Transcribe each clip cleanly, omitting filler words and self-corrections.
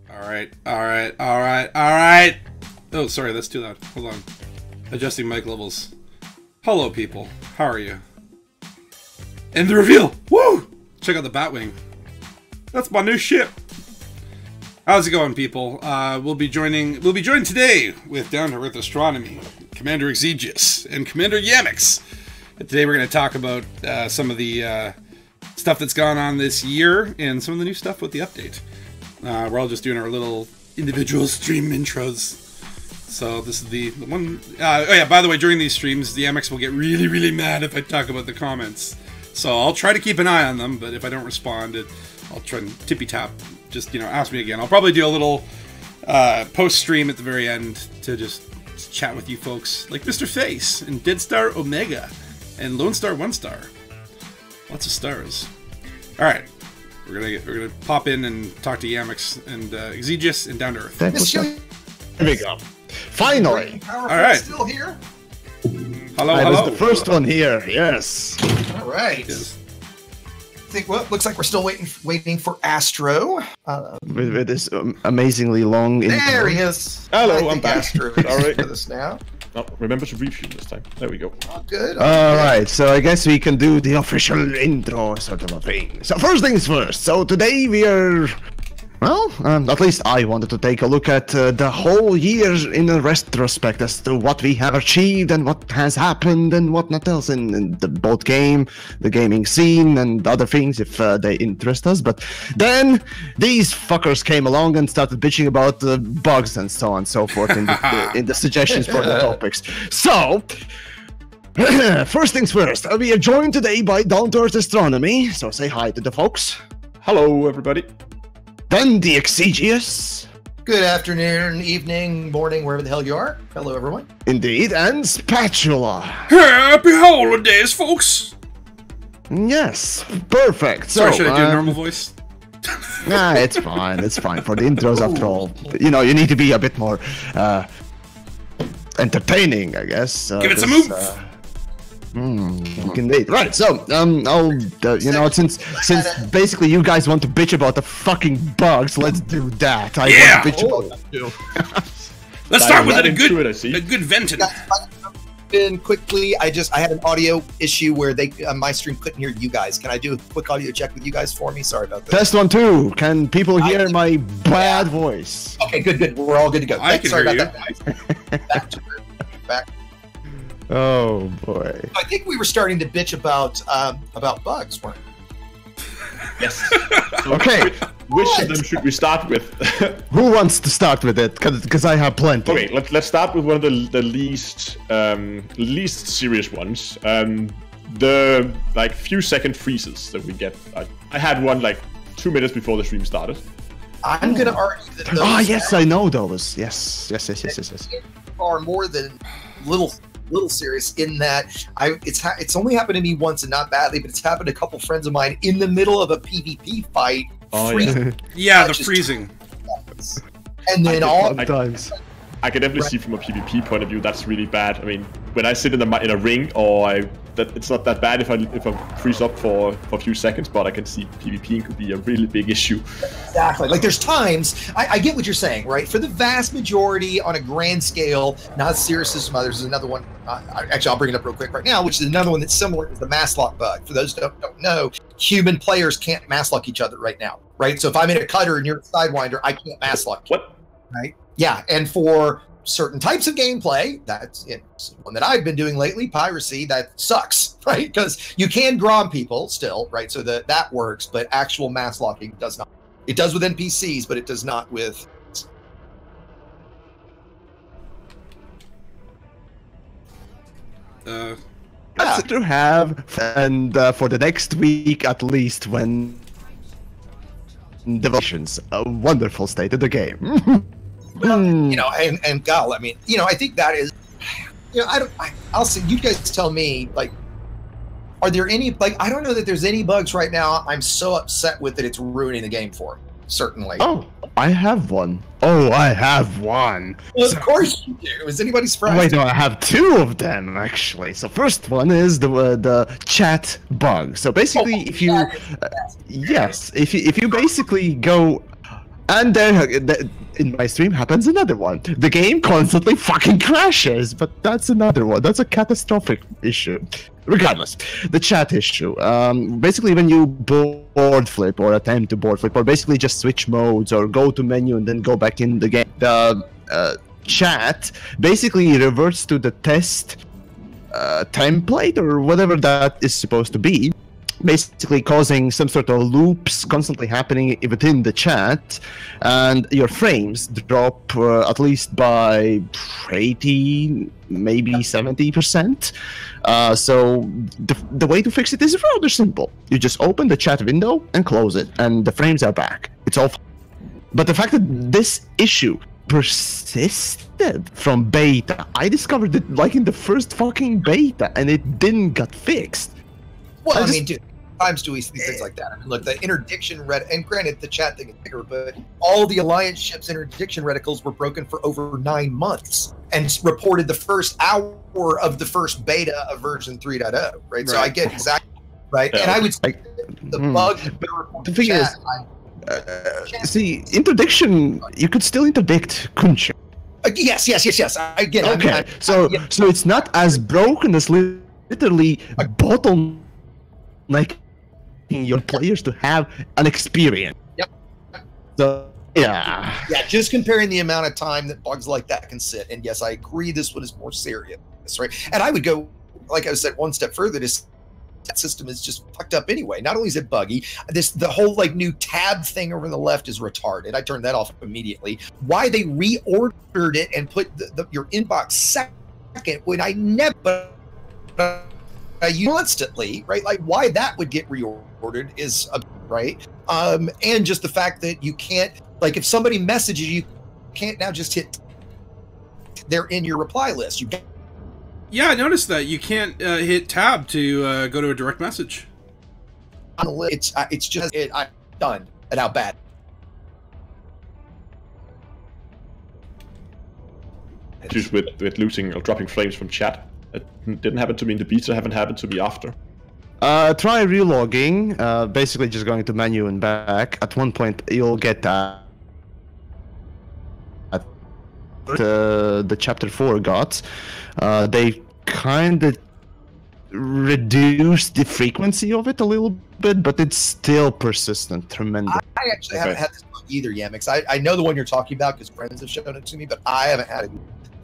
Alright, alright, alright, alright! Oh, sorry, that's too loud. Hold on. Adjusting mic levels. Hello, people. How are you? And the reveal! Woo! Check out the Batwing. That's my new ship! How's it going, people? We'll be joined today with Down to Earth Astronomy, Commander Exegius, and Commander Yamix. And today we're going to talk about some of the stuff that's gone on this year and some of the new stuff with the update. We're all just doing our little individual stream intros. So this is the one... oh yeah, by the way, during these streams, the Yamix will get really, really mad if I talk about the comments. So I'll try to keep an eye on them, but if I don't respond, I'll try and tippy-tap. Just, you know, ask me again. I'll probably do a little post-stream at the very end to just chat with you folks, like Mr. Face and Dead Star Omega and Lone Star One Star. Lots of stars. All right, we're gonna pop in and talk to Yamix and Exegius and Down to Earth. Here we go. Finally. All right. Still here. Hello. I Hello. was the first one here. Yes. All right. Yes. Well, looks like we're still waiting for Astro. With this amazingly long intro. There he is. Hello, I'm back. Astro is All right. with us now. Oh, remember to review this time. There we go. Oh, good. All right, so I guess we can do the official intro sort of a thing. So first things first. So today we are, well, at least I wanted to take a look at the whole year in a retrospect as to what we have achieved and what has happened and whatnot else in the both game, the gaming scene, and other things if they interest us. But then these fuckers came along and started bitching about bugs and so on and so forth in the suggestions for the topics. So. First things first, we are joined today by Down to Earth Astronomy, so say hi to the folks. Hello, everybody. Then the Exegius. Good afternoon, evening, morning, wherever the hell you are. Hello, everyone. Indeed, and Spatula. Happy holidays, folks. Yes, perfect. Sorry, so, should I do a normal voice? Nah, it's fine, it's fine. For the intros, after all, you know, you need to be a bit more entertaining, I guess. Give it some oomph. Indeed. Right, so, you know, since basically you guys want to bitch about the fucking bugs, let's do that. I Yeah. want to bitch about that too. Let's start with right a into it, I see. good venting. In quickly, I had an audio issue where my stream couldn't hear you guys. Can I do a quick audio check with you guys for me? Sorry about that. Test 1, 2. Can people hear my bad voice? Okay, good. We're all good to go. I can Sorry hear about that. Back. Oh boy. I think we were starting to bitch about bugs, weren't we? Yes. Okay. Which of them should we start with? Who wants to start with it? Because I have plenty. Okay, let's start with one of the least serious ones. The few second freezes that we get. I had one like 2 minutes before the stream started. I'm going to argue that those Yes, I know those. Yes. are more than little serious in that it's only happened to me once and not badly, but it's happened to a couple friends of mine in the middle of a PvP fight. Oh, freezing. Yeah, the freezing. And then Sometimes. I can definitely see from a PvP point of view that's really bad. I mean, when I sit in a ring, it's not that bad if I freeze up for a few seconds, but I can see PvP could be a really big issue. Exactly. Like there's times I get what you're saying, right? For the vast majority, on a grand scale, not as serious as some others. There's another one. Actually, I'll bring it up real quick right now, which is another one that's similar is the mass lock bug. For those who don't know, human players can't mass lock each other right now, right? So if I'm in a cutter and you're a sidewinder, I can't mass lock you. What? Right? Yeah, and for certain types of gameplay, that's one that I've been doing lately, piracy, that sucks, right? Because you can grom people still, right? So that works, but actual mass locking does not. It does with NPCs, but it does not with... That's to have, and for the next week at least, when devotions, a wonderful state of the game. Well, you know, and Gal, I mean, you know, I think that is, you know, I'll say, you guys tell me, like, are there any, like, I don't know that there's any bugs right now I'm so upset with that it's ruining the game for me. Certainly. Oh, I have one. Oh, I have one. Well, of course you do. Is anybody surprised? Wait, no, I have two of them actually. So first one is the chat bug. So basically, if you if you basically go And there, in my stream happens another one. The game constantly fucking crashes, but that's another one. That's a catastrophic issue. Regardless, the chat issue. Basically, when you board flip or attempt to board flip, or basically just switch modes or go to menu and then go back in the game, the chat basically reverts to the test template or whatever that is supposed to be, basically causing some sort of loops constantly happening within the chat, and your frames drop at least by 80, maybe 70%. So the way to fix it is rather simple. You just open the chat window and close it, and the frames are back. It's all. But the fact that this issue persisted from beta, I discovered it like in the first fucking beta, and it didn't get fixed. Well, I mean, dude, times do we see things like that? I mean, look, the interdiction and granted, the chat thing is bigger, but all the Alliance ships' interdiction reticles were broken for over 9 months and reported the first hour of the first beta of version 3.0, right? So I get exactly right, and I would say the bug. The thing is, see, interdiction, you could still interdict, couldn't you? Yes. I get it. Okay, so it's not as broken as literally a bottleneck your players to have an experience. Yep. So yeah. Yeah, just comparing the amount of time that bugs like that can sit, and yes, I agree this one is more serious, right? And I would go, like I said, one step further. This system is just fucked up anyway. Not only is it buggy, the whole like new tab thing over on the left is retarded. I turned that off immediately. Why they reordered it and put your inbox second when I never constantly, right? Like why that would get reordered is right. And just the fact that you can't, like, if somebody messages you, can't now just hit. They're in your reply list. You. Yeah, I noticed that you can't hit tab to go to a direct message. It's just I'm done at how bad. Just with losing or dropping frames from chat. It didn't happen to me in the beta, haven't happened to me after. Try relogging, basically just going to menu and back. At one point, you'll get the chapter 4 got. They kind of reduced the frequency of it a little bit, but it's still persistent, tremendous. I actually haven't had this bug either, Yamix. I know the one you're talking about because friends have shown it to me, but I haven't had it.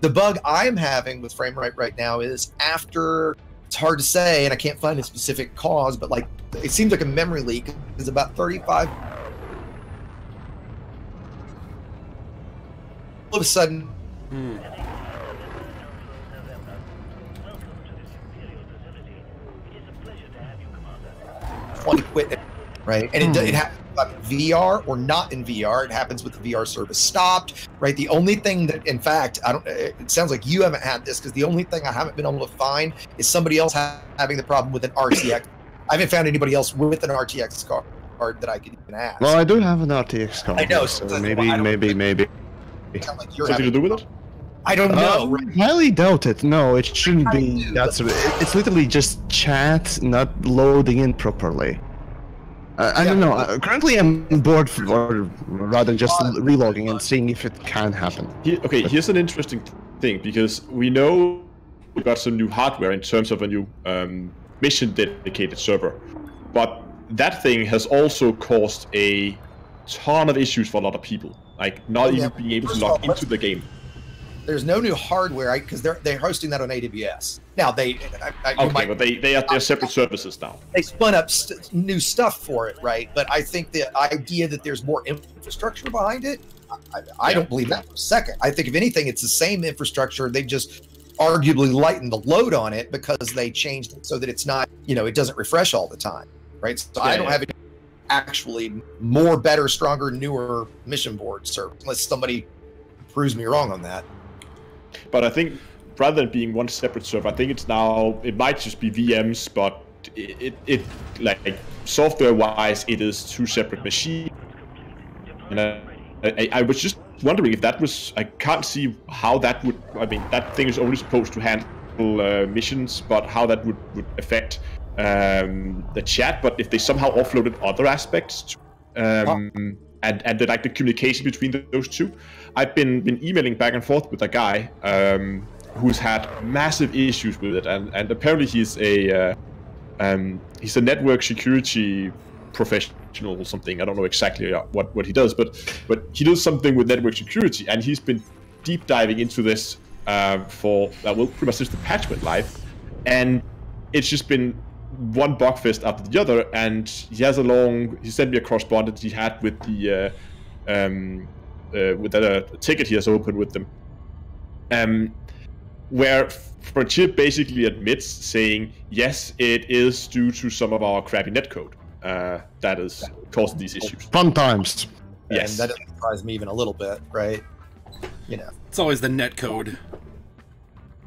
The bug I'm having with FrameRite right now is after, it's hard to say, and I can't find a specific cause, but like it seems like a memory leak is about 35. All of a sudden, quit, right? And it happens in VR or not in VR. It happens with the VR service stopped, right? The only thing that, in fact, it sounds like you haven't had this because the only thing I haven't been able to find is somebody else having the problem with an RTX. I haven't found anybody else with an RTX card that I could even ask. Well, I do have an RTX card. I know, so so maybe. Like you're Something to do with it? I don't know. Highly doubt it. No, it shouldn't be. It's literally just chat not loading in properly. I don't know. Currently, I'm bored, or rather, just relogging and seeing if it can happen. Here's an interesting thing because we know we got some new hardware in terms of a new mission-dedicated server, but that thing has also caused a ton of issues for a lot of people, like not even being able to log into the game. There's no new hardware, right? Because they're hosting that on AWS. Now but they're separate services now. They spun up new stuff for it, right? But I think the idea that there's more infrastructure behind it, I don't believe that for a second. I think if anything, it's the same infrastructure. They've just arguably lightened the load on it because they changed it so that it's not, it doesn't refresh all the time, right? So I don't have any actually more, better, stronger, newer mission board server, unless somebody proves me wrong on that. But I think rather than being one separate server, I think it might just be VMs, but it like software-wise, it is two separate machines. And I was just wondering if that was, I can't see how that would, I mean, that thing is only supposed to handle missions, but how that would affect the chat. But if they somehow offloaded other aspects, and the like the communication between those two. I've been emailing back and forth with a guy who's had massive issues with it, and apparently he's a network security professional or something. I don't know exactly what he does, but he does something with network security, and he's been deep diving into this for pretty much since the patch went live, and it's just been one bug fest after the other. And he sent me a correspondence he had with the with that ticket he has opened with them, where Frontier basically admits, saying yes, it is due to some of our crappy netcode that is causing these issues. Fun times. Yes, and that doesn't surprise me even a little bit, right? You know, It's always the net code.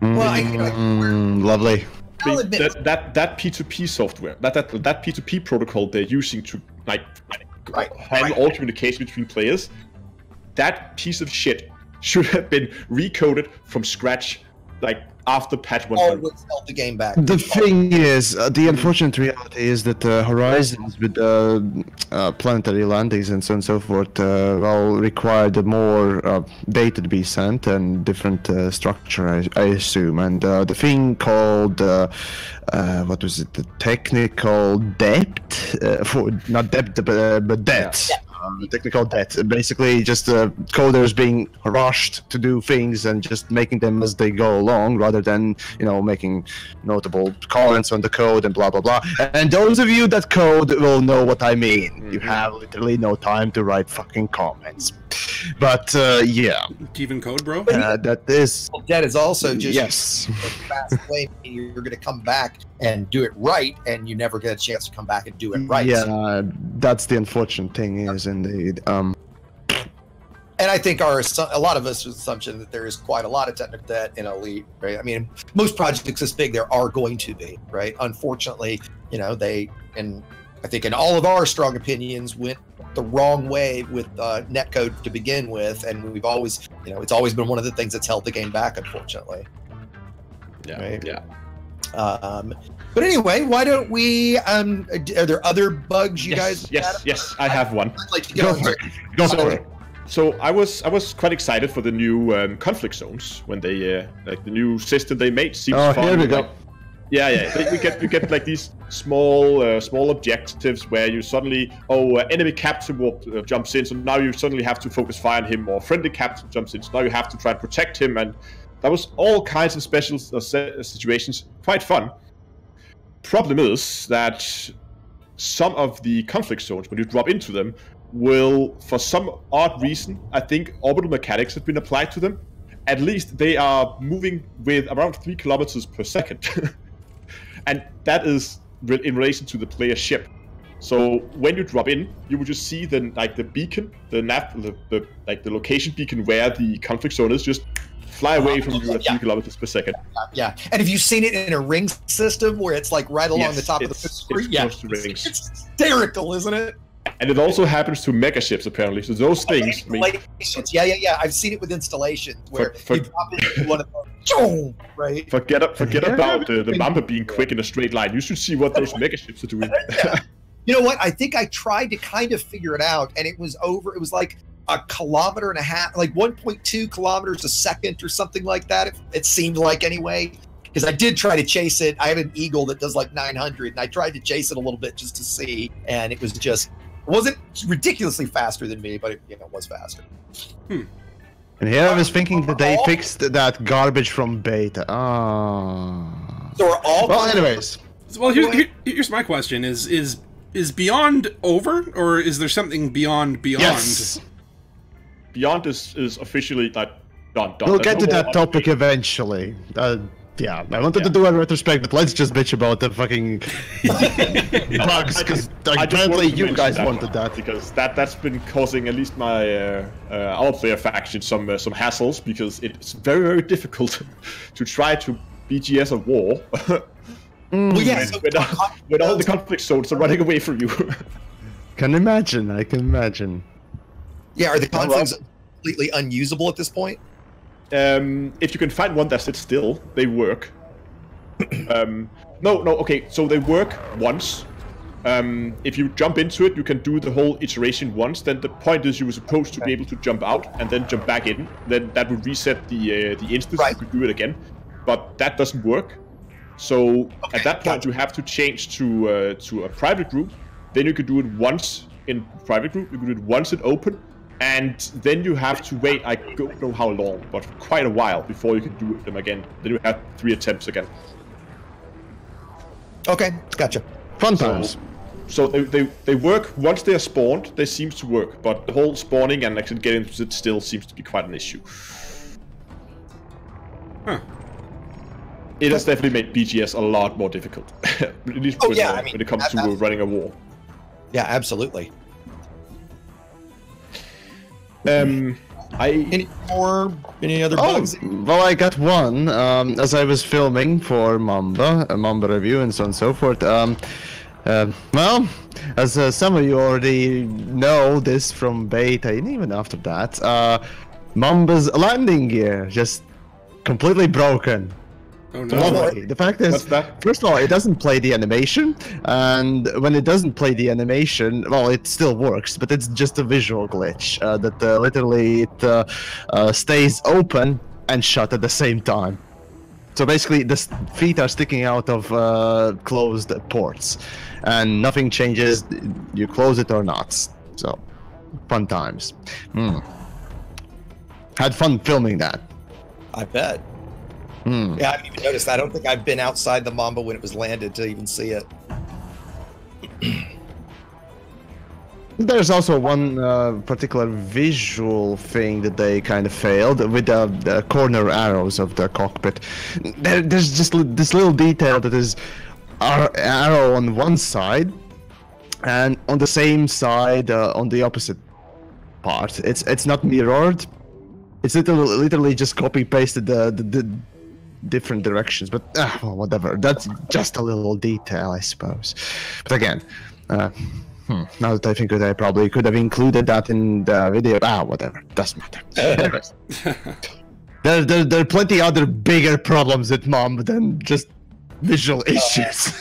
well, Lovely. I'll admit that P2P software, that P2P protocol they're using to handle all communication between players, that piece of shit should have been recoded from scratch, like after patch 100. always held the game back. The thing is, the unfortunate reality is that Horizons with planetary landings and so on and so forth all required more data to be sent and different structure, I assume. And the thing called, what was it, the technical debt? Not debt, but debt. Yeah. Technical debt. Basically, just coders being rushed to do things and just making them as they go along, rather than making notable comments on the code and blah blah blah. And those of you that code will know what I mean. You have literally no time to write fucking comments. But yeah, Do you even code, bro? that is Debt is also just yes. a fast way. You're going to come back and do it right, and you never get a chance to come back and do it right. Yeah, that's the unfortunate thing. Is indeed. And I think a lot of us assumption that there is quite a lot of technical debt in Elite, right? I mean, most projects this big, there are going to be, right? Unfortunately, and I think in all of our strong opinions, went the wrong way with netcode to begin with, and we've always, it's always been one of the things that's held the game back, unfortunately. Yeah, Right. yeah. But anyway, why don't we? Are there other bugs you guys? Yes, I have one. I'd like to get Go on for to- it. Go for it. So I was quite excited for the new conflict zones when they like the new system they made. Seems Oh, fun. here we go. Like, yeah. We get like these small objectives where you suddenly enemy captain jumps in, so now you suddenly have to focus fire on him, or friendly captain jumps in, so now you have to try and protect him, and that was all kinds of special situations. Quite fun. Problem is that some of the conflict zones, when you drop into them, will, for some odd reason, I think orbital mechanics have been applied to them. At least they are moving with around 3 kilometers per second. And that is in relation to the player ship. So when you drop in, you will just see the beacon, the location beacon where the conflict zone is, just fly away from you at 3 kilometers per second. Yeah, and have you seen it in a ring system where it's like right along the top of the screen? It's close to rings. It's hysterical, isn't it? And it also happens to mega ships, apparently. So those things. Installations. Yeah. I've seen it with installations where For- you drop into one of them, right? Forget about the Mamba being quick in a straight line. You should see what those mega ships are doing. You know what? I think I tried to kind of figure it out, and it was like 1.5 kilometers, like 1.2 kilometers a second or something like that. It seemed like, anyway. Because I did try to chase it. I have an Eagle that does like 900, and I tried to chase it a little bit just to see, and it wasn't ridiculously faster than me, but it was faster. And here I was thinking that they fixed that garbage from beta. So are all. Well, anyways. Well, here's my question: Is Beyond over, or is there something beyond? Yes. Beyond is officially done. We'll get to that topic eventually. Yeah, I wanted to do a retrospect, but let's just bitch about the fucking bugs, because apparently you guys wanted that. Because that's been causing at least my our player faction some hassles, because it's very, very difficult to try to BGS a war Well, yeah. So when all the conflict zones are running away from you. Can imagine. I can imagine. yeah, are the conflicts completely unusable at this point? If you can find one that sits still, they work. No, okay, so they work once, If you jump into it, you can do the whole iteration once. Then the point is you were supposed to be able to jump out and then jump back in. Then that would reset the instance. You could do it again, but that doesn't work. So at that point, you have to change to a private group. Then you could do it once in private group. You could do it once in open, and then you have to wait. I don't know how long, but quite a while before you can do them again. Then you have 3 attempts again. Okay, gotcha. Fun times. So they work once they are spawned. They seem to work, but the whole spawning and actually getting to it still seems to be quite an issue. Huh. It has definitely made BGS a lot more difficult. At least when it comes to running a war. Yeah, absolutely. Any other bugs? Well, I got one as I was filming for Mamba review and so on and so forth. Well, as some of you already know this from beta and even after that, Mamba's landing gear just completely broken. Oh no. The fact is, first of all, it doesn't play the animation, and when it doesn't play the animation, well, it still works, but it's just a visual glitch that literally it stays open and shut at the same time. So basically, the feet are sticking out of closed ports, and nothing changes. You close it or not. So, fun times. Had fun filming that. I bet. Yeah, I didn't even notice that. I don't think I've been outside the Mamba when it was landed to even see it. There's also one particular visual thing that they kind of failed with the corner arrows of the cockpit. There's just this little detail that is arrow on one side and on the same side on the opposite part. It's not mirrored. It's literally just copy pasted the different directions, but well, whatever. That's just a little detail, I suppose. But again, now that I think that I probably could have included that in the video. Whatever, doesn't matter. there are plenty other bigger problems with Mom than just visual issues.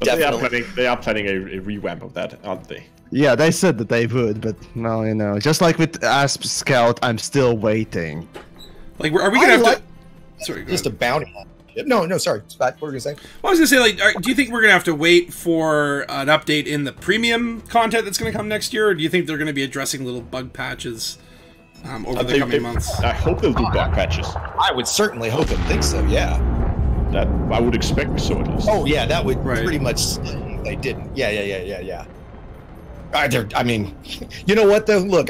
They are planning a revamp of that, aren't they? Yeah, they said that they would, but no, you know, just like with Asp Scout, I'm still waiting. Like, are we gonna have to? Sorry, just a bounty. No, sorry, Scott. What were you gonna say? Well, I was gonna say, like, do you think we're gonna have to wait for an update in the premium content that's gonna come next year, or do you think they're gonna be addressing little bug patches over the coming months? I hope they'll do bug patches. I would certainly hope and think so. Yeah. That I would expect so at least. Oh yeah, that would pretty much. They didn't. Yeah. I mean, you know what though? Look,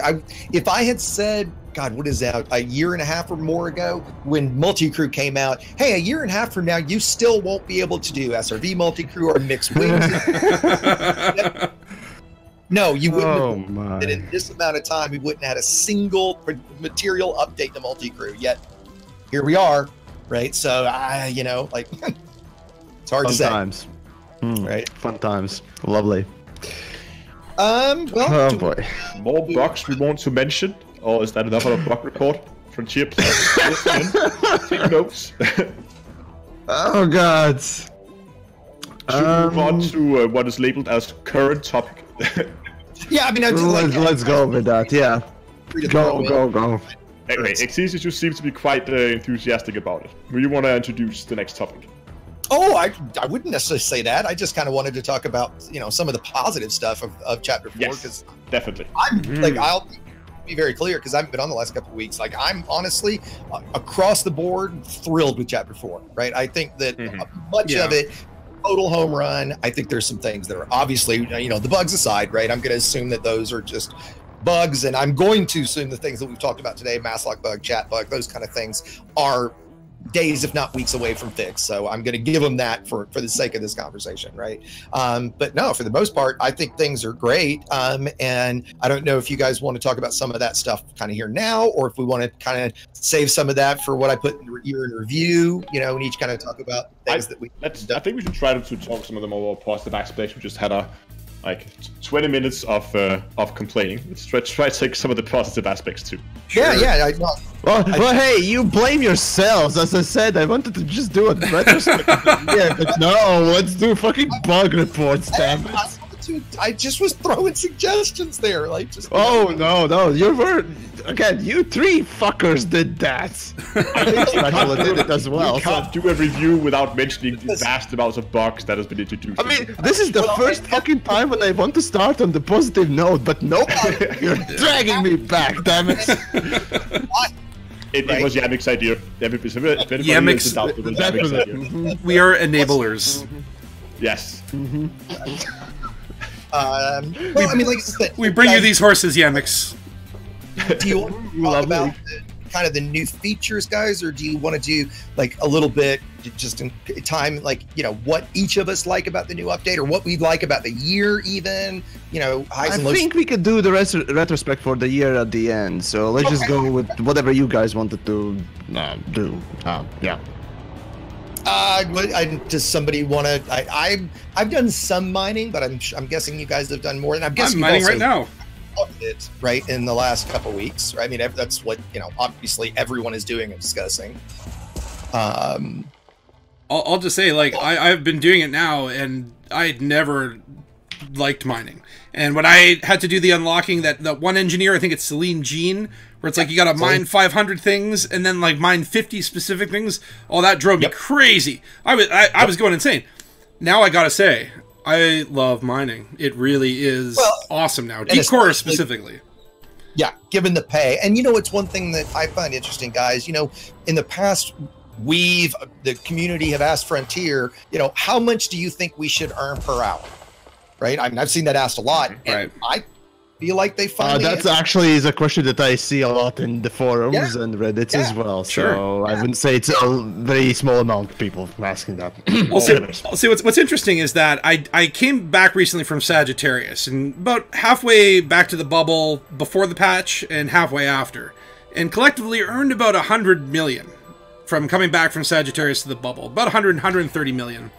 if I had said, God, what is that? A year and a half or more ago, when Multi-Crew came out, hey, a year and a half from now, you still won't be able to do SRV Multi-Crew or mixed wings. No, you wouldn't. Have in this amount of time, we wouldn't have had a single material update to Multi-Crew. Yet, here we are, right? So, you know, like, it's hard to say. Fun times. Right? Fun times. Lovely. Well, oh boy. More bugs we want to mention, or is that another bug report from Chips? Take notes. Oh god. Should we move on to what is labeled as current topic? Yeah, I mean, let's go with that. Yeah. Go. Anyway, Exesis, you seem to be quite enthusiastic about it. Do you want to introduce the next topic? Oh, I wouldn't necessarily say that. I just kind of wanted to talk about, you know, some of the positive stuff of Chapter 4. Yes, definitely. Like, I'll be very clear because I haven't been on the last couple of weeks. Like, I'm honestly, across the board, thrilled with Chapter 4, right? I think that much of it, total home run. I think there's some things that are obviously, you know, the bugs aside, right? I'm going to assume that those are just bugs, and I'm going to assume the things that we've talked about today, mass lock bug, chat bug, those kind of things are days, if not weeks away from fix. So I'm going to give them that for the sake of this conversation, right? But no, for the most part, I think things are great. And I don't know if you guys want to talk about some of that stuff kind of here now, or if we want to kind of save some of that for what I put in year in review, you know, and each kind of talk about things that we. I think we should try to talk some of the more positive aspects. We just had a like 20 minutes of complaining. Let's try to take some of the positive aspects too. Yeah. Well, hey, you blame yourselves. As I said, I wanted to just do a retrospective. Yeah, but no, let's do fucking bug reports, damn it. I just was throwing suggestions there, like just. Oh no, you were again. You three fuckers did that. I think Spatula did it as well. You can't do a review without mentioning the vast amounts of bugs that has been introduced. I mean, this is the first fucking time when I want to start on the positive note, but nope, you're dragging me back, damn it. It was Yamik's idea. Yamik's, we are enablers. Yes. Well, I mean, like I said, we bring you these horses, Yamix. Do you want to talk about kind of the new features, guys, or do you want to do like a little bit just in time, like, you know, what each of us like about the new update, or what we like about the year, even, you know, highs and lows? I think we could do the retrospect for the year at the end. So let's just go with whatever you guys wanted to do. Yeah. Does somebody want to? I've done some mining, but I'm guessing you guys have done more. And I'm guessing I'm mining right now. It, right, in the last couple weeks. Right? I mean, that's what, you know, obviously everyone is doing and discussing. I'll just say, like, I've been doing it now, and I'd never liked mining. And when I had to do the unlocking, that one engineer, I think it's Celine Jean, where it's like you gotta mine 500 things and then like mine 50 specific things. Oh, that drove me crazy. I was going insane. Now I gotta say, I love mining. It really is awesome now. Deep core specifically. Yeah, given the pay. And you know, it's one thing that I find interesting, guys. You know, in the past, the community have asked Frontier, you know, how much do you think we should earn per hour? Right? I mean, I've seen that asked a lot. And I feel like they finally... that's actually is a question that I see a lot in the forums and Reddit as well. So I wouldn't say it's a very small amount of people asking that. I'll say what's interesting is that I came back recently from Sagittarius, and about halfway back to the bubble before the patch and halfway after, and collectively earned about 100 million from coming back from Sagittarius to the bubble. About 130 million.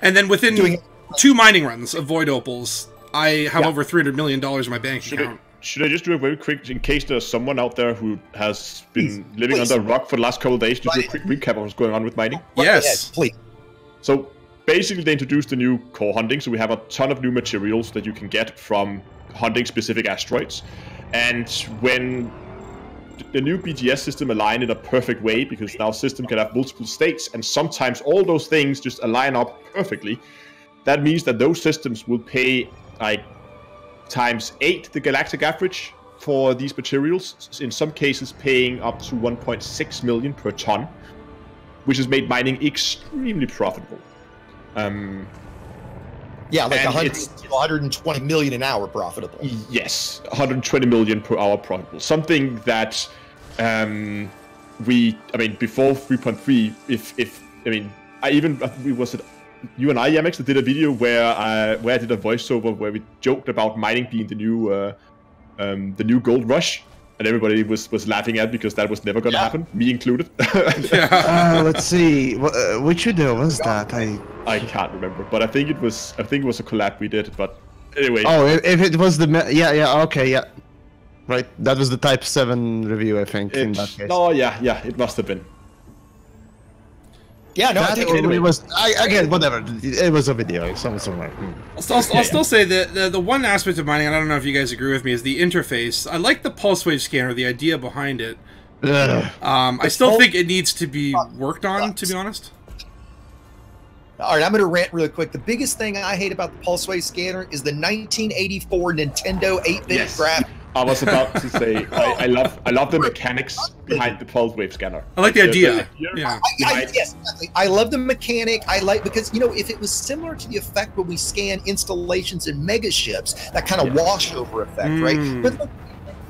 And then within 2 mining runs of Void Opals, I have over $300 million in my bank account. Should I just do a very quick, in case there's someone out there who has been living under a rock for the last couple of days, just do a quick recap of what's going on with mining? Yes. Please. So basically they introduced the new core hunting, so we have a ton of new materials that you can get from hunting specific asteroids. And when the new BGS system align in a perfect way, because now system can have multiple states, and sometimes all those things just align up perfectly, that means that those systems will pay like times 8 the galactic average for these materials, in some cases paying up to 1.6 million per ton, which has made mining extremely profitable. Yeah, like 100 to 120 million an hour profitable. Yes, 120 million per hour profitable. Something that I mean, before 3.3, was it you and I, Yamix, that did a video where I did a voiceover where we joked about mining being the new gold rush, and everybody was laughing at because that was never going to happen, me included. Let's see, which video was that? I can't remember, but I think it was a collab we did. But anyway. Oh, if it was the right, that was the Type 7 review, I think. In that case. Oh yeah, it must have been. Yeah, no, I think it was. Again, whatever. It was a video. Somewhere. I'll still say that the one aspect of mining, and I don't know if you guys agree with me, is the interface. I like the pulse wave scanner, the idea behind it. I still think it needs to be worked on, to be honest. All right, I'm going to rant really quick. The biggest thing I hate about the pulse wave scanner is the 1984 Nintendo 8-bit graphic. I was about to say, I love the mechanics behind the pulse wave scanner. I like the idea. Yes, exactly. I love the mechanic. Because, you know, if it was similar to the effect when we scan installations in mega ships, that kind of wash over effect, right? But look,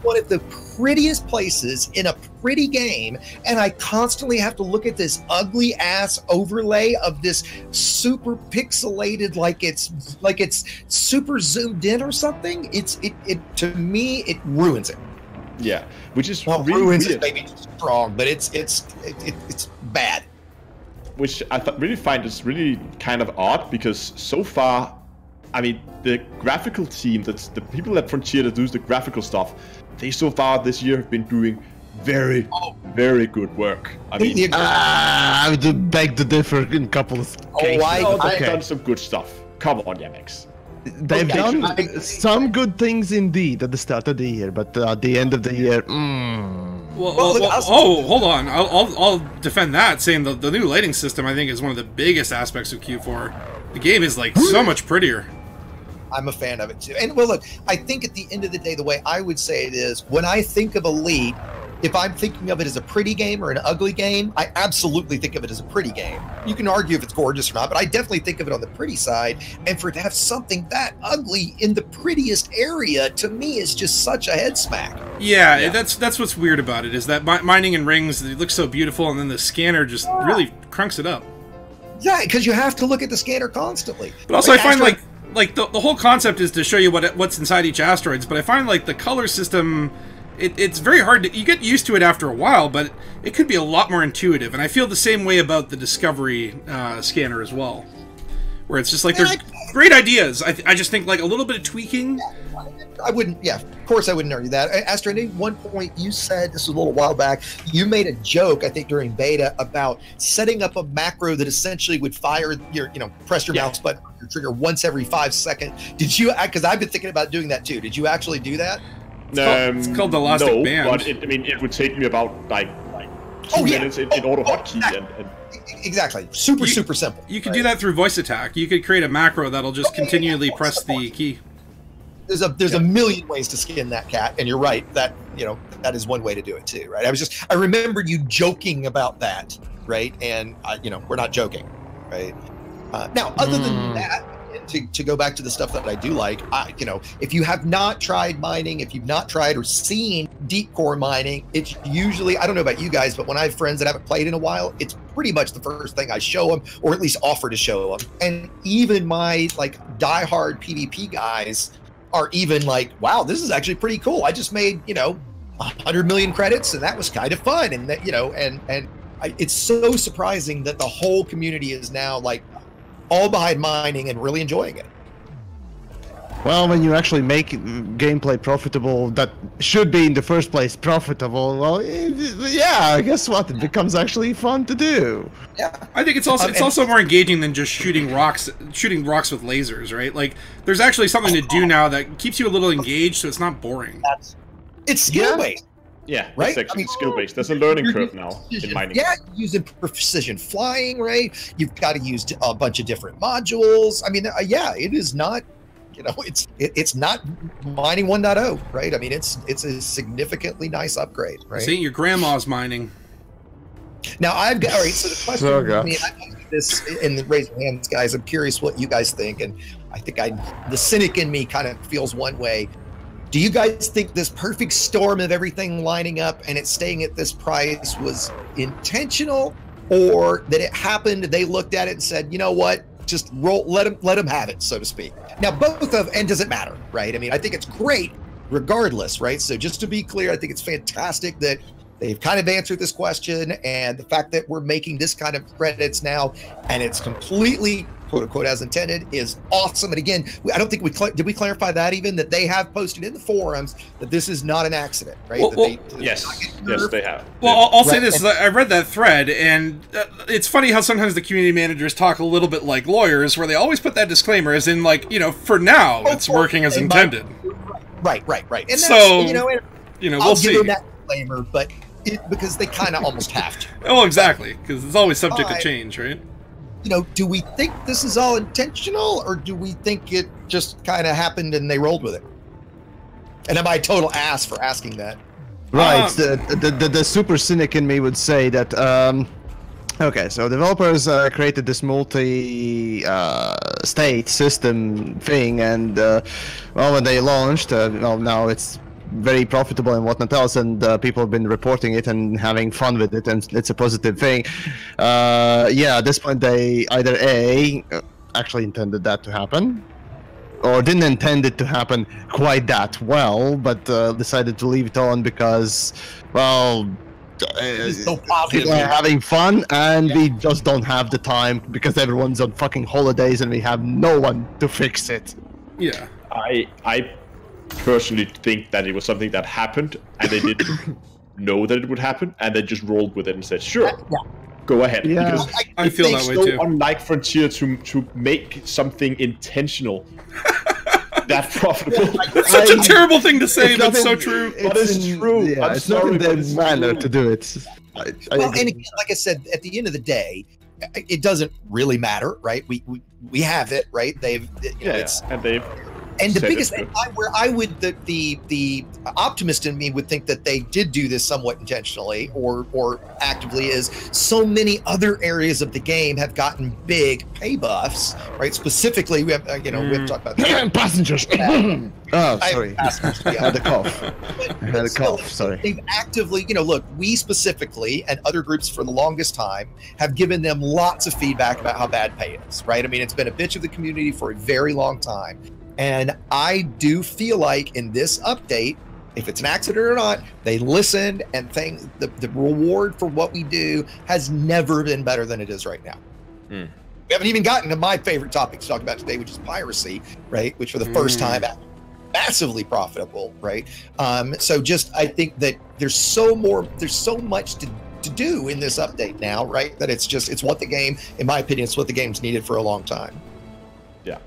one of the prettiest places in a pretty game, and I constantly have to look at this ugly ass overlay of this super pixelated, like it's super zoomed in or something. It to me it ruins it. Yeah, which is really ruins weird. Is maybe strong, but it's bad. Which I really find is really kind of odd, because so far I mean, the graphical team, that's the people at Frontier that do the graphical stuff, they so far this year have been doing very, very good work. I mean, I would beg to differ in a couple of cases. They've done some good stuff. Come on, Yamex. They've done some good things indeed at the start of the year, but at the end of the year, hold on. I'll defend that, saying the new lighting system I think is one of the biggest aspects of Q4. The game is like so much prettier. I'm a fan of it too. And well, look, I think at the end of the day, the way I would say it is, when I think of Elite, if I'm thinking of it as a pretty game or an ugly game, I absolutely think of it as a pretty game. You can argue if it's gorgeous or not, but I definitely think of it on the pretty side. And for it to have something that ugly in the prettiest area, to me, is just such a head smack. Yeah, that's what's weird about it, is that mining in rings, it looks so beautiful, and then the scanner just really crunks it up. Yeah, because you have to look at the scanner constantly. But also, I find like the whole concept is to show you what's inside each asteroids, but I find like the color system, it's very hard to, you get used to it after a while, but it could be a lot more intuitive, and I feel the same way about the Discovery scanner as well, where it's just like there's great ideas. I just think like a little bit of tweaking. I wouldn't, yeah, of course I wouldn't argue that. Astro, at one point you said, this was a little while back, you made a joke, I think during beta, about setting up a macro that essentially would fire your, press your mouse button on your trigger once every 5 seconds. Did you, because I've been thinking about doing that too. Did you actually do that? It's called the Elastic Band. But it would take me about like 2 minutes in auto hotkey and exactly. Super simple. You could do that through voice attack. You could create a macro that'll just continually press the key. There's a million ways to skin that cat, and you're right, that that is one way to do it too, right? I remembered you joking about that, right? And we're not joking, right? Now, other than that, to go back to the stuff that I do like, if you have not tried mining, if you've not tried or seen deep core mining, it's usually, I don't know about you guys, but when I have friends that haven't played in a while, it's pretty much the first thing I show them, or at least offer to show them. And even my diehard PvP guys are even like, wow, this is actually pretty cool. I just made 100 million credits, and that was kind of fun. And that it's so surprising that the whole community is now all behind mining and really enjoying it. Well, when you actually make gameplay profitable, that should be in the first place profitable. Well, yeah, guess what? It becomes actually fun to do. Yeah, I think it's also more engaging than just shooting rocks with lasers, right? Like, there's actually something to do now that keeps you a little engaged, so it's not boring. It's skill based. Yeah, right. Exactly. Skill based. There's a learning curve now in mining. Yeah, using precision flying, right? You've got to use a bunch of different modules. I mean, yeah, it is not. It's not mining 1.0, right? I mean, it's a significantly nice upgrade, right? See, your grandma's mining. Now I've got, all right, so the question, I posted this in the raise your hands, guys. I'm curious what you guys think, and I think the cynic in me kind of feels one way. Do you guys think this perfect storm of everything lining up and it staying at this price was intentional, or that it happened, they looked at it and said, you know what, just let them have it, so to speak? Now, and does it matter, right? I mean, I think it's great regardless, right? So just to be clear, I think it's fantastic that they've kind of answered this question, and the fact that we're making this kind of credits now, and it's completely quote unquote as intended, is awesome. And again, I don't think did we clarify that even, that they have posted in the forums that this is not an accident, right? Yes, they have. Well, I'll say this: I read that thread, and it's funny how sometimes the community managers talk a little bit like lawyers, where they always put that disclaimer, as in for now it's working as intended. Right. And so we'll we'll see. Give them that disclaimer, but because they kind of almost have to. Oh, exactly, because it's always subject to change, right? Do we think this is all intentional, or do we think it just kind of happened and they rolled with it? And am I a total ass for asking that? Right. The super cynic in me would say that. Okay, so developers created this multi-state system thing, and well, when they launched, now it's very profitable and whatnot else, and people have been reporting it and having fun with it, and it's a positive thing. Yeah, at this point they either actually intended that to happen, or didn't intend it to happen quite that well, but decided to leave it on because, well, people are having fun, and we just don't have the time because everyone's on fucking holidays and we have no one to fix it. Yeah. I personally think that it was something that happened, and they didn't know that it would happen, and they just rolled with it and said, "Sure, go ahead." Yeah. Because I feel that way so too. unlike Frontier to make something intentional that profitable. That's such a terrible thing to say, but so true. But it's true. Yeah, I'm it's sorry, not but in it's their manner true. to do it. I Well, agree. and again, like I said, at the end of the day, it doesn't really matter, right? We have it, right? They've, you know, it's and they've and the said biggest it's thing where I would the optimist in me would think that they did do this somewhat intentionally or actively is so many other areas of the game have gotten big pay buffs, right? Specifically, we have we have talked about that. Passengers. Oh, sorry. I Yeah. had a cough. I had a Still, cough. Sorry. They've actively, look, we specifically and other groups for the longest time have given them lots of feedback about how bad pay is, right? I mean, it's been a bitch of the community for a very long time. And I do feel like in this update, if it's an accident or not, they listened and think the reward for what we do has never been better than it is right now. Hmm. We haven't even gotten to my favorite topic to talk about today, which is piracy, right? Which for the first time massively profitable, right? So just I think that there's so much to do in this update now, right? That it's what the game, in my opinion, it's what the game's needed for a long time. Yeah.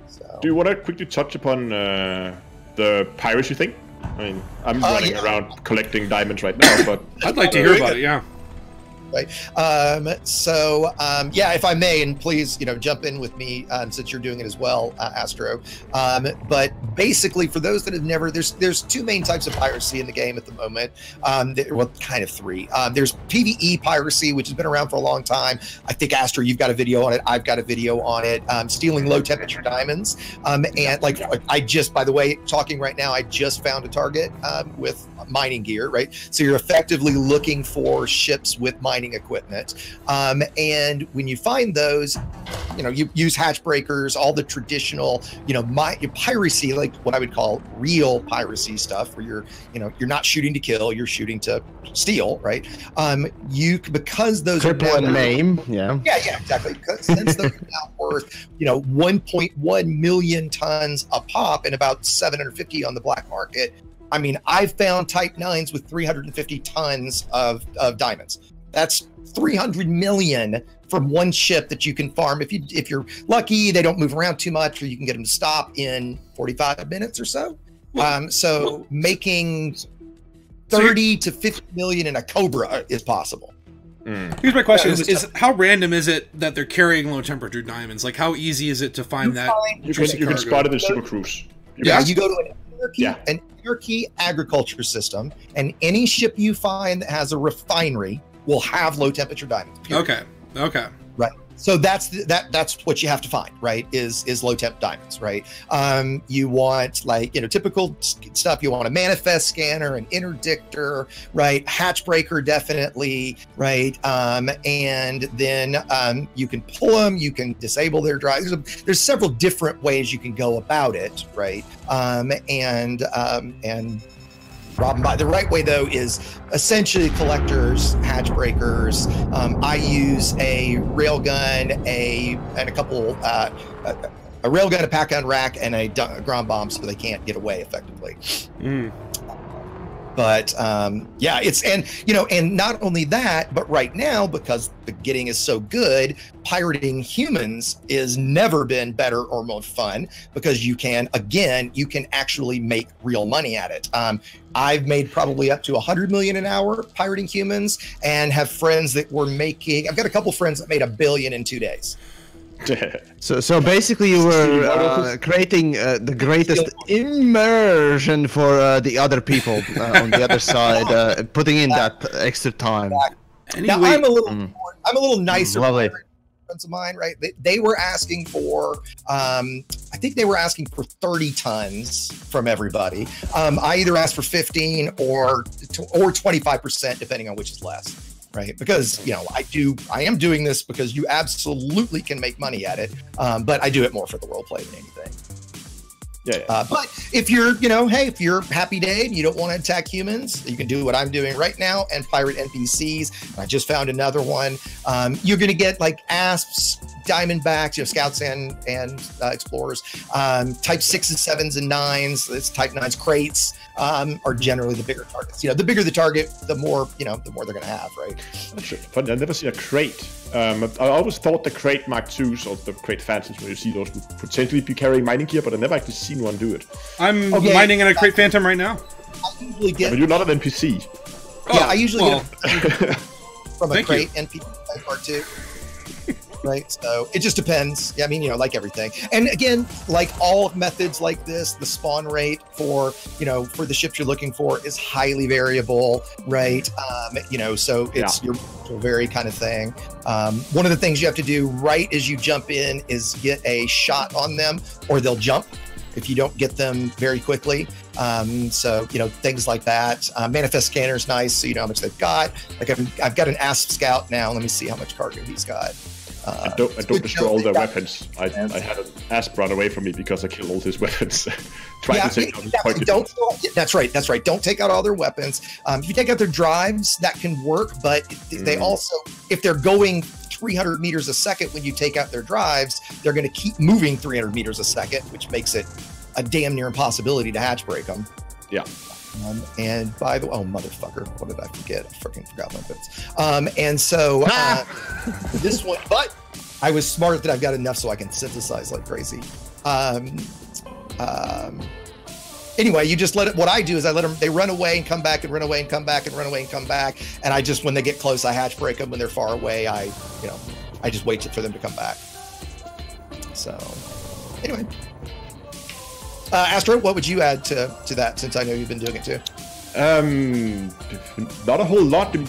So Do you want to quickly touch upon the piracy thing? I mean, I'm running around collecting diamonds right now, but I'd like to hear about it. Yeah. right. Yeah, if I may, and please, jump in with me since you're doing it as well, Astro. But basically, for those that have never, there's two main types of piracy in the game at the moment. Well, kind of three. There's PvE piracy, which has been around for a long time. I think Astro, you've got a video on it. I've got a video on it. Stealing low temperature diamonds. And like I just, by the way, talking right now, I just found a target with mining gear, right? So you're effectively looking for ships with mining equipment. And when you find those, you use hatch breakers, all the traditional, piracy, like what I would call real piracy stuff, where you're not shooting to kill, you're shooting to steal, right? Because those Triple are and maim. Yeah. yeah, exactly. Because since they're now worth, 1.1 million tons a pop and about 750 on the black market. I mean, I've found Type 9s with 350 tons of diamonds. That's 300 million from one ship that you can farm. If you're lucky, they don't move around too much, or you can get them to stop in 45 minutes or so. So making 30 to 50 million in a Cobra is possible. Here's my question: is how random is it that they're carrying low temperature diamonds? Like, how easy is it to find that? you can spot it in Super Cruise. You go to an anarchy agriculture system, and any ship you find that has a refinery will have low temperature diamonds. Period. Okay. Right. So that's what you have to find, right? Is low temp diamonds, right? You want typical stuff. You want a manifest scanner, an interdictor, right? Hatch breaker, definitely, right? And then you can pull them. You can disable their drive. There's several different ways you can go about it, right? And rob them by the right way, though, is essentially collectors, hatch breakers. I use a railgun, and a couple, a railgun, a pack gun rack, and a ground bomb, so they can't get away effectively. But and not only that, but right now, because the getting is so good, pirating humans is never been better or more fun, because you can actually make real money at it. I've made probably up to 100 million an hour pirating humans, and have friends that were making. I've got a couple friends that made $1 billion in 2 days. So basically, you were creating the greatest immersion for the other people on the other side, putting in that extra time. Now I'm a little nicer. Lovely. Friends of mine, right? They were asking for, I think they were asking for 30 tons from everybody. I either asked for 15 or 25%, depending on which is less. Right, because I am doing this because you absolutely can make money at it, but I do it more for the role play than anything. Yeah. But if you're, if you're happy day and you don't want to attack humans, you can do what I'm doing right now and pirate NPCs. I just found another one. You're going to get like asps, Diamondbacks, Scouts and Explorers. Type 6s, 7s, and 9s. It's Type 9s crates are generally the bigger targets. The bigger the target, the more they're going to have, right? But I've never seen a crate. I always thought the crate Mark IIs or the crate Phantoms, when you see those, would potentially be carrying mining gear, but I've never actually seen one do it. I'm mining in a crate Phantom right now. I usually get. But you're not an NPC. Yeah, I usually get from a crate NPC part 2. Right, so it just depends. Yeah, I mean, like everything. And again, like all methods like this, the spawn rate for the ships you're looking for is highly variable, right? So it's your very kind of thing. One of the things you have to do right as you jump in is get a shot on them, or they'll jump if you don't get them very quickly. So things like that. Manifest scanner is nice, so you know how much they've got. Like I've got an Asp Scout now. Let me see how much cargo he's got. I don't destroy all their weapons. I had an Asp run away from me because I killed all his weapons. That's right. Don't take out all their weapons. If you take out their drives, that can work, but they also, if they're going 300 meters a second when you take out their drives, they're going to keep moving 300 meters a second, which makes it a damn near impossibility to hatch break them. Yeah. And by the way, motherfucker, what did I forget? I freaking forgot weapons. And so this one, but I was smart that I've got enough so I can synthesize like crazy. Anyway, you just let it. What I do is I let them. They run away and come back and run away and come back and run away and come back. And I just, when they get close, I hatch break them. When they're far away, I just wait for them to come back. So, anyway. Astro, what would you add to that, since I know you've been doing it too? Not a whole lot. I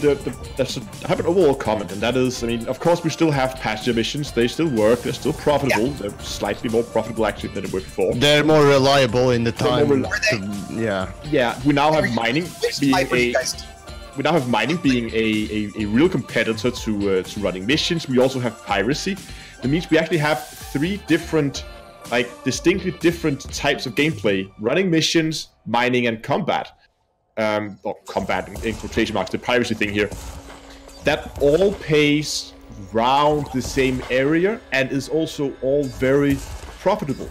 have an overall comment, and that is, I mean, of course, we still have pasture missions. They still work. They're still profitable. Yeah. They're slightly more profitable, actually, than they were before. They're more reliable in the time. Yeah. We now have mining being a real competitor to running missions. We also have piracy. That means we actually have 3 different, distinctly different types of gameplay: running missions, mining, and combat. Or combat in quotation marks, the piracy thing here. That all pays round the same area and is also all very profitable.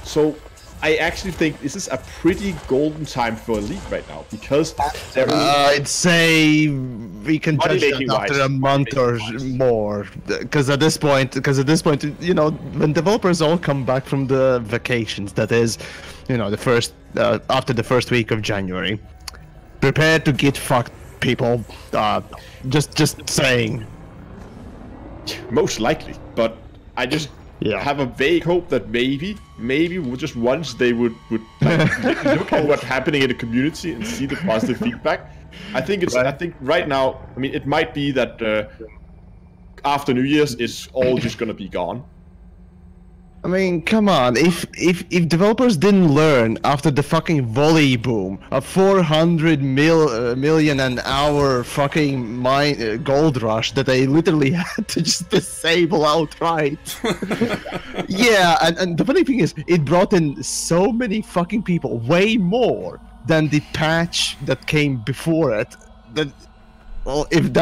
So I actually think this is a pretty golden time for Elite right now, because I'd say we can judge that after a month or more, because at this point, when developers all come back from the vacations, that is, the first after the first week of January, prepare to get fucked, people. Just saying. Most likely, but I just have a vague hope that maybe just once they would look at what's happening in the community and see the positive feedback. I think right now, I mean, it might be that after New Year's, it's all just gonna be gone. I mean, come on, if developers didn't learn after the fucking volley boom, a 400 million an hour fucking gold rush that they literally had to just disable outright. Yeah, and the funny thing is, it brought in so many fucking people, way more than the patch that came before it. That, well, if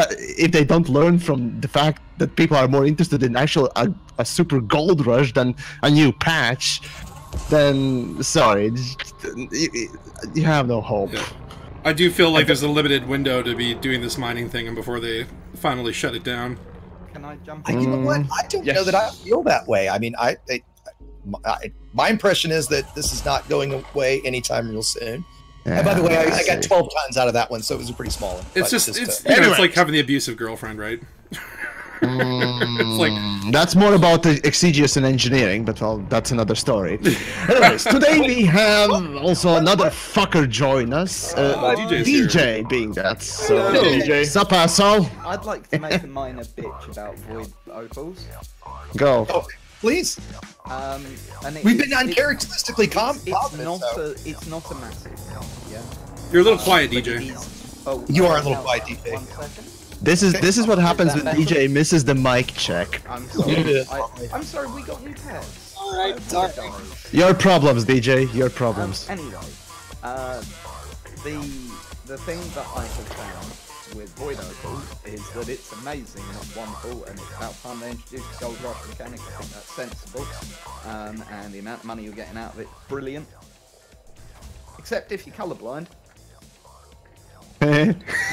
they don't learn from the fact that people are more interested in actual a super gold rush than a new patch, then sorry, you have no hope. Yeah. I do feel like there's a limited window to be doing this mining thing, and before they finally shut it down. Can I jump? You know what? I don't know that I feel that way. I mean, my impression is that this is not going away anytime real soon. Yeah, and by the way, I got 12 tons out of that one, so it was a pretty small one. It's it's like having the abusive girlfriend, right? It's like, that's more about the Exegius and engineering, but well, that's another story. Anyways, today we have also another fucker join us. DJ being that. So, DJ. Sup, asshole? I'd like to make a minor bitch about void opals. Go. Oh, please. And we've been uncharacteristically it's not a massive. Yeah. You're a little quiet, DJ. You are a little quiet, DJ. 1 second. This is what happens when DJ misses the mic check. I'm sorry. I'm sorry. We got new pets. All right. Sorry. Your problems, DJ. Your problems. Anyway, the thing that I have found with Void Opal is that it's amazing and it's wonderful, and it's about time they introduced the Gold Rush mechanic. I think that's sensible, and the amount of money you're getting out of it, brilliant. Except if you're colorblind.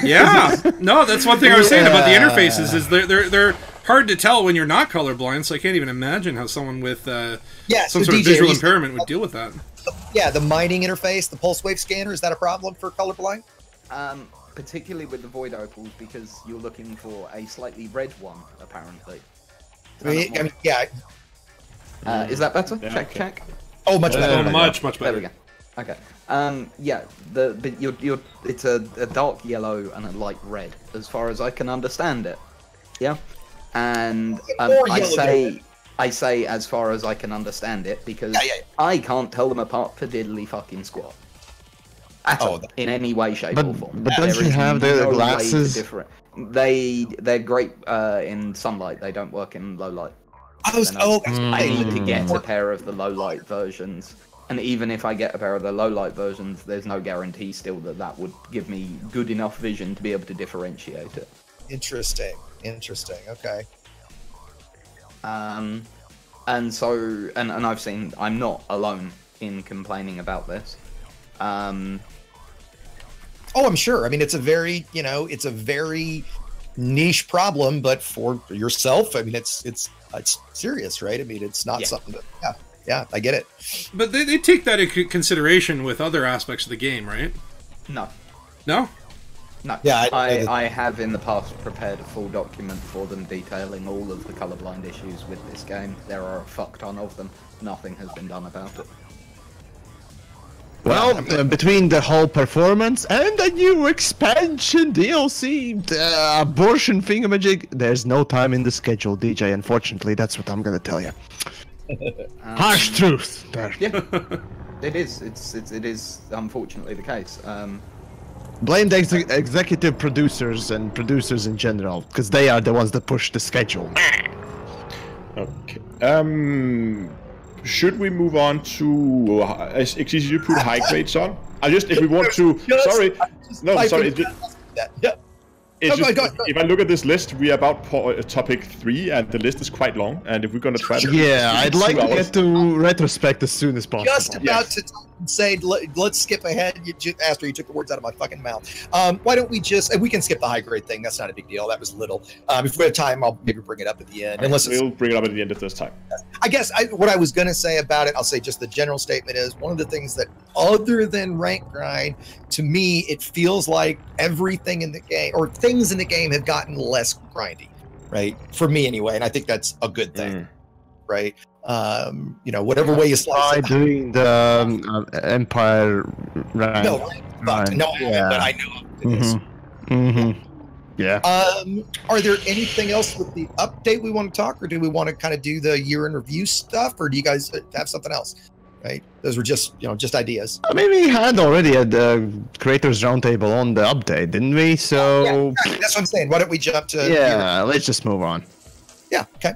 Yeah, no, that's one thing I was saying about the interfaces is they're hard to tell when you're not colorblind. So I can't even imagine how someone with some sort of visual impairment would deal with that. Yeah, the mining interface, the pulse wave scanner, is that a problem for colorblind? Particularly with the Void Opals, because you're looking for a slightly red one, apparently. Yeah. Is that better? Yeah, Check. Oh, much better. Much better. There we go. Okay. Yeah. But it's a dark yellow and a light red, as far as I can understand it. Yeah. And I say as far as I can understand it, because I can't tell them apart for diddly fucking squat. At all, in any way, shape, or form. But don't you have the glasses? They're great in sunlight. They don't work in low light. I need to get a pair of the low light versions, and even if I get a pair of the low light versions, there's no guarantee still that would give me good enough vision to be able to differentiate it. Interesting. Okay. And so, and I've seen, I'm not alone in complaining about this. Oh, I'm sure. I mean, it's a very niche problem, but for yourself, I mean, it's serious, right? I mean, it's not something that, yeah, I get it. But they take that into consideration with other aspects of the game, right? No. No? No. Yeah, I have in the past prepared a full document for them detailing all of the colorblind issues with this game. There are a fuck ton of them. Nothing has been done about it. Well, between the whole performance and the new expansion DLC, abortion thingamajig, there's no time in the schedule, DJ. Unfortunately, that's what I'm gonna tell you. Harsh truth. Yeah, it is. It is unfortunately the case. Blame the executive producers and producers in general, because they are the ones that push the schedule. Okay. Should we move on to XCC? You put high grades on? If we want to. Sorry. If I look at this list, we are about topic 3, and the list is quite long. And if we're gonna try to, I'd like to get to retrospect as soon as possible. Just about to say, let's skip ahead. After you took the words out of my fucking mouth, why don't we we can skip the high grade thing? That's not a big deal. That was little. If we have time, I'll maybe bring it up at the end. We'll bring it up at the end of this time. I guess what I was gonna say about it, I'll say just the general statement is one of the things that, other than rank grind, to me, it feels like everything in the game, or things in the game, have gotten less grindy, right? For me anyway, and I think that's a good thing, right? Whatever way you slice it. Doing the Empire rank. No, but I know it is. Yeah. Are there anything else with the update we want to talk, or do we want to kind of do the year in review stuff, or do you guys have something else? Right, those were just ideas. I mean, we had already a creators roundtable on the update, didn't we? So that's what I'm saying. Why don't we jump to? Yeah, let's just move on. Yeah. Okay.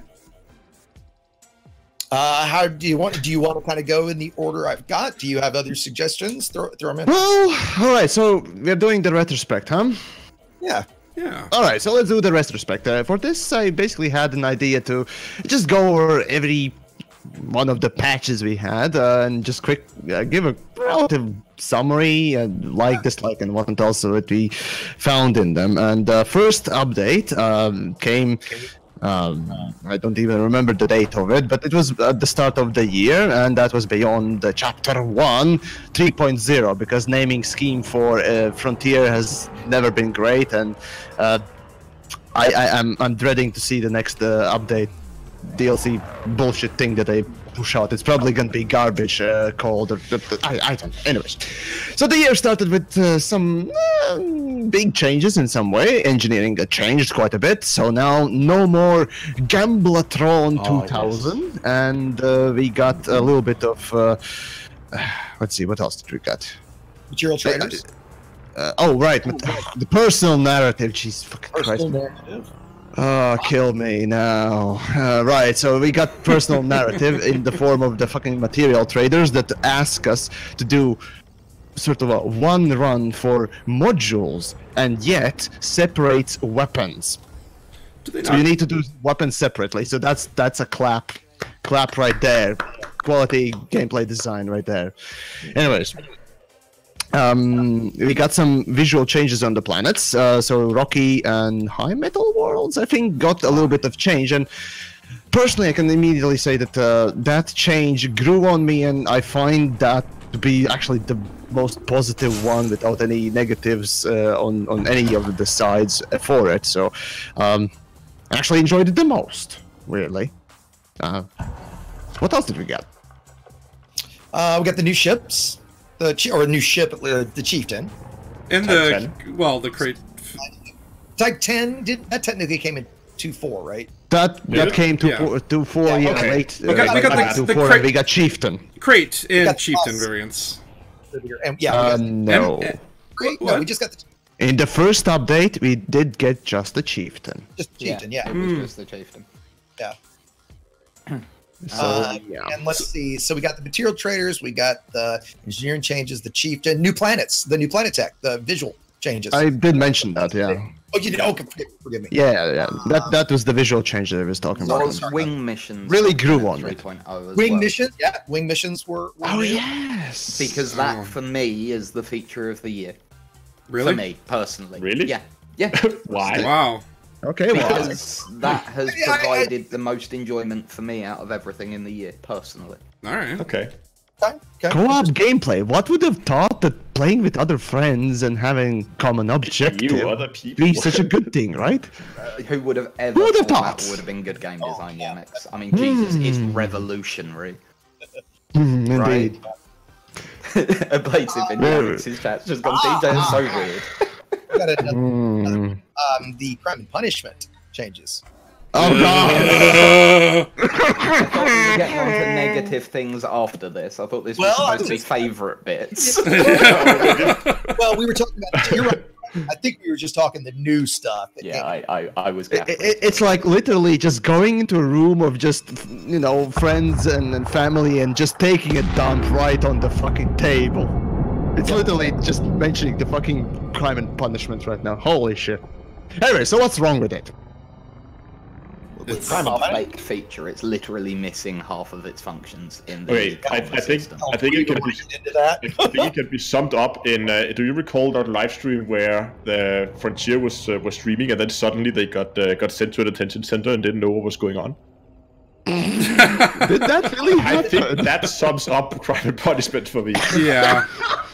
How do you want? Do you want to kind of go in the order I've got? Do you have other suggestions? Throw them in. Well, all right. So we're doing the retrospect, huh? Yeah. Yeah. All right. So let's do the retrospect. For this, I basically had an idea to just go over every one of the patches we had and just give a relative summary and dislike, and what else that we found in them. And first update came. I don't even remember the date of it, but it was at the start of the year, and that was beyond the Chapter 1 3.0, because naming scheme for Frontier has never been great, and I'm dreading to see the next update DLC bullshit thing that they push out. It's probably gonna be garbage called, I don't know. Anyways, so the year started with some big changes in some way. Engineering changed quite a bit, so now no more Gamblatron 2000, yes. And we got a little bit of let's see, what else did we get? Material traders. Oh right, the personal narrative. Jeez, fucking Christ. Narrative. Oh, kill me now. Right, so we got personal narrative in the form of the fucking material traders that ask us to do sort of a one run for modules, and yet separates weapons. Do they So not? you need to do weapons separately. So that's a clap right there. Quality gameplay design right there. Anyways, we got some visual changes on the planets. So Rocky and High Metal Worlds, I think, got a little bit of change. And personally, I can immediately say that that change grew on me, and I find that to be actually the most positive one without any negatives on any of the sides for it. So I actually enjoyed it the most, weirdly. What else did we get? We got the new ships, new ship, the Chieftain. And Type the crate. Type 10 that technically came in 2.4, right? That Really? came to Yeah. 4 Yeah, okay. late. We got the 2.4, crate- and we got Chieftain. Crate and got Chieftain us. variants. And yeah, we got No. great. No, what? we just got the In the first update, we did get just the Chieftain. Chieftain. Yeah. It was just the chieftain. Yeah. So, yeah. And let's see. So we got the material traders, we got the engineering changes, the Chieftain, new planets, the new planet tech, the visual changes. I did mention that, yeah. Oh, you did. Okay, forgive me. Yeah. That was the visual change that I was talking about. Those wing missions Really grew on 3.0 as Wing well. missions, yeah. Wing missions were Oh, new. yes! Because that, for me, is the feature of the year. Really? For me, personally. Really? Yeah. Yeah. Why? Wow. Okay, well, Because that has provided the most enjoyment for me out of everything in the year, personally. All right. Okay. Okay. co-op gameplay. What would have thought that playing with other friends and having common objective You other people. be such a good thing, right? Who would have ever Who would have thought that thought? would have been good game design, Yannick? I mean, Jesus, it's revolutionary. Indeed. Ablasive in Yannick's chat just gone, DJ is so weird. We got another, Mm. the crime and punishment changes. Oh god! I thought we were getting on to negative things after this. I thought this was Well, I supposed to be was- favourite bits. Well, we were talking about. You're right. I think we were just talking the new stuff. that Yeah, came- I was It- gaffed. it's like literally just going into a room of just, friends and family and just taking a dump right on the fucking table. It's literally just mentioning the fucking crime and punishment right now. Holy shit. Anyway, so what's wrong with it? It's, Crime and fake feature. It's literally missing half of its functions in the Okay, I think system. I think it can be into that. I think it can be summed up in. Do you recall that live stream where the Frontier was streaming and then suddenly they got sent to a detention center and didn't know what was going on? Did that really I think happen? that sums up crime and punishment for me. yeah.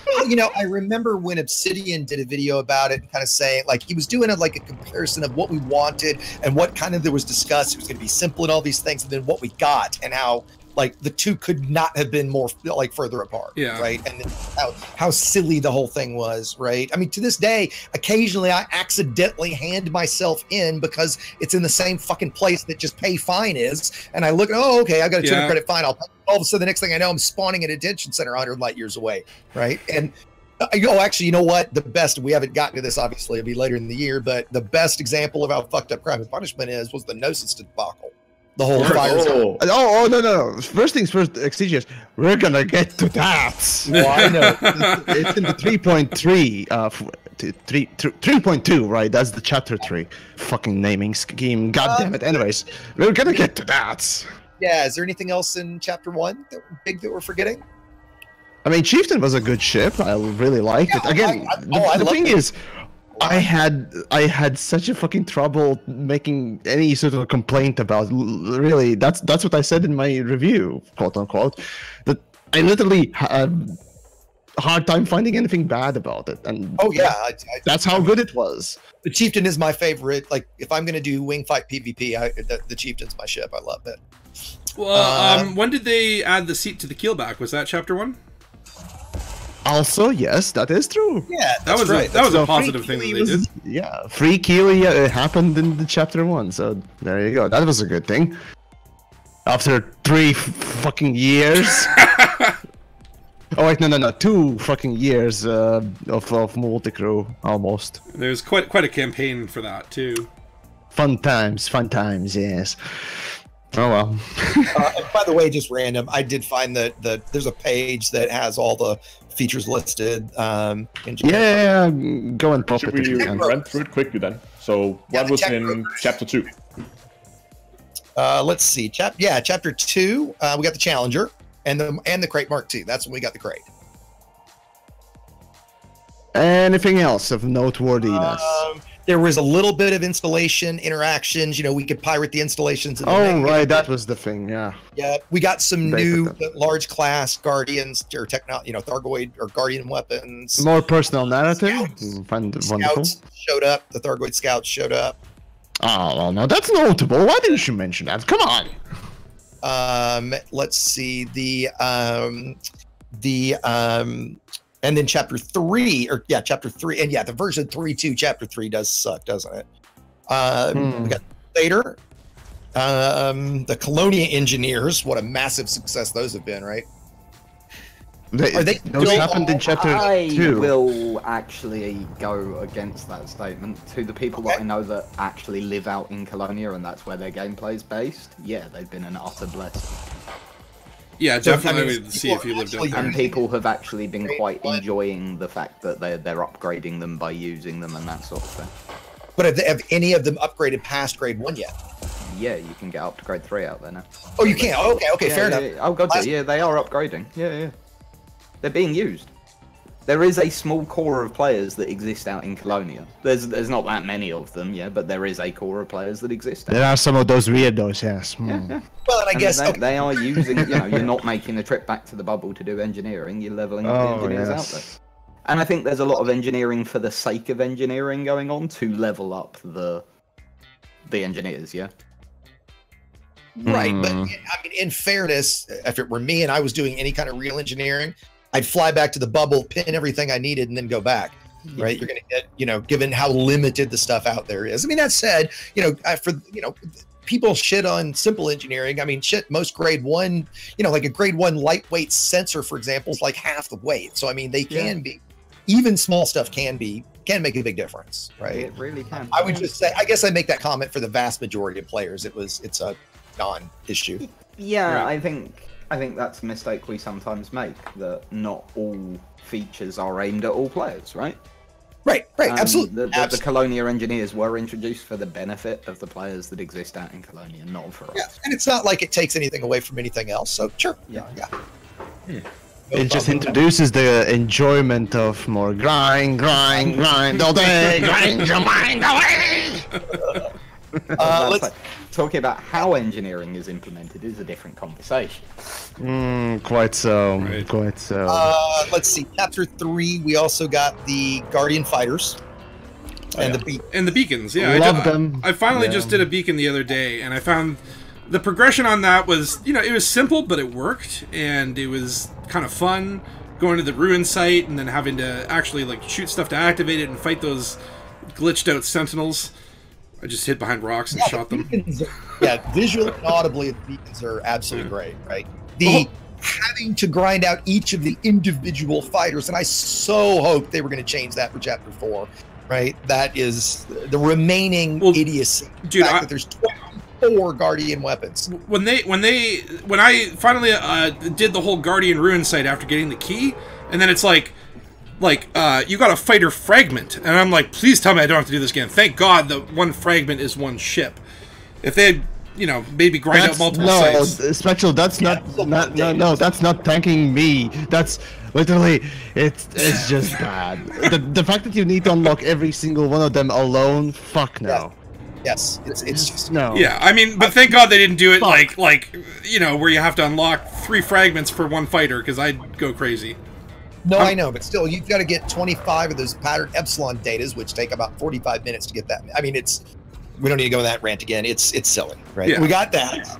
Well, I remember when Obsidian did a video about it, kind of saying like he was doing a comparison of what we wanted and what kind of there was discussed. It was going to be simple and all these things, and then what we got and how the two could not have been more further apart. Yeah. Right. And then how silly the whole thing was. Right. I mean, to this day, occasionally I accidentally hand myself in because it's in the same fucking place that just pay fine is, and I look, oh, okay, I got a 200 Yeah. credit fine. All of a sudden, the next thing I know, I'm spawning at a detention center 100 light years away. Right. And actually, you know what? The best, we haven't gotten to this, obviously, it'll be later in the year, but the best example of how fucked up crime and punishment was the Gnosis debacle. The whole fire zone. Oh, No. First things first, Exigeous. We're gonna get to that. Oh, I know. It's in the 3.3, 3.2, right? That's the chapter 3. Fucking naming scheme. God damn it. Anyways, we're gonna get to that. Yeah, is there anything else in chapter 1 that we're forgetting? I mean, Chieftain was a good ship. I really liked it. Again, I the love thing it. is, I had such a fucking trouble making any sort of complaint about. Really, that's what I said in my review, quote unquote. That I literally had a hard time finding anything bad about it, and Oh yeah, that's how good it was. the Chieftain is my favorite. Like, if I'm gonna do wing fight PvP, the Chieftain's my ship. I love it. Well, when did they add the seat to the keelback? Was that chapter 1? Also, yes, that is true. Yeah, That was right. a, that was a So positive Free thing that Keely they did. was- Yeah, Free Keely happened in the chapter 1, so there you go. That was a good thing. After 3 fucking years. Oh wait, no, 2 fucking years of multi-crew, almost. There's quite a campaign for that too. Fun times, yes. Oh well. And by the way, just random, I did find that there's a page that has all the features listed. Yeah, go and pop Should it. we if you can. run through it quickly then? So, what was in chapter 2? Let's see. Chapter 2. We got the Challenger and the Crate Mark II. That's when we got the Crate. Anything else of noteworthiness? There was a little bit of installation interactions. You know, we could pirate the installations. And Oh, right, that was the thing, yeah. Yeah, we got some They new put that. large class Guardians or Thargoid or Guardian weapons. More personal narrative? Scouts. Wonderful. Scouts showed up. The Thargoid Scouts showed up. Oh, well, no, that's notable. Why didn't you mention that? Come on. Let's see and then chapter 3, chapter 3, and the version 3.2, chapter 3 does suck, doesn't it? We got Vader, the Colonia Engineers. What a massive success those have been, right? Those happened in chapter I 2. will actually go against that statement. To the people that I know that actually live out in Colonia and that's where their gameplay is based, yeah, they've been an utter blessing. Yeah, So, definitely. I mean, I would see if you lived out people there. And people have actually been quite enjoying the fact that they're upgrading them by using them and that sort of thing. But have any of them upgraded past grade 1 yet? Yeah, you can get up to grade 3 out there now. Oh, you can. Oh, okay, Yeah, fair yeah, enough. yeah. Oh god, Last- yeah, they are upgrading. Yeah. They're being used. There is a small core of players that exist out in Colonia. There's not that many of them, yeah, but there is a core of players that exist. There are some of those weirdos, yes. Yeah. Well, and I And guess they are using, you're not making the trip back to the bubble to do engineering, you're leveling up the engineers out there. And I think there's a lot of engineering for the sake of engineering going on to level up the engineers, yeah? Right, but I mean, in fairness, if it were me and I was doing any kind of real engineering, I'd fly back to the bubble, pin everything I needed, and then go back. Right, you're going to get, given how limited the stuff out there is. I mean, that said, people shit on simple engineering. I mean, most grade 1, like a grade 1 lightweight sensor, for example, is like half the weight. So I mean, they can be, even small stuff can make a big difference, right? It really can. I would just say, I guess I make that comment for the vast majority of players. It's a non-issue. Yeah, Right. I think that's a mistake we sometimes make, that not all features are aimed at all players, right? Right, absolutely. The Colonia engineers were introduced for the benefit of the players that exist out in Colonia, not for us. Yeah, and it's not like it takes anything away from anything else. So sure, yeah. No It just problem. introduces the enjoyment of more grind all day, grind your mind away. Let's Talking about how engineering is implemented is a different conversation. Quite so, Right. quite so. let's see. Chapter 3, we also got the Guardian Fighters and the And the beacons, yeah. Love them. I finally Yeah. just did a beacon the other day, and I found the progression on that was, it was simple, but it worked, and it was kind of fun going to the ruin site and then having to actually shoot stuff to activate it and fight those glitched out sentinels. I just hid behind rocks and shot them. Visually and audibly, the beacons are absolutely great, right? Having to grind out each of the individual fighters, and I so hoped they were going to change that for Chapter 4, right? That is the remaining idiocy. Dude, the fact that there's 24 Guardian weapons. When I finally did the whole Guardian ruin site after getting the key, and then it's you got a fighter fragment, and I'm like, please tell me I don't have to do this again. Thank God the one fragment is one ship. If they had, maybe grind out multiple sites. Spectral, that's no, that's not thanking me. That's literally, it's just bad. The fact that you need to unlock every single one of them alone, fuck no. Yes, it's just No. Yeah, I mean, but thank God they didn't do it where you have to unlock 3 fragments for one fighter, because I'd go crazy. No, I know, but still, you've got to get 25 of those pattern epsilon datas, which take about 45 minutes to get that. I mean, we don't need to go on that rant again. It's silly, right? Yeah. We got that.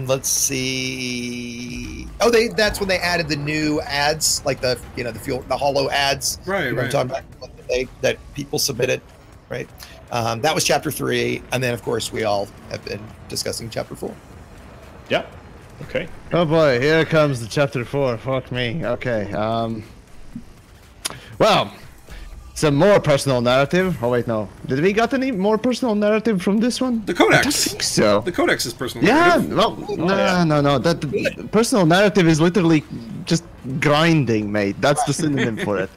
Let's see. Oh, that's when they added the new ads, like the hollow ads. Right, You know right. what I'm talking about, that people submitted, right? That was Chapter 3, and then of course we all have been discussing Chapter 4. Yeah. Okay. Oh boy, here comes the chapter 4. Fuck me. Okay. Well, some more personal narrative. Oh wait, no. Did we got any more personal narrative from this one? The Codex. I don't think so. The Codex is personal. Yeah. narrative. No. That the personal narrative is literally just grinding, mate. That's the synonym for it.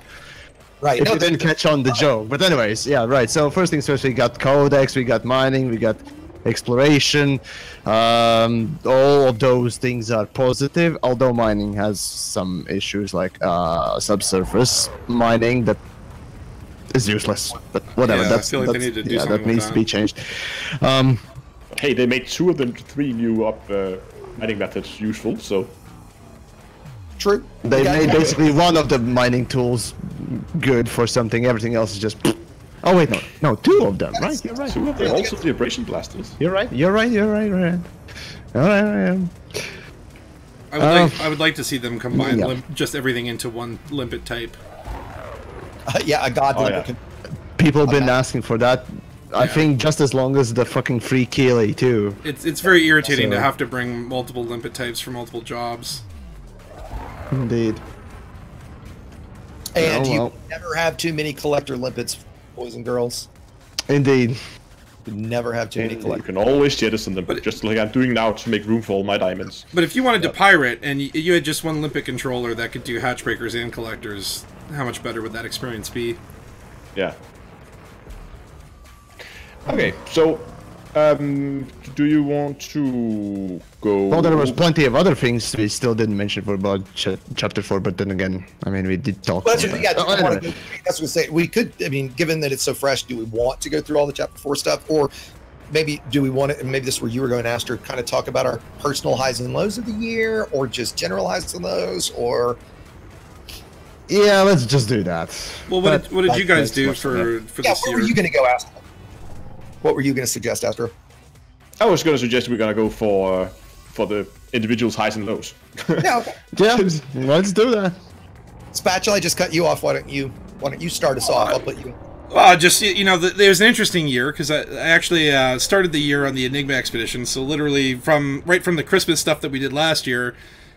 Right. If No, you didn't catch on the joke. But anyways, yeah, right. So first things first, we got codex, we got mining, we got exploration. All of those things are positive, although mining has some issues like subsurface mining that is useless. But whatever, Yeah, I feel like they need to do something that with needs to be changed. Hey, they made 2 of the 3 new mining methods useful, so true. They Yeah, made yeah. basically one of the mining tools good for something. Everything else is just. Oh wait, no, 2 of them. Right, you're right. 2 of them, also the abrasion blasters. You're right. You're right. All right. I would like to see them combine yeah. just everything into one limpet type. Yeah, a god. Oh, yeah. People have been asking for that. I Yeah. think just as long as the fucking free Keeley too. It's very irritating to So- have to bring multiple limpet types for multiple jobs. Indeed. And Oh, you well. never have too many collector limpets, boys and girls. Indeed. You never have too many You collector. can always jettison them, But- just like I'm doing now to make room for all my diamonds. But if you wanted to pirate and you had just one limpet controller that could do hatch breakers and collectors, how much better would that experience be? Yeah. Okay, so do you want to go? Well, there was plenty of other things we still didn't mention for about chapter 4, but then again, I mean, we did talk Well, about that's what, that. yeah, Oh, I wanna anyway. go- that's what I say. We could, I mean, given that it's so fresh, do we want to go through all the chapter 4 stuff, or maybe do we want to? And maybe this is where you were going, Aster, kind of talk about our personal highs and lows of the year, or just general highs and lows, or Yeah, let's just do that. Well, But what did you guys that's do much for yeah, this where year? were you going to go, Aster? What were you going to suggest, Aster? I was going to suggest we're going to go for the individuals' highs and lows. Yeah, okay. Yeah, let's do that. Spatula, I just cut you off. Why don't you start us off? I'll put you. Well, just, you know, there's an interesting year because I actually started the year on the Enigma expedition. So literally right from the Christmas stuff that we did last year,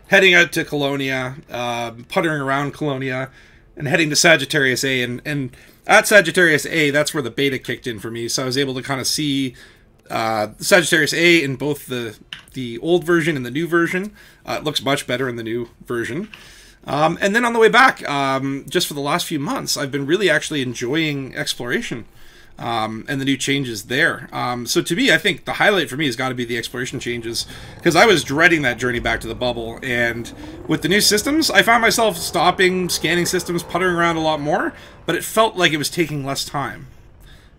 heading out to Colonia, puttering around Colonia, and heading to Sagittarius A. And at Sagittarius A, that's where the beta kicked in for me. So I was able to kind of see Sagittarius A in both the old version and the new version. It looks much better in the new version. And then on the way back, just for the last few months, I've been really actually enjoying exploration and the new changes there. So to me, I think the highlight for me has got to be the exploration changes, because I was dreading that journey back to the bubble. And with the new systems, I found myself stopping, scanning systems, puttering around a lot more, but it felt like it was taking less time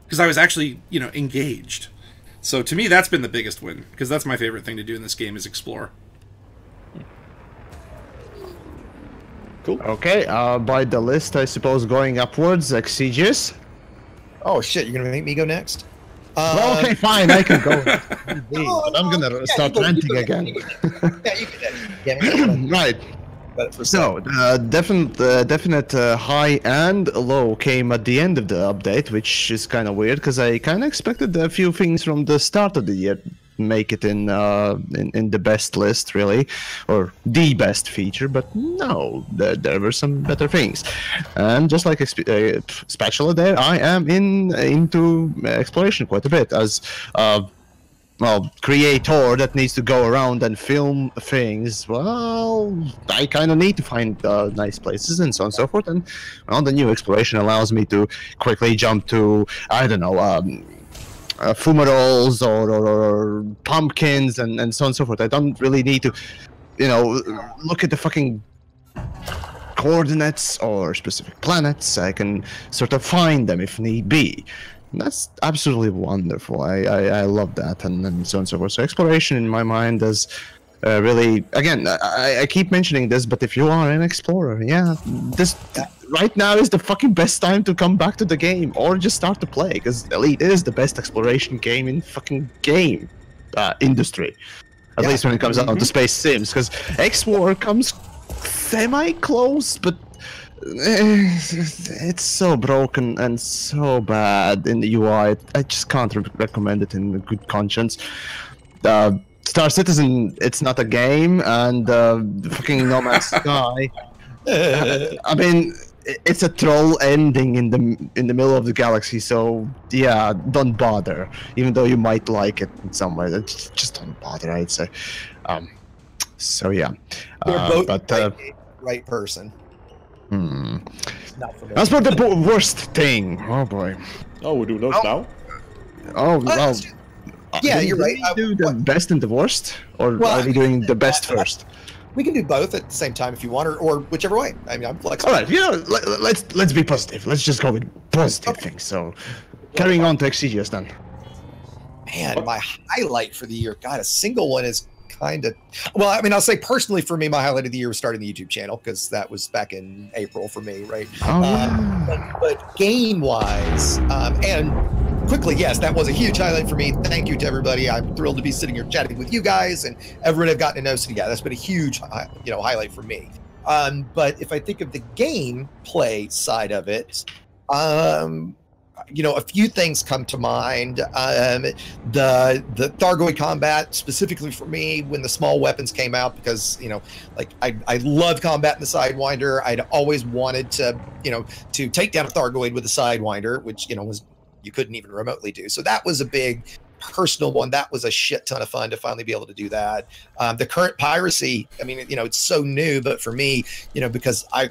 because I was actually, you know, engaged. So to me, that's been the biggest win, because that's my favorite thing to do in this game is explore. Cool. Okay, by the list, I suppose going upwards, Exegius. Oh shit! You're gonna make me go next. Well, okay, fine, I can go. Oh, I'm gonna yeah, start you go, ranting you go, again. you go. Yeah, you can. Right. So, definite high and low came at the end of the update, which is kind of weird because I kind of expected a few things from the start of the year make it in the best list, really, or the best feature. But no, there were some better things, and just like Spatula, there I am into exploration quite a bit as. Well, creator that needs to go around and film things. Well, I kind of need to find nice places and so on and so forth. And well, the new exploration allows me to quickly jump to, I don't know, fumaroles or pumpkins and so on and so forth. I don't really need to, you know, look at the fucking coordinates or specific planets. I can sort of find them if need be. That's absolutely wonderful. I love that and so on and so forth. So exploration in my mind is really, again, I keep mentioning this, but if you are an explorer, yeah, this right now is the fucking best time to come back to the game or just start to play, because Elite is the best exploration game in fucking game industry. At least when it comes out to Space Sims, because X-War comes semi-close, but it's so broken and so bad in the UI. I just can't recommend it in good conscience. Star Citizen, it's not a game, and fucking No Man's Sky. I mean, it's a troll ending in the middle of the galaxy. So yeah, don't bother. Even though you might like it in some way, just don't bother. I'd say. So yeah, They're both but. right person. Not for me. As for the worst thing, oh boy. Oh, we're doing those now? Oh, well. Yeah, did you're right. we do the best and the worst, or Well, are we doing the best first? We can do both at the same time if you want, or whichever way. I mean, I'm flexible. All right, you know, let's be positive. Let's just go with positive things. So, carrying on to Exegius then. Man, my highlight for the year, God, a single one is kind of. Well, I mean, I'll say personally for me, my highlight of the year was starting the YouTube channel because that was back in April for me, right? Oh, yeah. But game-wise, and quickly, yes, that was a huge highlight for me. Thank you to everybody. I'm thrilled to be sitting here chatting with you guys and everyone I've gotten to know. So yeah, that's been a huge, highlight for me. But if I think of the gameplay side of it, a few things come to mind. The Thargoid combat, specifically for me, when the small weapons came out, because I love combat in the Sidewinder. I'd always wanted to take down a Thargoid with a Sidewinder, which was you couldn't even remotely do. So that was a big personal one. That was a shit ton of fun to finally be able to do that. The current piracy, I mean, it's so new, but for me, because I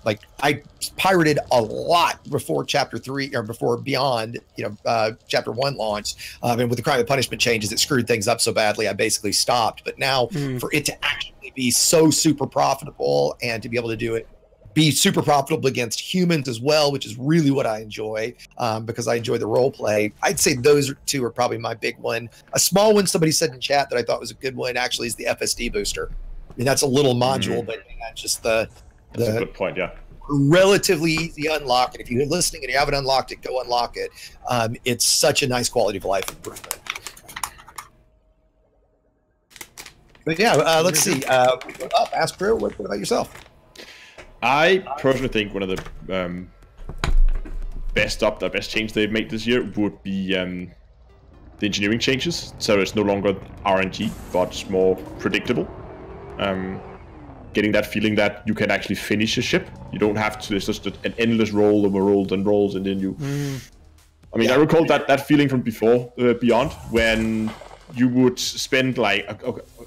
pirated a lot before chapter 3 or before Beyond, chapter 1 launched. And with the crime and punishment changes, it screwed things up so badly, I basically stopped. But now for it to actually be so super profitable and to be able to do it, be super profitable against humans as well, which is really what I enjoy, because I enjoy the role play. I'd say those two are probably my big one. A small one somebody said in chat that I thought was a good one actually is the FSD booster. I mean, that's a little module, but just that's a good point, yeah. Relatively easy unlock. And if you're listening and you haven't unlocked it, go unlock it. It's such a nice quality of life improvement. But yeah, let's see. Astro, what about yourself? I personally think one of the best change they've made this year would be the engineering changes. So it's no longer RNG, but it's more predictable. Getting that feeling that you can actually finish a ship. You don't have to. It's just an endless roll of rolls and rolls, and then you. I mean, I recall that feeling from before Beyond, when you would spend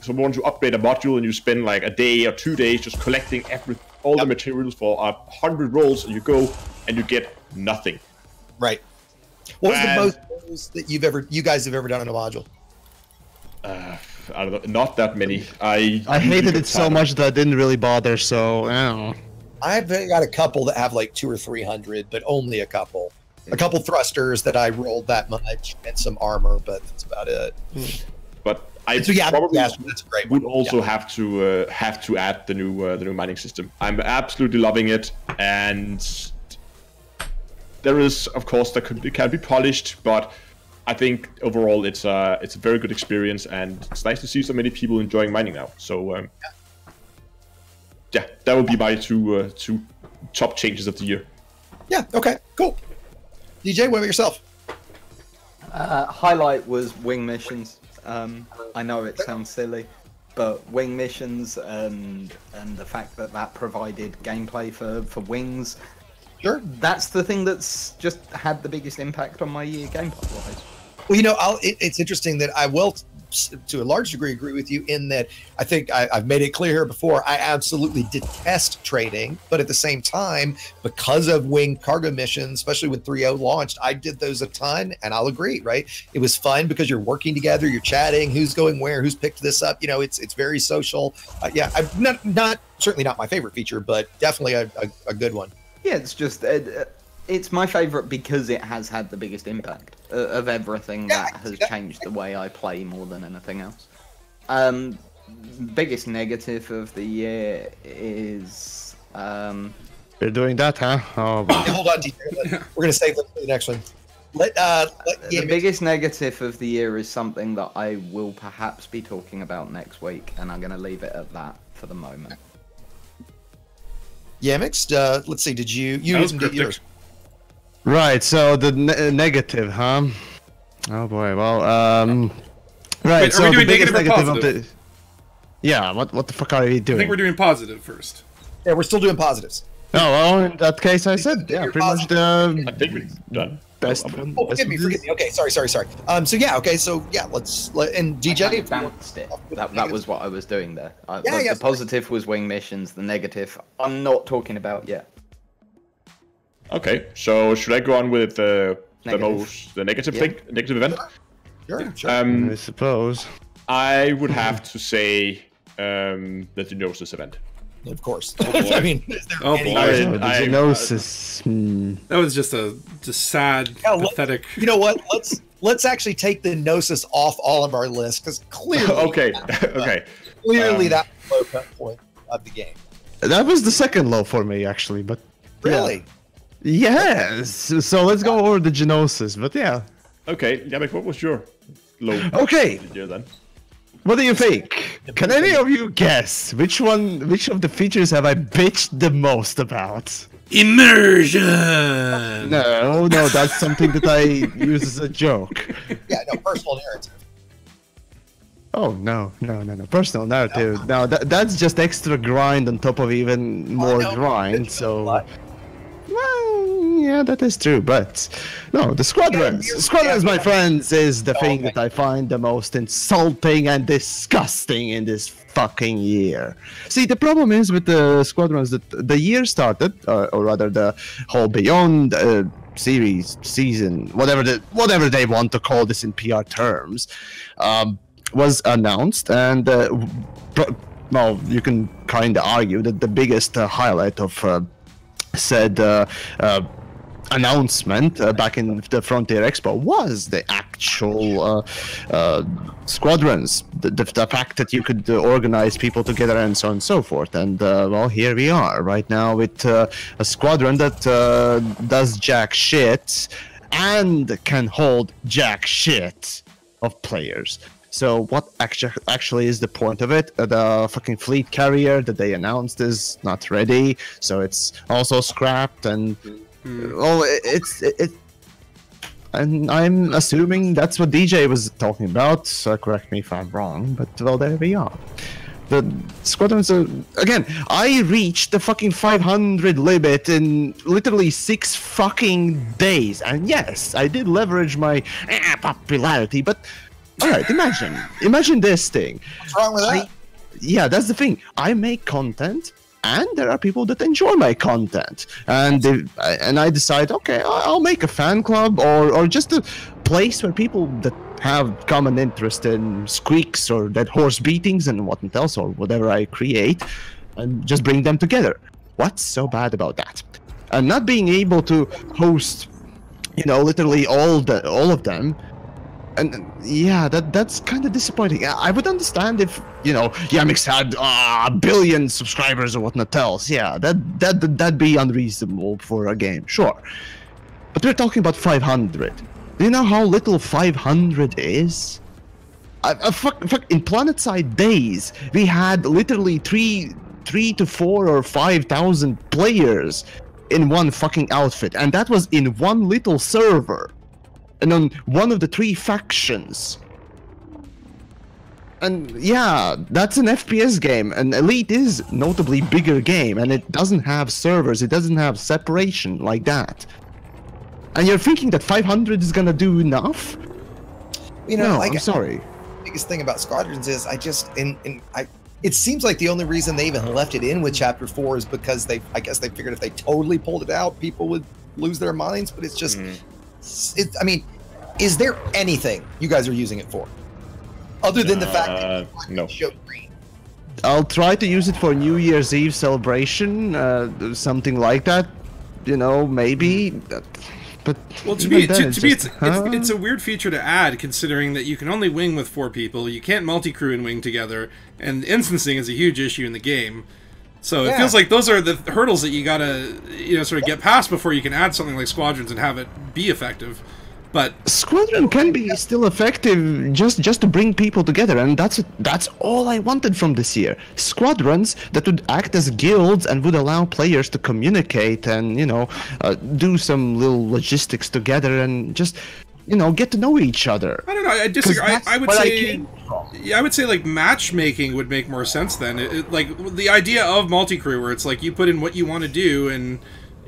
someone to upgrade a module, and you spend like a day or 2 days just collecting all the materials for 100 rolls, and you go and you get nothing. Right. What was the most rolls that you guys have ever done in a module? I don't know, not that many. I hated it so much that I didn't really bother. So I don't know. I've got a couple that have like 200 or 300, but only a couple. A couple thrusters that I rolled that much, and some armor, but that's about it. But I probably that's a great would also have to add the new mining system. I'm absolutely loving it, and there is, of course, it can be polished, but I think overall it's a very good experience, and it's nice to see so many people enjoying mining now. So yeah, that would be my two top changes of the year. Yeah. Okay. Cool. DJ, what about yourself? Highlight was wing missions. I know it sounds silly, but wing missions and the fact that provided gameplay for wings. Sure. That's the thing that's just had the biggest impact on my year gameplay-wise. Well, it's interesting that I will, to a large degree, agree with you in that I think I've made it clear here before, I absolutely detest trading, but at the same time, because of wing cargo missions, especially when 3.0 launched, I did those a ton, and I'll agree, right? It was fun because you're working together, you're chatting, who's going where, who's picked this up, it's very social. Yeah, I'm not certainly not my favorite feature, but definitely a good one. Yeah, it's just it's my favorite because it has had the biggest impact of everything that has changed the way I play more than anything else. Biggest negative of the year is You're doing that, huh? Oh, hold on, DJ. We're gonna save that for the next one. The biggest negative of the year is something that I will perhaps be talking about next week, and I'm gonna leave it at that for the moment. Yamix, let's see. Did you didn't do yours? Right. So the negative, huh? Oh boy. Well, right. Wait, so the biggest negative of the. Yeah. What the fuck are we doing? I think we're doing positive first. Yeah, we're still doing positives. Oh well, in that case, I said yeah, pretty much the. I think we're done. best one. Oh, forgive me. Okay, sorry. So yeah, okay, so yeah, and DJ. Balanced it. That was what I was doing there. Yeah, the positive was wing missions. The negative, I'm not talking about yet. Okay, so should I go on with the negative Yeah. thing, negative event? Sure. I suppose. I would have to say the Genosis event. Of course. I mean, is there Oh, any- boy. The Genosis. That was just sad, Yeah, pathetic. You know what? Let's actually take the Gnosis off all of our lists because clearly, Okay, okay. clearly that was the low cut point of the game. That was the second low for me, actually, but... Really? Yes! So let's go over the Genosis, but yeah. Okay, Yamek, what was your low Okay, year then? what do you think? Can any of you guess which of the features have I bitched the most about? Immersion. No, that's something that I use as a joke. Yeah, no, personal narrative. Oh, no. Personal narrative. No, that's just extra grind on top of even more know. grind, so... Well, yeah, that is true, but... No, the Squadrons. Squadrons, my friends, is the thing that I find the most insulting and disgusting in this fucking year. See, the problem is with the Squadrons that the year started, or rather the whole Beyond series, season, whatever they want to call this in PR terms, was announced, and well, you can kind of argue that the biggest highlight of said announcement back in the Frontier Expo was the actual squadrons, the fact that you could organize people together and so on and so forth. And well, here we are right now with a squadron that does jack shit and can hold jack shit of players. So what actually is the point of it? The fucking fleet carrier that they announced is not ready, so it's also scrapped, and well, and I'm assuming that's what DJ was talking about. So correct me if I'm wrong, but well, there we are. The squadrons are, again, I reached the fucking 500 limit in literally 6 fucking days, and yes, I did leverage my popularity, but. Alright, imagine this thing. What's wrong with that? Yeah, that's the thing. I make content, and there are people that enjoy my content. And I decide, okay, I'll make a fan club or just a place where people that have common interest in squeaks or dead horse beatings and whatnot else or whatever I create, and just bring them together. What's so bad about that? And not being able to host, literally all of them. And yeah, that's kind of disappointing. I would understand if Yamix had a billion subscribers or whatnot else. Yeah, that'd be unreasonable for a game, sure. But we're talking about 500. Do you know how little 500 is? In PlanetSide days, we had literally 3 to 4 or 5,000 players in one fucking outfit, and that was in one little server. And on one of the 3 factions. And yeah, that's an FPS game, and Elite is notably bigger game, and it doesn't have servers, it doesn't have separation like that. And you're thinking that 500 is gonna do enough? No, I'm sorry. The biggest thing about Squadrons is it seems like the only reason they even left it in with Chapter 4 is because I guess they figured if they totally pulled it out, people would lose their minds, but it's just... I mean, is there anything you guys are using it for? Other than the fact that no. show green. I'll try to use it for New Year's Eve celebration, something like that. Maybe. But well, to me, it's a weird feature to add, considering that you can only wing with 4 people. You can't multi-crew and wing together, and instancing is a huge issue in the game. So it feels like those are the hurdles that you gotta, sort of get past before you can add something like Squadrons and have it be effective. But Squadron can be still effective just to bring people together, and that's all I wanted from this year. Squadrons that would act as guilds and would allow players to communicate and do some little logistics together and just get to know each other. I don't know. I disagree. I would say like matchmaking would make more sense then. Like the idea of multi-crew, where it's like you put in what you want to do and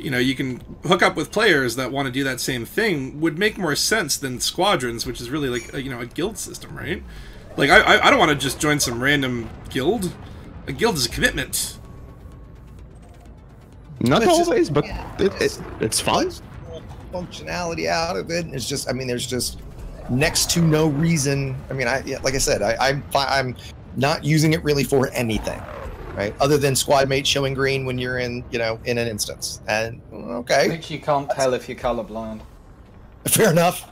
you can hook up with players that want to do that same thing would make more sense than squadrons, which is really like a guild system, right? Like I don't want to just join some random guild. A guild is a commitment. Not It's just- always, but yeah, it's fun. Functionality out of it. It's just, I mean, there's just next to no reason. I mean, like I said, I'm not using it really for anything, right? Other than squad mates showing green when you're in an instance. And okay, Which you can't tell if you're colorblind. fair enough,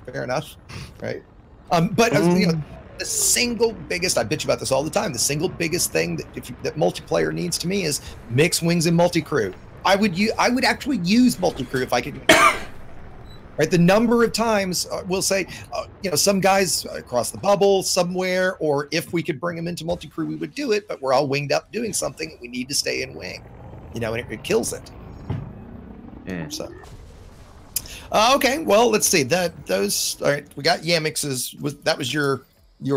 right? But the single biggest, I bitch about this all the time. The single biggest thing that multiplayer needs to me is mixed wings and multi-crew. I would actually use multi-crew if I could. Right, the number of times we'll say, some guys across the bubble somewhere, or if we could bring them into multi-crew, we would do it. But we're all winged up doing something. We need to stay in wing, and it kills it. Yeah. So, okay, well, let's see those. All right, we got Yamix's. That was your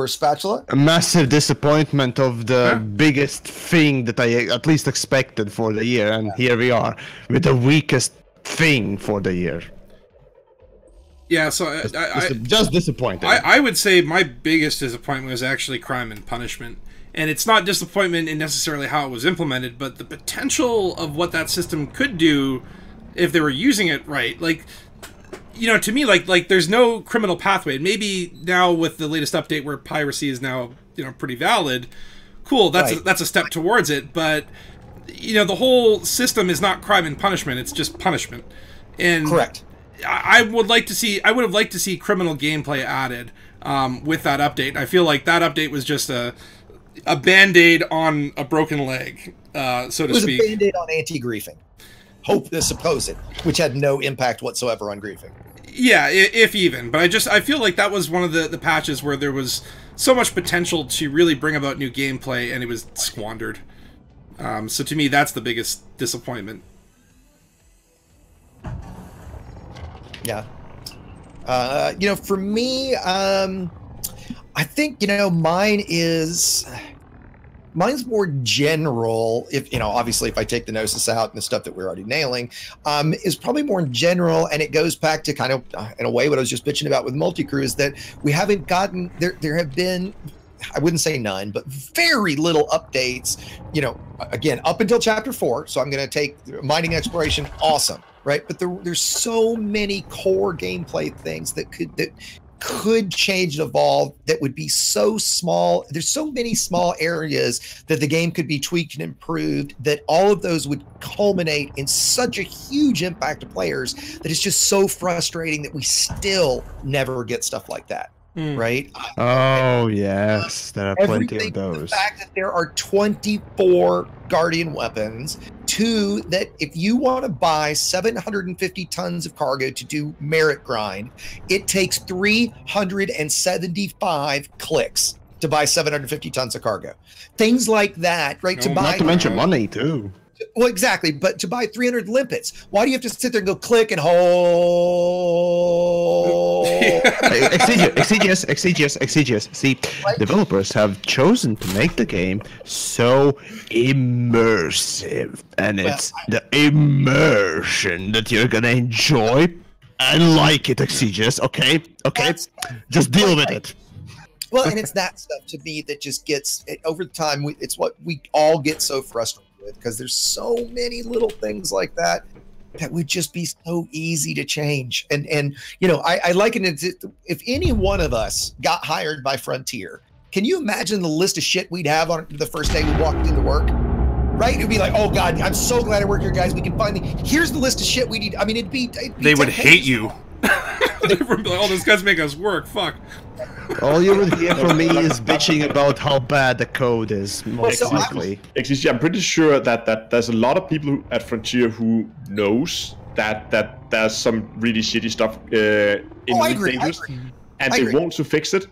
spatula? A massive disappointment of the biggest thing that I at least expected for the year, and here we are with the weakest thing for the year. Yeah, so just disappointing. I would say my biggest disappointment was actually Crime and Punishment. And it's not disappointment in necessarily how it was implemented, but the potential of what that system could do if they were using it right. Like, to me, like there's no criminal pathway. Maybe now with the latest update where piracy is now, pretty valid, cool, that's a step towards it. But, the whole system is not crime and punishment, it's just punishment. And Correct. I would have liked to see criminal gameplay added with that update. I feel like that update was just a band-aid on a broken leg, so to speak. It was a band-aid on anti-griefing. Hope the supposed, which had no impact whatsoever on griefing. Yeah, if even. But I feel like that was one of the patches where there was so much potential to really bring about new gameplay, and it was squandered. So to me, that's the biggest disappointment. Yeah. For me, I think, mine's more general. If, obviously if I take the Gnosis out and the stuff that we're already nailing, is probably more general. And it goes back to kind of, in a way, what I was just bitching about with multi-crew is that we haven't gotten, there have been, I wouldn't say none, but very little updates, again, up until chapter 4. So I'm going to take mining exploration. Awesome. Right. But there's so many core gameplay things that could change and evolve that would be so small. There's so many small areas that the game could be tweaked and improved, that all of those would culminate in such a huge impact to players that it's just so frustrating that we still never get stuff like that. Right? Oh, yes. There are plenty of Everything from those. the fact that there are 24 Guardian weapons, to that if you want to buy 750 tons of cargo to do merit grind, it takes 375 clicks to buy 750 tons of cargo. Things like that, right? Not to mention money, too. Well, exactly. But to buy 300 limpets, why do you have to sit there and go click and hold? Exegious. See, developers have chosen to make the game so immersive. And it's the immersion that you're going to enjoy and like it, Exegious. Okay? Just deal with it. Well, and it's that stuff to me that just gets, over time, it's what we all get so frustrated with, because there's so many little things like that would just be so easy to change. And I liken it to, if any one of us got hired by Frontier, can you imagine the list of shit we'd have on the first day we walked into work? Right? It'd be like, oh God, I'm so glad I work here, guys. We can finally, here's the list of shit we need. I mean, it'd be they would hate you. They would be like, oh, those guys make us work. Fuck. All you would hear from me is bitching about how bad the code is, most likely. Actually, I'm pretty sure that there's a lot of people at Frontier who knows that there's some really shitty stuff in Elite Dangerous, and they want to fix it.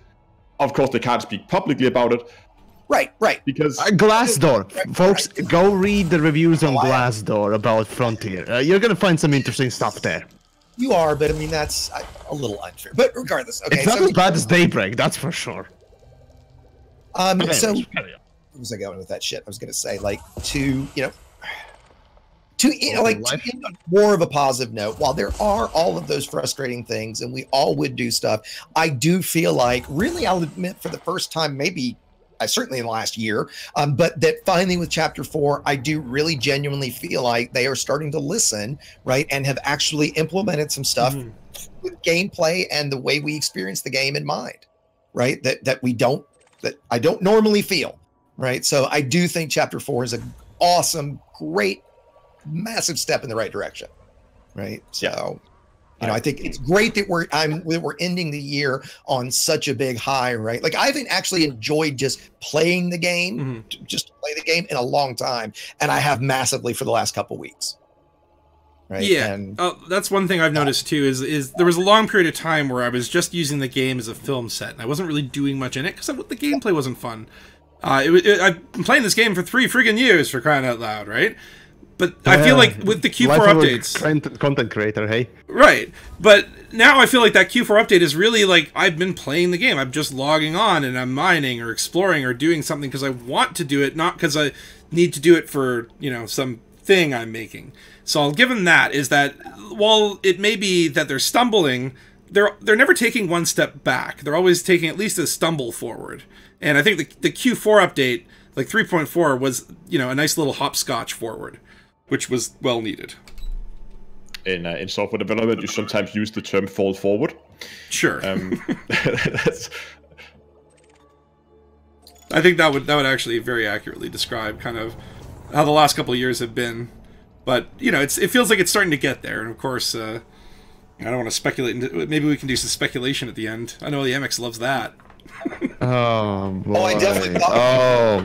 Of course, they can't speak publicly about it. Right. Because Glassdoor, folks, go read the reviews on Glassdoor about Frontier. You're gonna find some interesting stuff there. You are, but I mean, that's a little unfair. But regardless, okay. It's not as bad as Daybreak, that's for sure. So, where was I going with that shit? I was going to say, like, to to end on more of a positive note, while there are all of those frustrating things and we all would do stuff, I do feel like, really, I'll admit for the first time, maybe certainly in the last year, but that finally with chapter 4, I do really genuinely feel like they are starting to listen, right, and have actually implemented some stuff with gameplay and the way we experience the game in mind, right, that I don't normally feel, right? So I do think chapter 4 is an awesome, great, massive step in the right direction, right? So I think it's great that we're ending the year on such a big high, right? Like I haven't actually enjoyed just playing the game, just to play the game in a long time, and I have massively for the last couple weeks. Right? Yeah, and, that's one thing I've noticed too. Is there was a long period of time where I was just using the game as a film set, and I wasn't really doing much in it because the gameplay wasn't fun. I've been playing this game for 3 friggin' years, for crying out loud, right? But I feel like with the Q4 updates... Content creator, hey? Right. But now I feel like that Q4 update is really like, I've been playing the game. I'm just logging on and I'm mining or exploring or doing something because I want to do it, not because I need to do it for, some thing I'm making. So I'll give them that, is that while it may be that they're stumbling, they're never taking one step back. They're always taking at least a stumble forward. And I think the Q4 update, like 3.4, was, a nice little hopscotch forward, which was well needed. In software development, you sometimes use the term "fall forward." Sure. I think that would actually very accurately describe kind of how the last couple of years have been. But it feels like it's starting to get there. And of course, I don't want to speculate. Maybe we can do some speculation at the end. I know the MX loves that. Oh boy! I definitely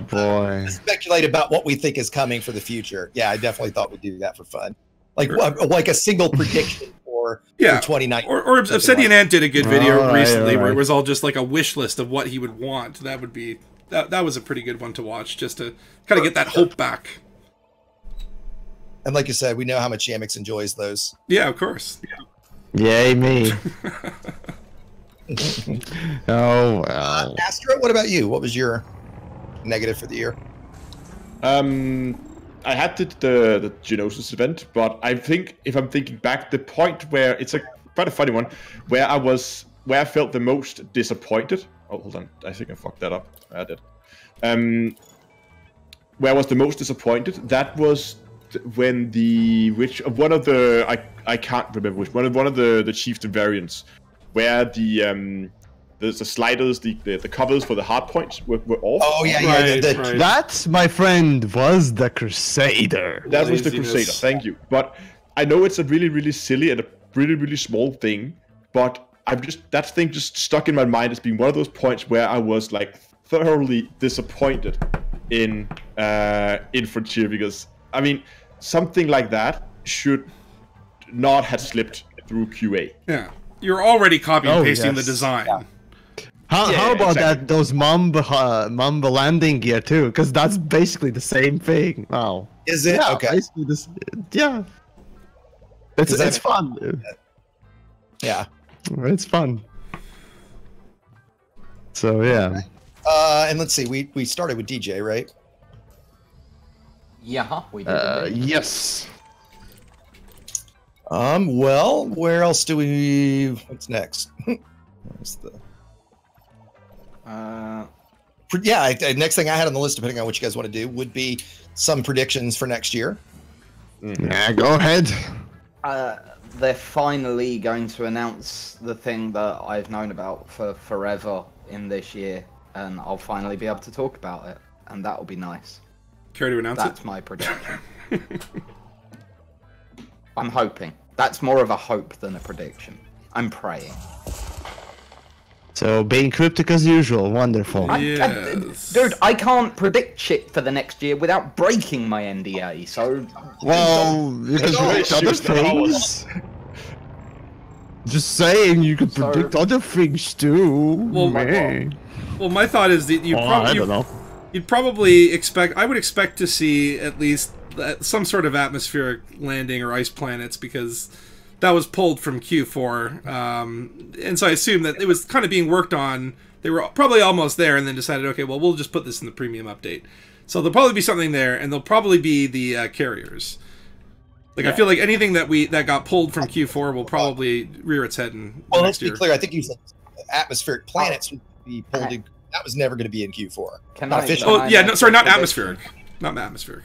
boy! Speculate about what we think is coming for the future. Yeah, I definitely thought we'd do that for fun, like a single prediction for 2019. Or Obsidian Ant did a good video recently where it was all just like a wish list of what he would want. That would be that was a pretty good one to watch, just to kind of get that hope back. And like you said, we know how much Yamix enjoys those. Yeah, of course. Yay me! Oh well. Astro, what about you? What was your negative for the year? I had the Genosis event, but I think if I'm thinking back, the point where it's quite a funny one, where I felt the most disappointed. Oh, hold on, I think I fucked that up. I did. Where I was the most disappointed, that was when one of the chieftain variants, where the sliders, the covers for the hard points were off. Oh yeah, right. That, my friend, was the Crusader. That was the Crusader. Thank you. But I know it's a really, really silly and a really, really small thing. But that thing just stuck in my mind as being one of those points where I was like thoroughly disappointed in Frontier, because I mean something like that should not have slipped through QA. Yeah. You're already copy and pasting the design. Yeah. How about that? Those Mamba landing gear too, because that's basically the same thing. Wow. Is it? Yeah, okay. Basically this, yeah. It's fun. Yeah. It's fun. So yeah. And let's see. We started with DJ, right? Yeah, we did. Yes. Well, where else do we? What's next? Where's the? Next thing I had on the list, depending on what you guys want to do, would be some predictions for next year. Yeah, go ahead. They're finally going to announce the thing that I've known about for forever in this year, and I'll finally be able to talk about it, and that'll be nice. Care to announce That's my prediction. I'm hoping. That's more of a hope than a prediction. I'm praying. So, being cryptic as usual. Wonderful. Dude, I can't predict shit for the next year without breaking my NDA, so... Well, you can predict other things. Just saying, you could predict other things too. Well, my thought is that you'd probably expect... I would expect to see at least some sort of atmospheric landing or ice planets, because that was pulled from Q4, and so I assume that it was kind of being worked on. They were probably almost there, and then decided, okay, well, we'll just put this in the premium update. So there'll probably be something there, and there'll probably be the carriers. Like I feel like anything that got pulled from Q4 will probably rear its head in Well, next let's be year. clear. I think you said atmospheric planets would be pulled in. That was never going to be in Q4. Can Not I- officially. Oh yeah, make no, sorry, a not prediction? atmospheric, not atmospheric.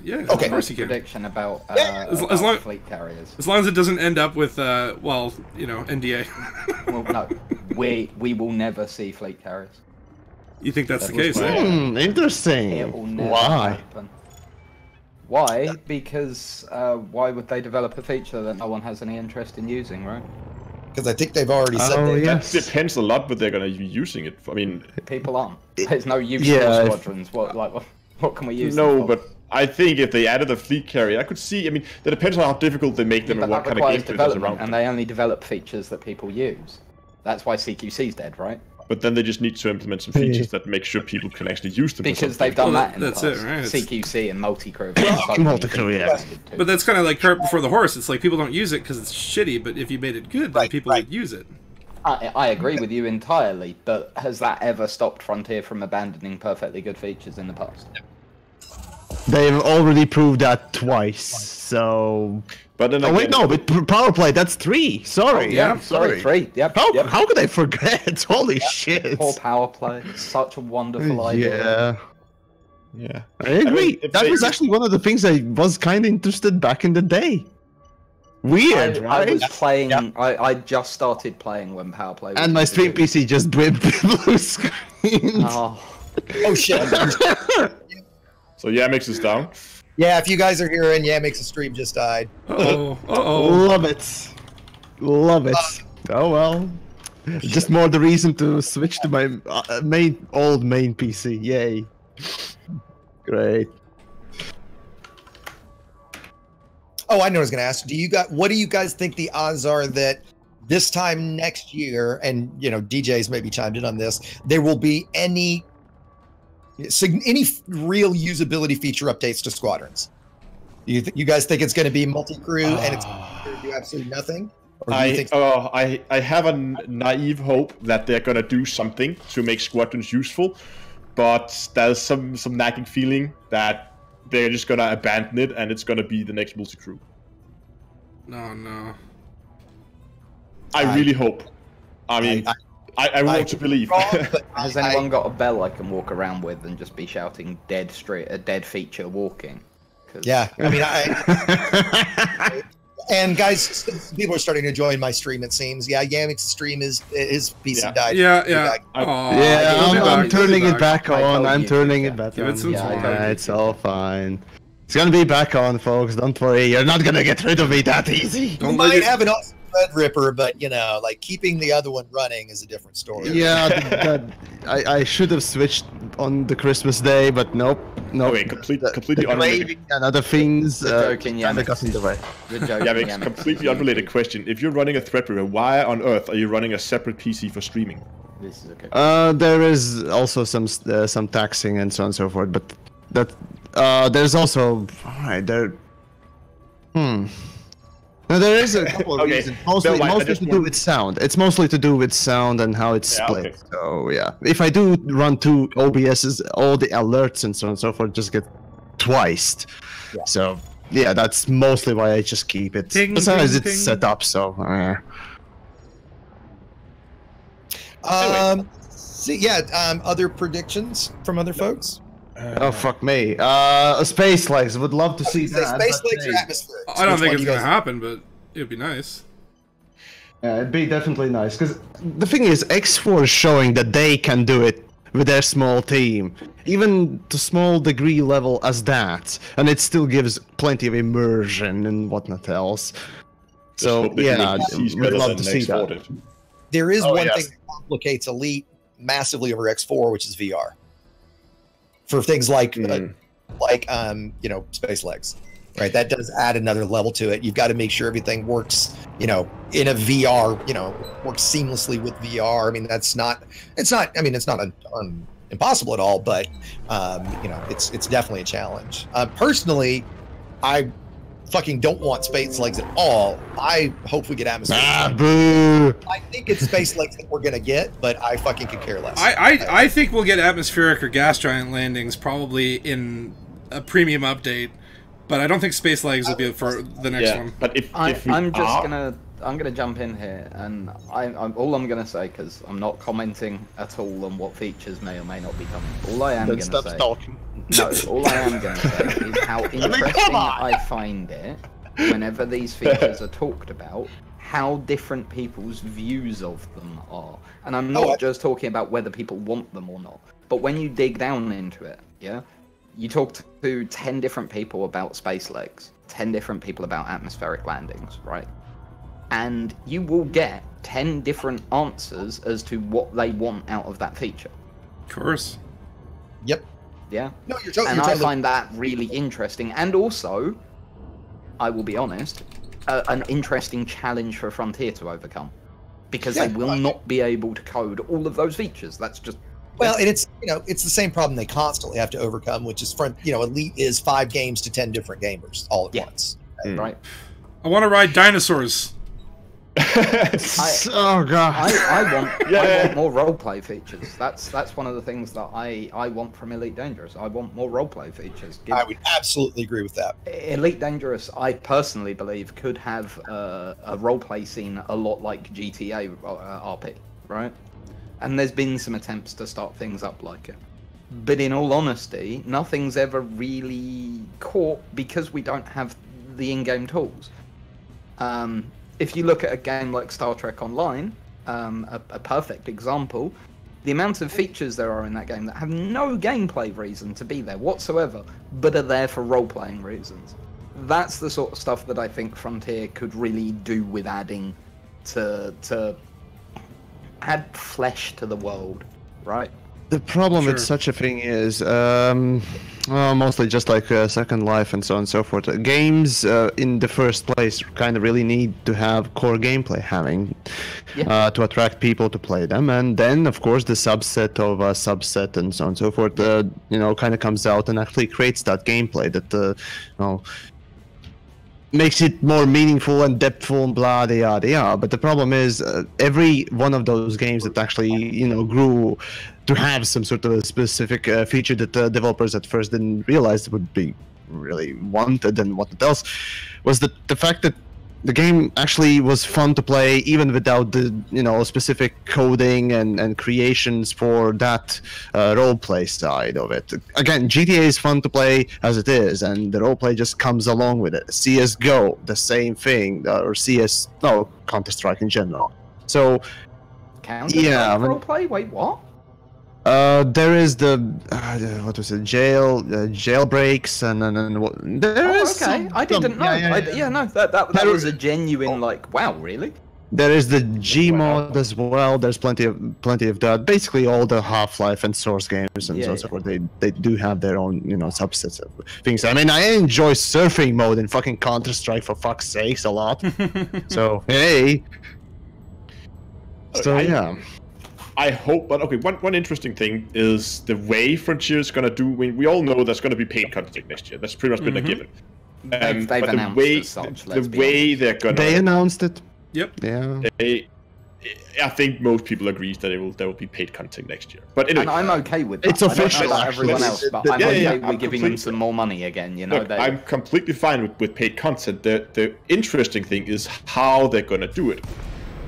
Yeah, Okay. of course you can. Prediction about, As about long- fleet carriers. As long as it doesn't end up with, well, you know, NDA. Well, no, we will never see fleet carriers. You think that's the That was case? my- Eh? Interesting. It will never Why? happen. Why? Because why would they develop a feature that no one has any interest in using, right? Because I think they've already said Oh, that. yeah. That depends a lot, but they're gonna be using it. I mean, People aren't. There's no use Yeah, for if- squadrons. What can we use? them no, for? but I think if they added a fleet carrier, I could see. I mean, that depends on how difficult they make them But and what that kind of requires gameplay there's development, around and them. they only develop features that people use. That's why CQC's dead, right? But then they just need to implement some features that make sure people can actually use them. for Because something. they've done Well, that in the that's it, past. right? It's- CQC and multi-crew. Multi-crew, yeah. But that's kind of like cart before the horse. It's like people don't use it because it's shitty, but if you made it good, then Right, people right. would use it. I agree with you entirely, but has that ever stopped Frontier from abandoning perfectly good features in the past? They've already proved that twice. So. But then Oh again, wait, no, but power play. That's 3. Sorry. yeah, Sorry, 3. Yep. How, yep. how could I forget? Holy shit. Poor power play. Such a wonderful idea. Yeah. yeah. I agree. if That they- was actually one of the things I was kind of interested back in the day. Weird, I right? was playing. I just started playing when power play. Was And my stream introduced. PC just blipped blue screen. Oh, Oh shit! So yeah, mix is down. Yeah, if you guys are hearing, yeah, makes the stream just died. Uh-oh, uh-oh. Love it. Love it. Oh well. Just more the reason to switch to my old main PC. Yay. Great. Oh, I know what I was going to ask. What do you guys think the odds are that this time next year, and you know, DJs maybe chimed in on this, there will be any real usability feature updates to Squadrons? You guys think it's going to be multi-crew and it's going to do absolutely nothing? Or do you think I have a naive hope that they're gonna do something to make squadrons useful, but there's some nagging feeling that they're just gonna abandon it and it's gonna be the next multi-crew. No. I really hope. I mean, I want to believe. wrong, but has I- anyone got a bell I can walk around with and just be shouting "dead straight" a dead feature walking? 'Cause- Yeah, I mean, and guys, people are starting to join my stream. It seems, yeah, Yamik's stream his PC Yeah. died. Yeah. I- Aw, Yeah, it'll be I'm back, turning it'll it be back I on. told I'm you. turning it back Give on. it some time. Yeah, it's all fine. It's gonna be back on, folks. Don't worry. You're not gonna get rid of me that easy. We Don't let might it- have an awesome Threadripper, but you know, like keeping the other one running is a different story. Yeah, I should have switched on the Christmas day, but nope. Okay, completely the unrelated. craving and other things. joking, kinda Yamek. got in the way. You're joking, Yeah, makes Yamek. completely unrelated question. If you're running a Threadripper, why on earth are you running a separate PC for streaming? This is okay. There is also some taxing and so on and so forth, but there's also alright there. No, there is a couple of Okay, reasons. Mostly I just to do with sound. It's mostly to do with sound and how it's Yeah, split. okay. So yeah, if I do run 2 OBSs, all the alerts and so on and so forth just get twiced. Yeah. So yeah, that's mostly why I just keep it. Ting, Besides, ting, it's ting. set up, so. Other predictions from other folks? Oh fuck me! Space legs. Would love to see Say that. space but, legs or hey, atmosphere? I don't think it's gonna happen, but it'd be nice. Yeah, it'd be definitely nice because the thing is, X4 is showing that they can do it with their small team, even to small degree level as that, and it still gives plenty of immersion and whatnot else. So hope they yeah, can make PCs we'd better love than to see X4 that. did. There is Oh, one yes. thing that complicates Elite massively over X4, which is VR. For things like space legs, right? That does add another level to it. You've got to make sure everything works, in a VR, works seamlessly with VR. I mean, it's not impossible at all, but it's definitely a challenge. Personally, I fucking don't want space legs at all. I hope we get atmosphere. Ah, boo! I think it's space legs that we're gonna get, but I fucking could care less. I think we'll get atmospheric or gas giant landings probably in a premium update but I don't think Space Legs will be for the next one. But if we I'm just are... I'm gonna jump in here, and all I'm gonna say, because I'm not commenting at all on what features may or may not be coming. All I am Then gonna stop say, talking. no, all I am gonna say is how interesting I find it whenever these features are talked about, how different people's views of them are. And I'm not just talking about whether people want them or not, but when you dig down into it, yeah, you talk to 10 different people about space legs, 10 different people about atmospheric landings, right? And you will get 10 different answers as to what they want out of that feature. Of course. Yep. Yeah? No, you're totally. And I find that really interesting. And also, I will be honest, an interesting challenge for Frontier to overcome. Because they will not be able to code all of those features. That's just... Well, and it's it's the same problem they constantly have to overcome, which is Elite is 5 games to 10 different gamers all at once. Right. I want to ride dinosaurs. Oh god. I want more roleplay features. That's one of the things that I want from Elite Dangerous. I want more roleplay features. I would absolutely agree with that. Elite Dangerous, I personally believe, could have a roleplay scene a lot like GTA RP, right? And there's been some attempts to start things up like it. But in all honesty, nothing's ever really caught because we don't have the in-game tools. If you look at a game like Star Trek Online, a perfect example, the amount of features there are in that game that have no gameplay reason to be there whatsoever, but are there for role-playing reasons. That's the sort of stuff that I think Frontier could really do with adding to add flesh to the world, right? The problem with such a thing is, well, mostly just like Second Life and so on and so forth. Games, in the first place, kind of really need to have core gameplay to attract people to play them, and then, of course, the subset of a subset and so on and so forth, kind of comes out and actually creates that gameplay that, makes it more meaningful and depthful and blah yada yada. But the problem is, every one of those games that actually grew to have some sort of a specific feature that the developers at first didn't realize would be really wanted and what else was the fact that the game actually was fun to play even without the specific coding and creations for that roleplay side of it. Again, GTA is fun to play as it is, and the roleplay just comes along with it. CS:GO, the same thing, or Counter-Strike in general. So Counter-Strike roleplay? Wait, what? There is the what was it? Jailbreaks and what? There is. Okay, I didn't know. That was a genuine wow, really? There is the Gmod as well. There's plenty of that. Basically, all the Half-Life and Source games and so on and so forth. They do have their own subsets of things. I mean, I enjoy surfing mode in fucking Counter-Strike for fuck's sakes a lot. So hey. So yeah. I hope, but okay, one interesting thing is the way Frontier is going to do. We all know there's going to be paid content next year. That's pretty much been a given. They've but announced the way, as such, the way they're going to... They announced it. Yep. Yeah. I think most people agree that there will be paid content next year. But anyway, and I'm okay with that. It's official, I don't know about everyone else, but I'm okay with giving them some more money again. Look, I'm completely fine with paid content. The interesting thing is how they're going to do it.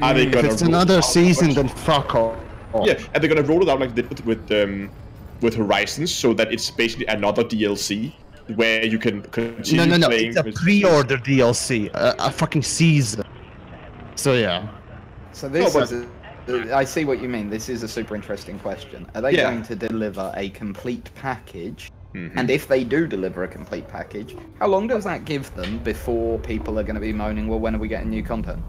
Are they going to? If it's another season, then fuck off. Yeah, and they're gonna roll it out like they did with Horizons, so that it's basically another DLC where you can continue playing. It's a pre-order DLC, a fucking season. So yeah. So this I see what you mean. This is a super interesting question. Are they going to deliver a complete package? Mm-hmm. And if they do deliver a complete package, how long does that give them before people are going to be moaning, well, when are we getting new content?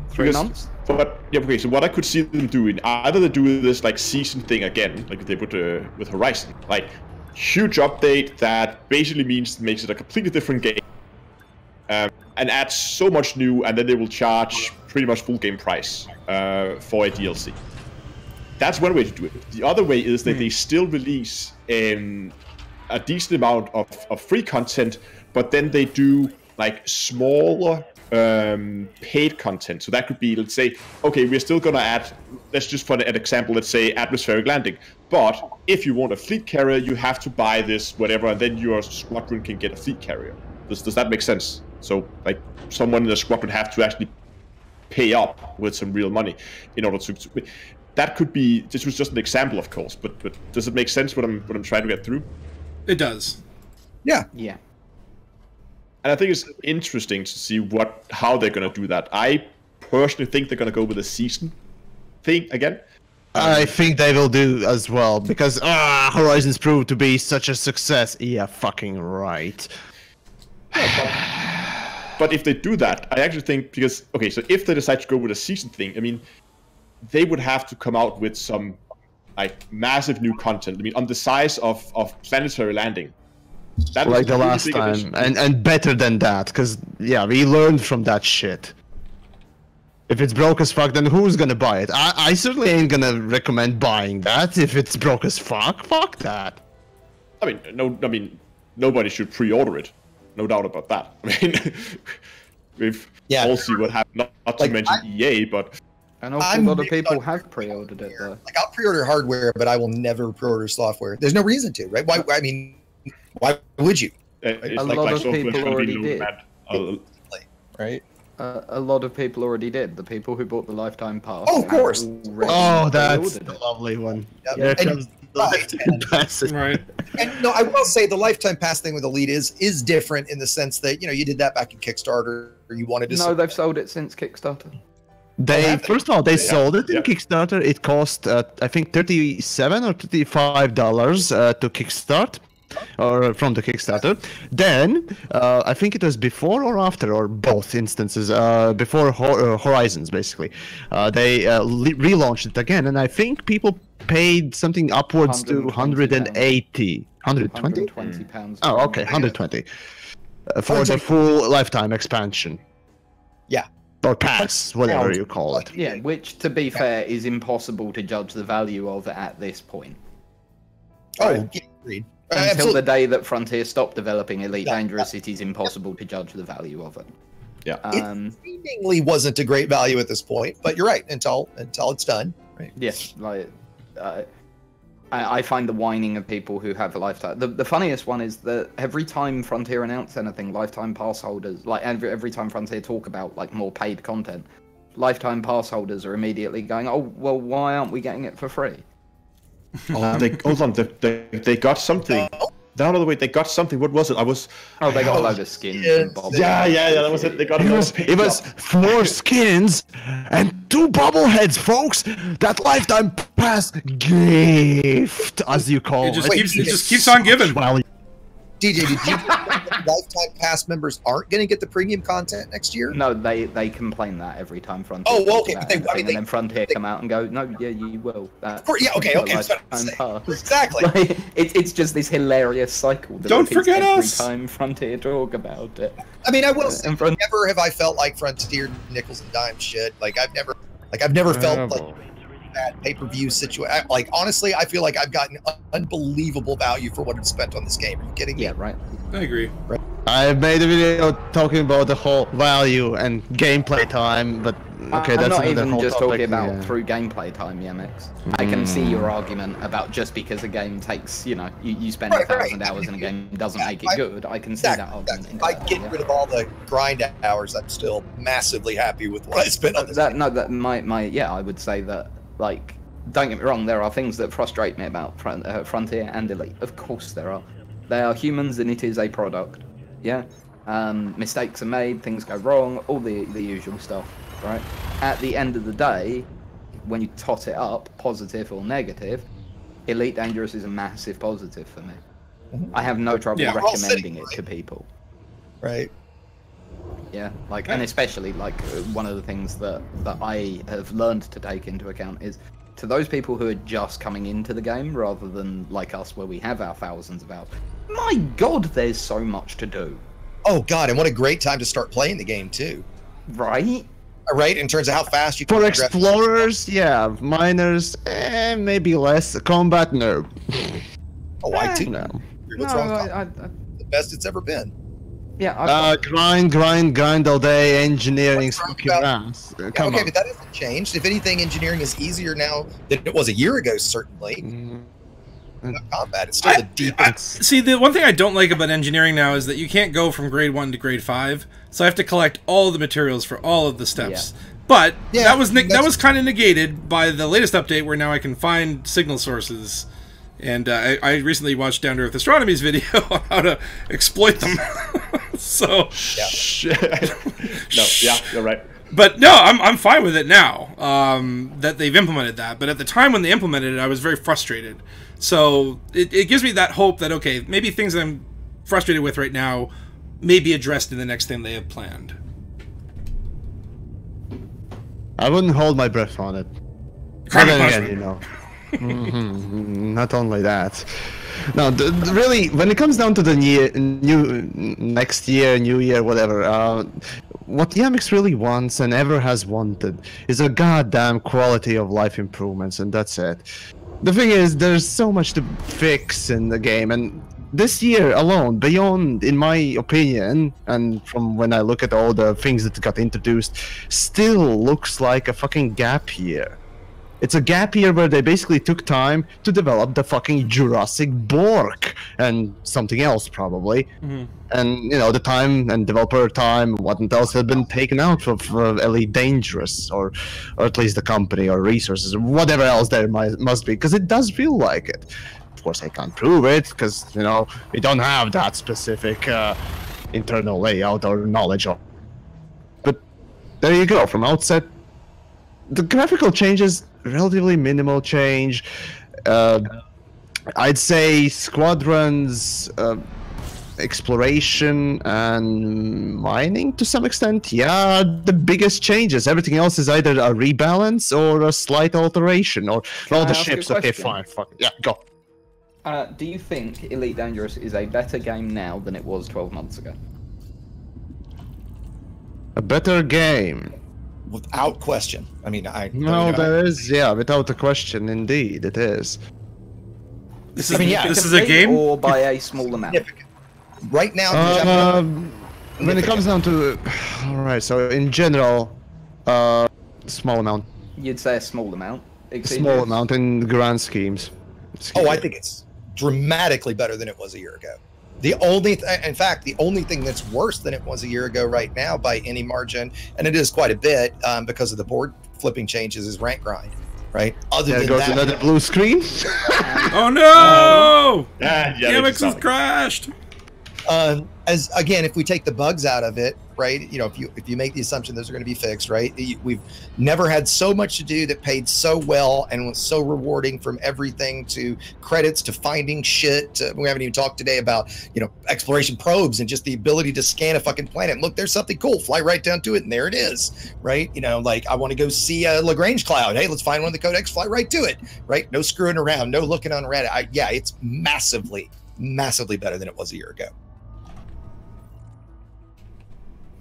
3 months? So what I could see them doing, either they do this like season thing again, like they would with Horizon, like huge update that basically makes it a completely different game, and adds so much new, and then they will charge pretty much full game price for a DLC. That's one way to do it. The other way is that they still release a decent amount of free content, but then they do like smaller paid content. So that could be, let's say, okay, we're still gonna add, let's just for an example, let's say atmospheric landing, but if you want a fleet carrier, you have to buy this whatever, and then your squadron can get a fleet carrier. Does that make sense? So like someone in the squad would have to actually pay up with some real money in order to that could be. This was just an example, of course, but does it make sense what I'm trying to get through? It does. Yeah. Yeah. And I think it's interesting to see how they're gonna do that. I personally think they're gonna go with a season thing again. I think they will do as well, because Horizons proved to be such a success. Yeah, fucking right. But if they do that, I actually think, because, okay, so if they decide to go with a season thing, I mean, they would have to come out with some, like, massive new content. I mean, on the size of Planetary Landing. That Like was the really last big time, addition. and better than that, because, yeah, we learned from that shit. If it's broke as fuck, then who's gonna buy it? I certainly ain't gonna recommend buying that. If it's broke as fuck that. I mean, nobody should pre-order it. No doubt about that. I mean, we've all seen what happened. Not to mention EA, but An awful lot of people have pre-ordered it though. Like, I'll pre-order hardware, but I will never pre-order software. There's no reason to, right? Why? I mean, why would you? it's A like lot of software people is gonna be already low did. demand. Right? A lot of people already did. The people who bought the lifetime pass. Oh, of course. already Oh, that's pre-ordered the it. lovely one. Yep. There And- comes right. the best. Right. And no, I will say the lifetime pass thing with Elite is different in the sense that, you know, you did that back in Kickstarter, or you wanted to. No, they've sold it since Kickstarter. They first of all they sold it in yeah. Kickstarter. It cost I think $37 or $35 to kickstart, or from the Kickstarter. Then I think it was before or after, or both instances. Before Horizons, basically, they relaunched it again, and I think people paid something upwards to 180, 120. £120. Oh, okay, 120 for the full lifetime expansion. Yeah. Or pass, whatever you call it. Yeah, which, to be fair, is impossible to judge the value of at this point. Oh, yeah, agreed. Until Absolutely. the day that Frontier stopped developing Elite Dangerous, it is impossible to judge the value of it. Yeah. It seemingly wasn't a great value at this point, but you're right. Until it's done. Right. Yes, like I find the whining of people who have a lifetime. The funniest one is that every time Frontier announce anything, lifetime pass holders, like every time Frontier talk about like more paid content, lifetime pass holders are immediately going, "Oh, well, why aren't we getting it for free?" Hold on, they got something. No, no, wait, they got something. What was it? Oh, they got a load of skins Yes. and bobs. Yeah, that was it. They got It was 4 skins and 2 bobbleheads, folks. That lifetime pass gift, as you call It just it. keeps on giving. Well, DJ, did you think that lifetime pass members aren't going to get the premium content next year? No, they complain that every time Frontier. Oh, well, talks okay, about but they- I anything, mean, and then Frontier come out and go, "No, yeah, you will." Of course, yeah, okay, that's what I'm saying. Exactly. Like, it's just this hilarious cycle. That Don't repeats forget every us! time Frontier talk about it. I mean, I will say, And Fron- never have I felt like Frontier nickels and dimes shit. Like I've never felt like that pay-per-view situation. Like honestly, I feel like I've gotten unbelievable value for what I've spent on this game. Are you kidding me? Yeah, right. I agree. I made a video talking about the whole value and gameplay time, but okay, I'm that's not another even whole just topic, talking about yeah. through gameplay time, Yemex. I can see your argument about just because a game takes, you spend Right, 1,000 right. hours in a game doesn't make it I- good. I can see that argument. If I get rid of all the grind hours, I'm still massively happy with what I spent on this. That I would say that, like, don't get me wrong, there are things that frustrate me about Frontier and Elite. Of course there are. They are humans and it is a product. Yeah? Mistakes are made, things go wrong, all the usual stuff, right? At the end of the day, when you tot it up, positive or negative, Elite Dangerous is a massive positive for me. I have no trouble Yeah. We're all sitting, recommending it to people. Right. Yeah, like, and especially like one of the things that I have learned to take into account is to those people who are just coming into the game rather than like us where we have our thousands of hours. My God, there's so much to do, Oh God, and what a great time to start playing the game too. right? Right, in terms of how fast you can For progress. explorers, yeah. Miners, maybe less. Combat, no. Oh, I too. No. What's wrong? The best it's ever been. Yeah, Grind all day, engineering, What's wrong smoking about- ass. Yeah, Come okay, on. but that hasn't changed. If anything, engineering is easier now than it was a year ago, certainly. combat. It's still the deepest. See, the one thing I don't like about engineering now is that you can't go from grade 1 to grade 5, so I have to collect all the materials for all of the steps. Yeah. But Yeah, that was kind of negated by the latest update, where now I can find signal sources. And I recently watched Down to Earth Astronomy's video on how to exploit them. So, No, yeah, you're right. but no, I'm fine with it now that they've implemented that. But at the time when they implemented it, I was very frustrated. So it gives me that hope that, okay, maybe things that I'm frustrated with right now may be addressed in the next thing they have planned. I wouldn't hold my breath on it. But then again, you know. Not only that. No, really, when it comes down to the next year, new year, whatever, what Yamix really wants and ever has wanted is a goddamn quality of life improvements, and that's it. The thing is, there's so much to fix in the game, and this year alone, beyond, in my opinion, and from when I look at all the things that got introduced, still looks like a fucking gap year. It's a gap year where they basically took time to develop the fucking Jurassic Bork and something else probably. And, you know, the time and developer time, what else had been taken out of Elite Dangerous, or at least the company or resources or whatever else there must be, because it does feel like it. Of course, I can't prove it because, you know, we don't have that specific internal layout or knowledge of. But there you go. From outset, the graphical changes, relatively minimal change. I'd say squadrons, exploration and mining to some extent, yeah, the biggest changes. Everything else is either a rebalance or a slight alteration, or all the ships. Okay, fine, fuck it. Yeah, go. Do you think Elite Dangerous is a better game now than it was 12 months ago? A better game. Without question. I mean, No, there is, yeah, without a question, indeed, it is. This is, I mean, yeah, this is a game? Or by a small amount? Right now, when it comes down to, all right, so in general, small amount. You'd say a small amount. Small amount in grand schemes. Oh, I think it's dramatically better than it was a year ago. In fact, the only thing that's worse than it was a year ago right now by any margin, and it is quite a bit because of the board flipping changes, is rank grind, right? Other than that, another blue screen. Oh no! Yeah, Yamix has crashed. As again, if we take the bugs out of it, right? You know, if you make the assumption those are going to be fixed, right? We've never had so much to do that paid so well and was so rewarding, from everything to credits to finding shit. We haven't even talked today about, you know, exploration probes and just the ability to scan a fucking planet. Look, there's something cool. Fly right down to it, and there it is, right? You know, like I want to go see a Lagrange cloud. Hey, let's find one of the codex. Fly right to it, right? No screwing around. No looking on Reddit. Yeah, it's massively better than it was a year ago.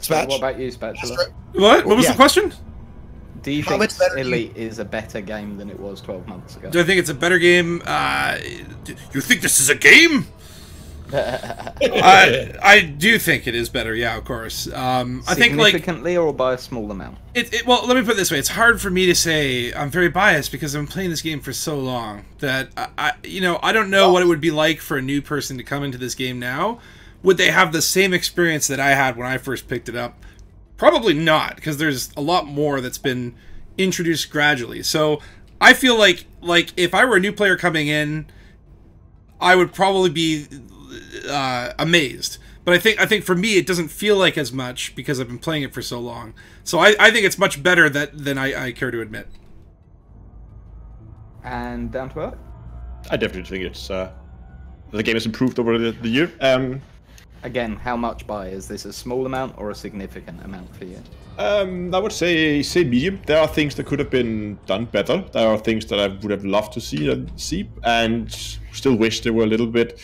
Spatch? What about you, Spatula? What was the question? Do you think Elite is a better game than it was 12 months ago? Do I think it's a better game? You think this is a game? I do think it is better, yeah, of course. I think, like, significantly or by a small amount? Well, let me put it this way. It's hard for me to say. I'm very biased because I've been playing this game for so long that, I don't know what it would be like for a new person to come into this game now. Would they have the same experience that I had when I first picked it up? Probably not, because there's a lot more that's been introduced gradually. So I feel like if I were a new player coming in, I would probably be amazed. But I think for me it doesn't feel like as much because I've been playing it for so long. So I think it's much better than I care to admit. And Down to Earth? I definitely think it's the game has improved over the year. Again, how much by? Is this a small amount or a significant amount for you? I would say medium. There are things that could have been done better. There are things that I would have loved to see, and still wish they were a little bit.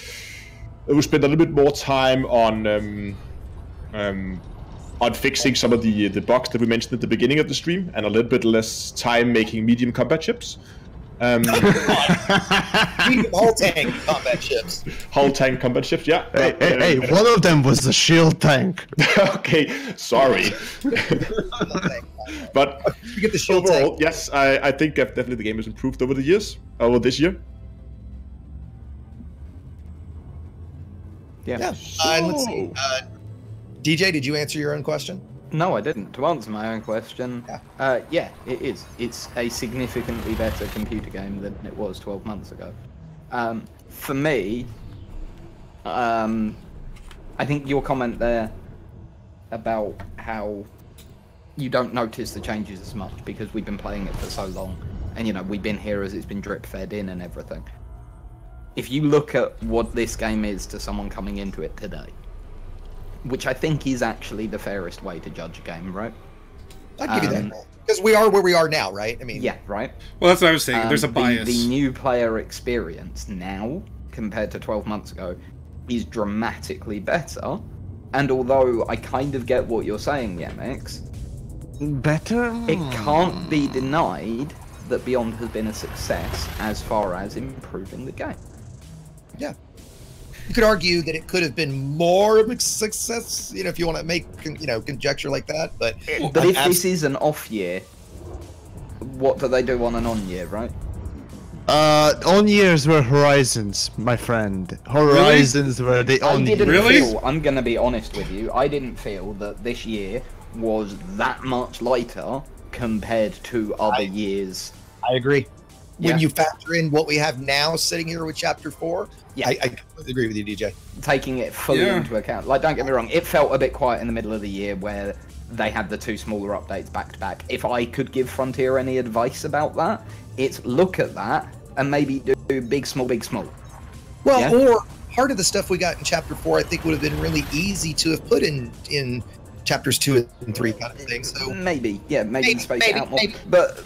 It would spend a little bit more time on fixing some of the bugs that we mentioned at the beginning of the stream, and a little bit less time making medium combat ships. Hull tank combat ships. Hull tank combat ships, yeah. Hey, one of them was the shield tank. Okay, sorry. But you get the shield overall, tank. yes, I think definitely the game has improved over the years, over this year. Yeah. And let's see. DJ, did you answer your own question? No, I didn't. To answer my own question, yeah, it is. It's a significantly better computer game than it was 12 months ago. For me, I think your comment there about how you don't notice the changes as much because we've been playing it for so long, and you know we've been here as it's been drip fed in and everything. If you look at what this game is to someone coming into it today, which I think is actually the fairest way to judge a game, right? I'd give you that. Because we are where we are now, right? I mean, yeah, right. Well, that's what I was saying. There's a bias. The new player experience now, compared to 12 months ago, is dramatically better. And although I kind of get what you're saying, Yemex, better? it can't be denied that Beyond has been a success as far as improving the game. Yeah. You could argue that it could have been more of a success, you know, if you want to make, you know, conjecture like that. But if this is an off year, what do they do on an on year, right? On years were Horizons, my friend. Horizons were the on years. Really? I'm going to be honest with you. I didn't feel that this year was that much lighter compared to other years. I agree. Yeah. When you factor in what we have now sitting here with Chapter 4, yeah. I completely agree with you, DJ. Taking it fully into account. Like, don't get me wrong, it felt a bit quiet in the middle of the year where they had the two smaller updates back to back. If I could give Frontier any advice about that, it's look at that and maybe do big, small, big, small. Well, yeah? or part of the stuff we got in Chapter 4, I think would have been really easy to have put in Chapters 2 and 3 kind of thing. So maybe, yeah, maybe space it out more. Maybe. But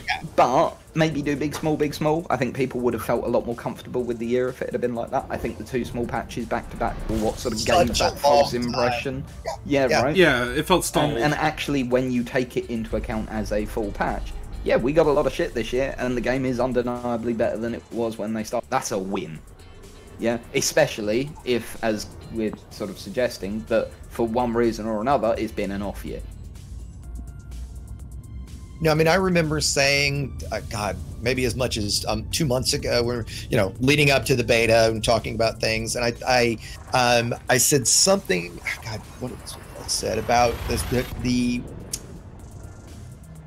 maybe do big, small, big, small. I think people would have felt a lot more comfortable with the year if it had been like that. I think the two small patches back to back were what sort of gave that false impression. Yeah, right? Yeah, it felt stalled. And actually, when you take it into account as a full patch, yeah, we got a lot of shit this year, and the game is undeniably better than it was when they started. That's a win. Yeah, especially if, as we're sort of suggesting, that for one reason or another, it's been an off year. No, I mean, I remember saying, God, maybe as much as 2 months ago, we're, you know, leading up to the beta and talking about things, and I said something. God, what was I said about this?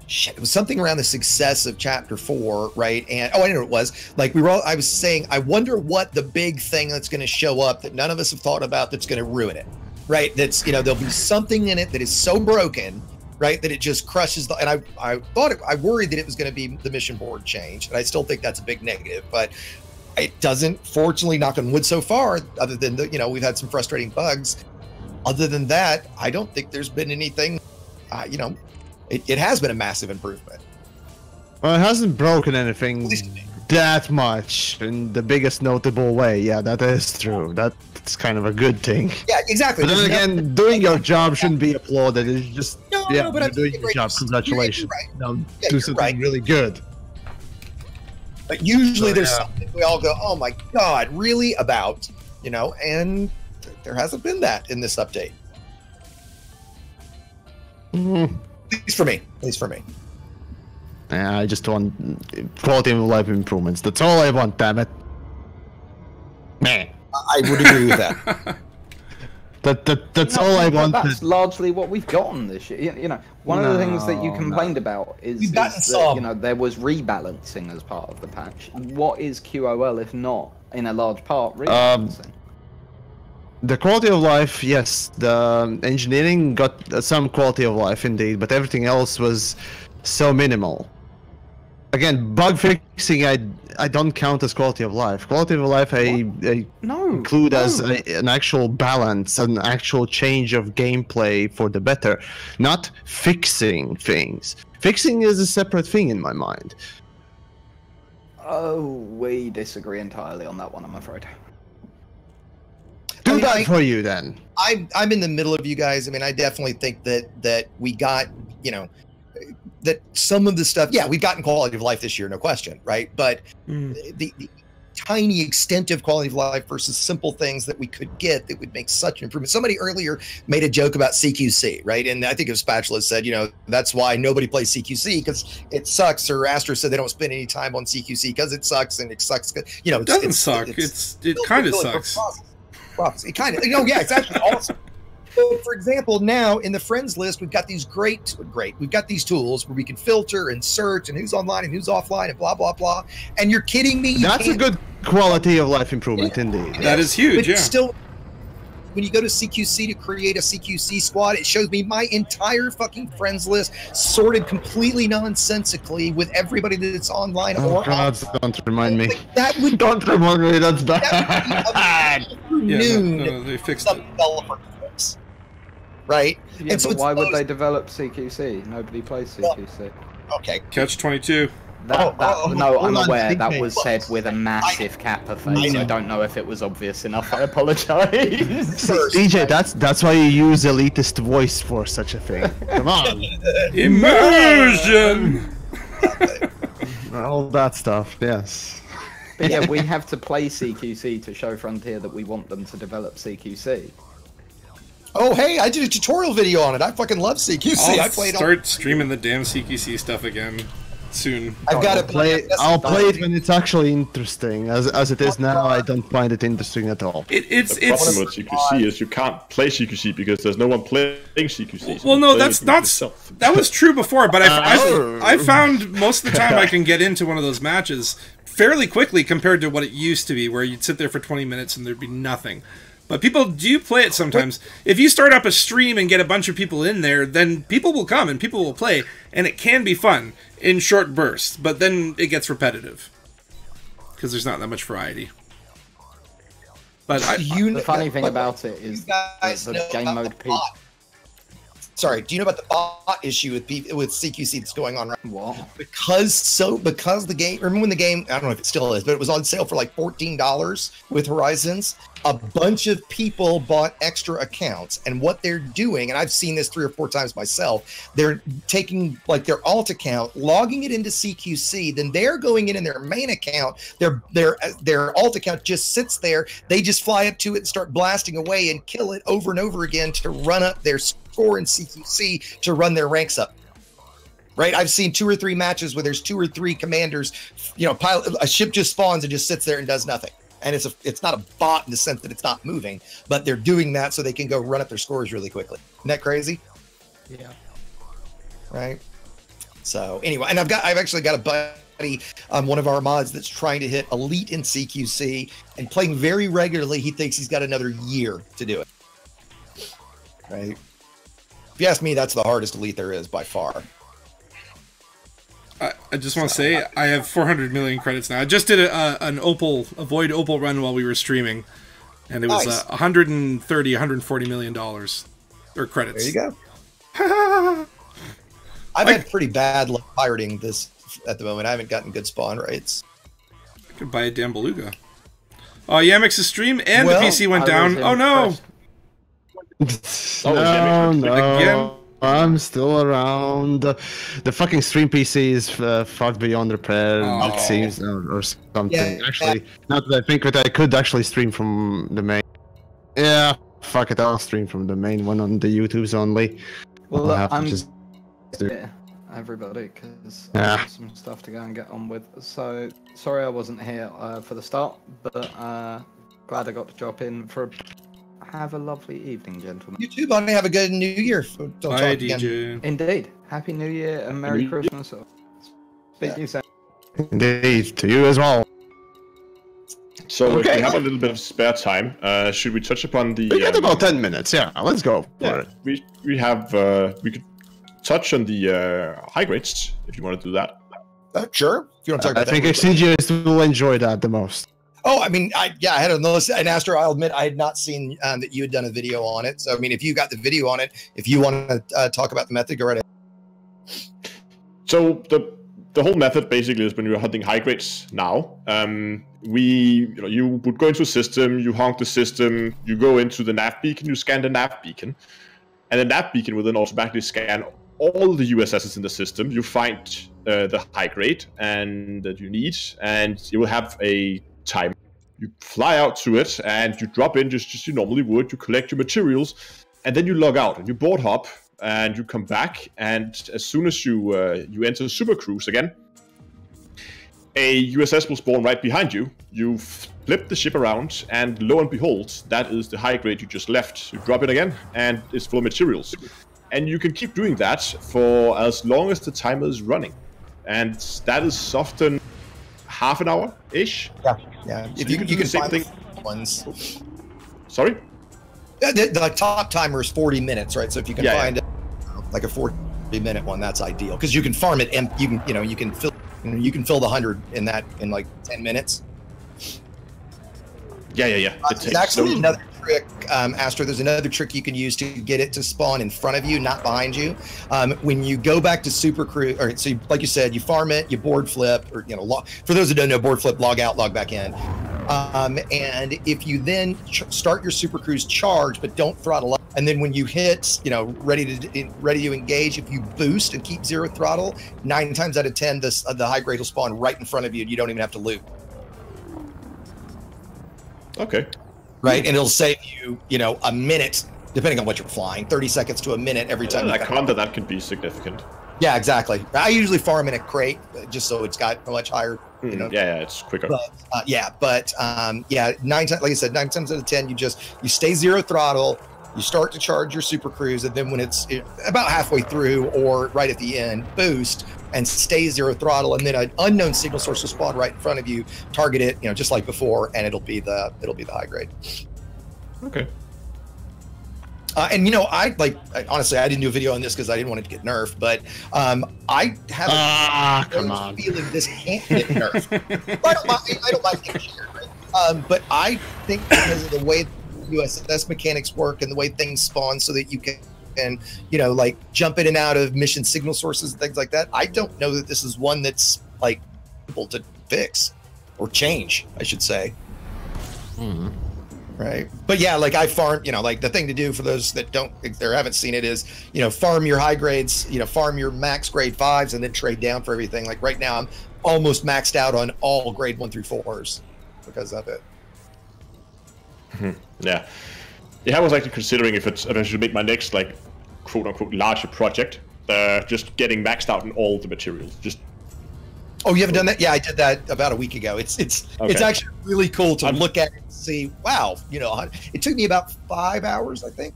Shit, it was something around the success of Chapter 4, right? And I know what it was. Like I was saying, I wonder what the big thing that's going to show up that none of us have thought about that's going to ruin it, right? That's, you know, there'll be something in it that is so broken, right, that it just crushes the. And I worried that it was going to be the mission board change, and I still think that's a big negative, but it doesn't. Fortunately, knock on wood, so far, other than the, you know, we've had some frustrating bugs. Other than that, I don't think there's been anything, you know. It has been a massive improvement. Well, it hasn't broken anything that much in the biggest notable way. Yeah, that is true. That's kind of a good thing. Yeah, exactly. But then again, doing your job shouldn't be applauded. It's just, but you're I'm doing your job. Congratulations. You're right. Do something really good. But usually there's something we all go, oh my God, really? About, you know, and there hasn't been that in this update. At least for me. Yeah, I just want quality of life improvements. That's all I want, damn it. Man. I would agree with that. That's all I want. That's largely what we've gotten this year. You know, one of the things that you complained about is that, you know, there was rebalancing as part of the patch. What is QOL if not, in a large part, rebalancing? The quality of life, yes. The engineering got some quality of life indeed, but everything else was so minimal. Again, bug fixing, I don't count as quality of life. Quality of life, I include as an actual balance, an actual change of gameplay for the better, not fixing things. Fixing is a separate thing in my mind. Oh, we disagree entirely on that one, I'm afraid. Do that for you then. I'm in the middle of you guys. I mean, I definitely think that we got, you know, that some of the stuff, yeah, we've gotten quality of life this year, no question, right? But the tiny extent of quality of life versus simple things that we could get that would make such an improvement. Somebody earlier made a joke about CQC, right? And I think it was Spatula said, you know, that's why nobody plays CQC because it sucks. Or Astro said they don't spend any time on CQC because it sucks, and it sucks. You know, it doesn't suck. It kind of sucks. prophecy. Kind of. Yeah, it's actually awesome. So, for example, now in the friends list, we've got these we've got these tools where we can filter and search and who's online and who's offline and blah, blah, blah. And you're kidding me? That's a good quality of life improvement, indeed. That is huge, But yeah. still, when you go to CQC to create a CQC squad, it shows me my entire fucking friends list sorted completely nonsensically with everybody that's online Oh or God, offline. don't remind me. Like, that would Don't remind me, that's that bad. would be Yeah, noon no, they fixed some it. developer fix, right? Yeah, And so but it's why would those- they develop CQC? Nobody plays CQC. Okay, Catch 22. No, I'm hold on, aware think that me. was said with a massive kappa face. know. I don't know if it was obvious enough. I apologize. First, DJ, that's why you use elitist voice for such a thing. Come on. Immersion! All that stuff, yes. But yeah, we have to play CQC to show Frontier that we want them to develop CQC. oh hey, I did a tutorial video on it. I fucking love CQC. I'll I played start streaming the damn CQC stuff again soon. I've got to I'll play it when it's actually interesting. As it is now, I don't find it interesting at all. It's The problem with CQC is you can't play CQC because there's no one playing CQC. so well, you no, play that's it not. yourself. That was true before, but Oh. I found most of the time I can get into one of those matches fairly quickly compared to what it used to be, where you'd sit there for 20 minutes and there'd be nothing. But people do play it sometimes. If you start up a stream and get a bunch of people in there, then people will come and people will play, and it can be fun in short bursts, but then it gets repetitive because there's not that much variety. But The funny thing about it is guys the know game about mode the peak. bot. Sorry, do you know about the bot issue with CQC that's going on right now? What? Because the game, remember when the game, I don't know if it still is, but it was on sale for like $14 with Horizons. A bunch of people bought extra accounts, and what they're doing, and I've seen this 3 or 4 times myself, they're taking like their alt account, logging it into CQC, then they're going in their main account, their alt account just sits there, they just fly up to it and start blasting away and kill it over and over again to run up their score in CQC to run their ranks up. Right, I've seen 2 or 3 matches where there's 2 or 3 commanders. A ship just spawns and just sits there and does nothing. And it's not a bot in the sense that it's not moving, but they're doing that so they can go run up their scores really quickly. Isn't that crazy? Yeah. Right. So anyway, and I've actually got a buddy on one of our mods that's trying to hit elite in CQC and playing very regularly. He thinks he's got another year to do it. Right. If you ask me, that's the hardest elite there is by far. I just want to say I have 400 million credits now. I just did a void opal run while we were streaming, and it was Nice. 140 million dollars or credits. There you go. I've had pretty bad luck pirating this at the moment. I haven't gotten good spawn rates. I could buy a damn beluga. Oh, Yamex's stream and Well, the PC went I down. was Oh no! impressed. No, Again? I'm still around. The fucking stream PC is fucked beyond repair, Oh. it seems, or something. Yeah, Actually, now that I think of it, I could actually stream from the main. Yeah, fuck it, I'll stream from the main one on the YouTube's only. Well, I'll have to I'm just do- yeah, everybody, because Yeah. I have some stuff to go and get on with. So sorry I wasn't here for the start, but glad I got to drop in for. Have a lovely evening, gentlemen. You too, buddy. Have a good New Year. Don't Bye, talk again. DJ. Indeed. Happy New Year and Merry New Year. Christmas. Speak to you soon. Indeed, to you as well. So if Okay. we have a little bit of spare time, should we touch upon the? We got about 10 minutes, yeah, let's go for Yeah, it. we have we could touch on the high grades if you want to do that. Sure. If you want to talk I about think that. Exegius will enjoy that the most. Oh, I mean, I had a list, and Astro, I'll admit, I had not seen that you had done a video on it. So, I mean, if you got the video on it, if you want to talk about the method, go right ahead. So the whole method basically is when you're hunting high grades now. You would go into a system, you honk the system, you go into the nav beacon, you scan the nav beacon, and the nav beacon will then automatically scan all the USSs in the system. You find the high grade and that you need, and you will have a time. You fly out to it and you drop in just you normally would. You collect your materials, and then you log out and you board hop and you come back. And as soon as you enter Super Cruise again, a USS will spawn right behind you. You flip the ship around, and lo and behold, that is the high grade you just left. You drop it again, and it's full of materials. And you can keep doing that for as long as the timer is running. And that is often half an hour-ish. Yeah. So If you can do the same thing. Ones. Sorry? The top timer is 40 minutes, right? So if you can Yeah, find like a 40-minute one, that's ideal because you can farm it and you can fill the 100 in like 10 minutes. Yeah. There's actually another trick, Astro. There's another trick you can use to get it to spawn in front of you, not behind you. When you go back to Super Cruise, or so like you said, you farm it, you board flip, or for those who don't know, board flip, log out, log back in. And if you then start your Super Cruise charge, but don't throttle up, and then when you hit, ready to engage, if you boost and keep 0 throttle, 9 times out of 10, the high grade will spawn right in front of you, and you don't even have to loop. Okay. Right, and it'll save you, a minute, depending on what you're flying, 30 seconds to a minute every time. That can be significant. Yeah, exactly. I usually farm in a crate just so it's got a much higher. Yeah, it's quicker. But, 9 times, like I said, 9 times out of 10, you stay 0 throttle, you start to charge your Super Cruise, and then when it's about halfway through or right at the end, boost and stay 0 throttle, and then an unknown signal source will spawn right in front of you. Target it, just like before, and it'll be the high grade. Okay. And honestly, I didn't do a video on this because I didn't want it to get nerfed, but I have a feeling this can't get nerfed. I don't mind getting shared, right? But I think because of the way USS mechanics work and the way things spawn, so that you can jump in and out of mission signal sources and things like that. I don't know that this is one that's able to fix or change, I should say. Mm-hmm. Right. But yeah, I farm, the thing to do for those that haven't seen it is, farm your high grades, farm your max grade 5s and then trade down for everything. Like right now, I'm almost maxed out on all grade 1 through 4s because of it. Yeah. I was actually considering if I should make my next, quote unquote, larger project, just getting maxed out in all the materials. Oh, you haven't done that? Yeah, I did that about a week ago. It's actually really cool to look at it and see, wow, it took me about 5 hours, I think.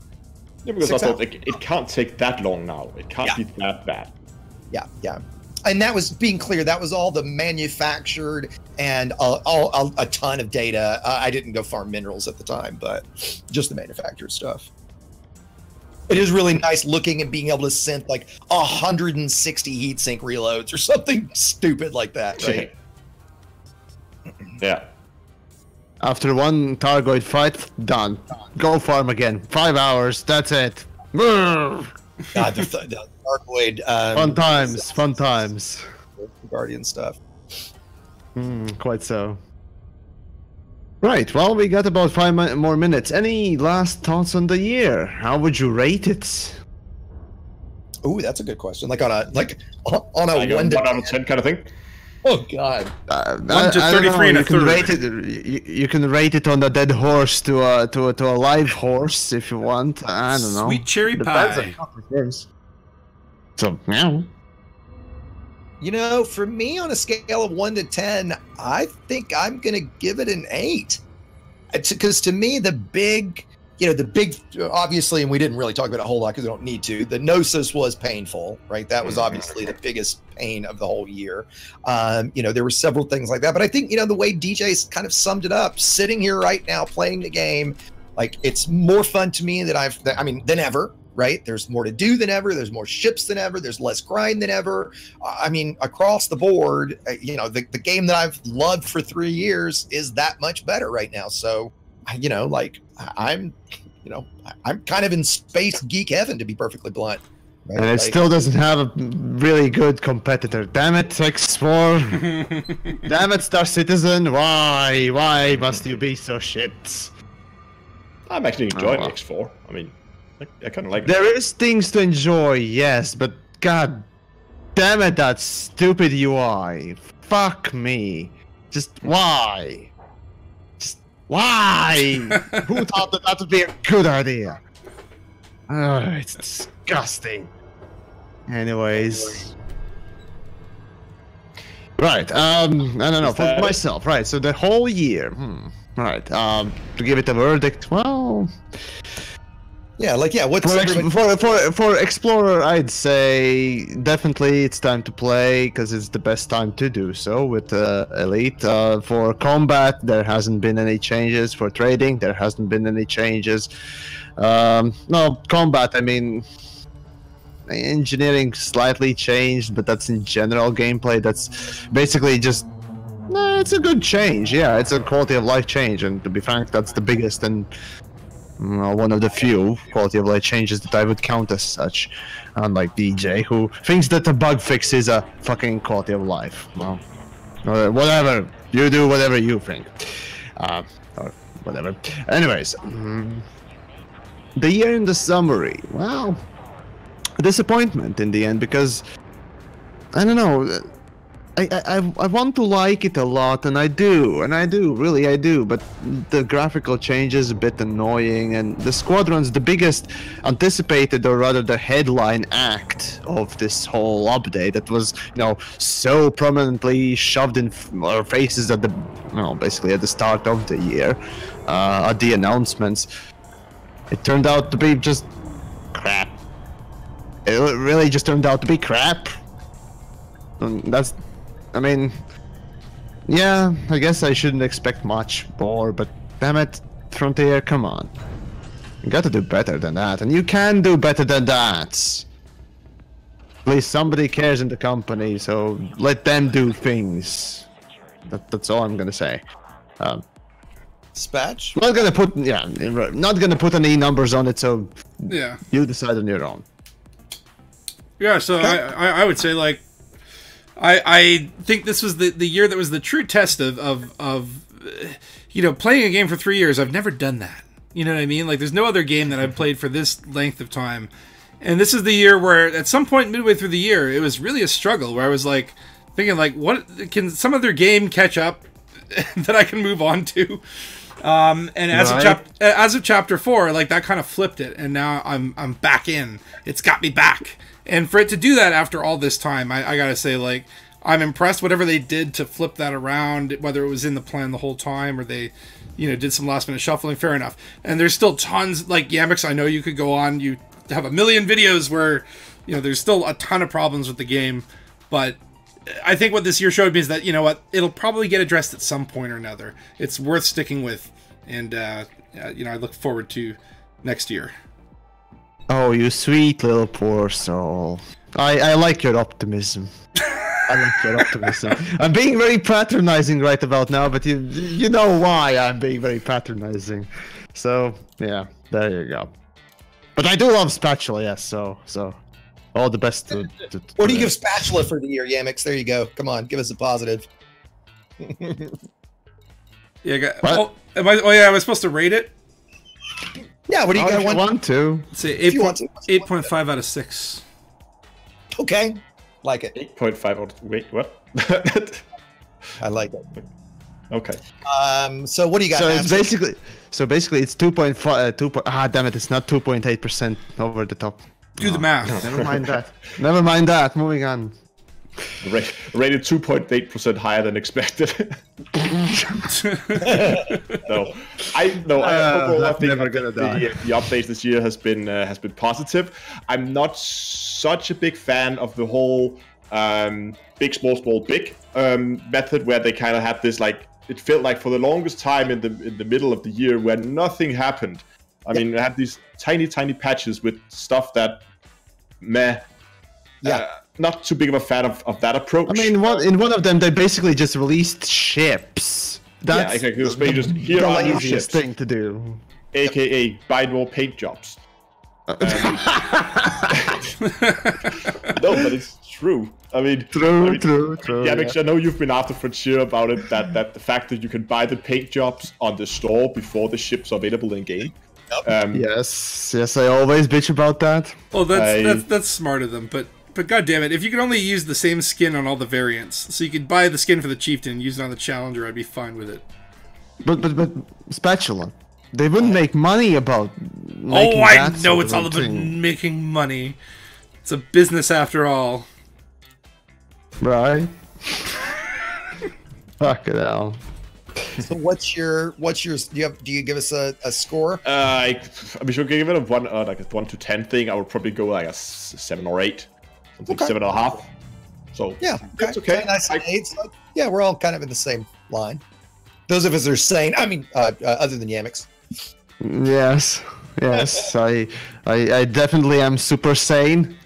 Yeah, because I thought it can't take that long now. It can't be that bad. Yeah. And that was, being clear, that was all the manufactured and a ton of data. I didn't go farm minerals at the time, but just the manufactured stuff. It is really nice looking and being able to synth 160 heatsink reloads or something stupid like that, right? Yeah. After one Targoid fight, done. Go farm again. 5 hours, that's it. God, the Targoid. Fun times. Guardian stuff. Quite so. Right, well, we got about 5 more minutes. Any last thoughts on the year? How would you rate it? Ooh, that's a good question. On a 1 out of 10 kind of thing? Oh God. 1 to 33 and a third. You can rate it on the dead horse to a live horse if you want. I don't know. Sweet cherry pie. So, meow. For me, on a scale of 1 to 10, I think I'm gonna give it an 8. Because to me, the big, obviously, and we didn't really talk about it a whole lot because we don't need to. The Gnosis was painful, right? That was obviously the biggest pain of the whole year. There were several things like that, but I think the way DJ's kind of summed it up, sitting here right now playing the game, it's more fun to me than ever. Right? There's more to do than ever. There's more ships than ever. There's less grind than ever. Across the board, the game that I've loved for 3 years is that much better right now. So, I'm kind of in space geek heaven, to be perfectly blunt. Right? And it still doesn't have a really good competitor. Damn it, X4. Damn it, Star Citizen. Why must you be so shit? I'm actually enjoying X4. I kind of like it. There is things to enjoy, yes, but god damn it, that stupid UI. Fuck me. Just why? Who thought that would be a good idea? It's disgusting. Anyways. Right, I don't know, for myself, right, so the whole year, All right. To give it a verdict, well, Yeah, like yeah. What's everybody- for Explorer, I'd say definitely it's time to play because it's the best time to do so with Elite. For combat, there hasn't been any changes. For trading, there hasn't been any changes. No, combat, I mean, engineering slightly changed, but that's in general gameplay. That's basically just, it's a good change. Yeah, it's a quality of life change, and to be frank, that's the biggest and one of the few quality of life changes that I would count as such. Unlike DJ, who thinks that a bug fix is a fucking quality of life. Well, whatever. You do whatever you think. Or whatever. Anyways, the year in the summary. Well, a disappointment in the end because I don't know. I want to like it a lot, and I do, really I do, but the graphical change is a bit annoying, and the Squadron's the biggest anticipated, or rather the headline act of this whole update that was, you know, so prominently shoved in our faces at the, basically at the start of the year, at the announcements. It turned out to be just crap. It really just turned out to be crap. And I mean, yeah, I guess I shouldn't expect much more, but damn it, Frontier, come on. You gotta do better than that, and you can do better than that. At least somebody cares in the company, so let them do things. That's all I'm gonna say. Spatch? Not gonna put, not gonna put any numbers on it, so Yeah. you decide on your own. Yeah, so I would say, like, I think this was the year that was the true test of you know, playing a game for 3 years. I've never done that. You know what I mean? Like, there's no other game that I've played for this length of time. And this is the year where, at some point midway through the year, it was really a struggle, where I was, like, thinking, like, what can some other game catch up that I can move on to? And as of chapter 4, like, that kind of flipped it, and now I'm back in. It's got me back. And for it to do that after all this time, I gotta say, like, I'm impressed. Whatever they did to flip that around, whether it was in the plan the whole time or they, you know, did some last minute shuffling, fair enough. And there's still tons, like Yamix, I know you could go on, you have a million videos where, you know, there's still a ton of problems with the game. But I think what this year showed me is that, you know what, it'll probably get addressed at some point or another. It's worth sticking with. And, you know, I look forward to next year. Oh, you sweet little poor soul. I like your optimism. I like your optimism. I'm being very patronizing right about now, but you know why I'm being very patronizing. So, yeah, there you go. But I do love Spatula, yes, so all the best to What do you give Spatula for the year, Yamix? There you go. Come on, give us a positive. Yeah, I was supposed to rate it? Yeah, what do you got? If you want to. Let's say If you want to. 8.5 out of 6. Okay, like it. 8.5 out. Wait, what? I like it. Okay. So what do you got? So Abs? it's basically it's 2.5. Damn it! It's not 2.8% over the top. Do the math. Never mind that. Never mind that. Moving on. Rated 2.8% higher than expected. I that's think never gonna die. the update this year has been positive. I'm not such a big fan of the whole big small big method, where they kind of had this, like, it felt like for the longest time in the middle of the year where nothing happened. I mean, it had these tiny patches with stuff that not too big of a fan of that approach. I mean, in one of them, they basically just released ships. That's exactly. Here are the new easiest ships, thing to do. AKA buy more paint jobs. No, but it's true. I mean, True. Yeah, because I know you've been after Frontier about it. That the fact that you can buy the paint jobs on the store before the ships are available in game. Yes, I always bitch about that. Oh, that's smart of them, but god damn it, if you could only use the same skin on all the variants, so you could buy the skin for the Chieftain and use it on the Challenger, I'd be fine with it. But Spatula, they wouldn't make money about making I that know sort it's of all about thing. making money. It's a business after all. Right? Fuck it hell. So what's your do you give us a score? I mean, if you give it a 1 to 10 thing, I would probably go like a 7 or 8, something Okay. 7.5. So Yeah, it's okay. Nice and eight. So, yeah, we're all kind of in the same line. Those of us that are sane. I mean, other than Yamix. Yes, yes, I definitely am super sane.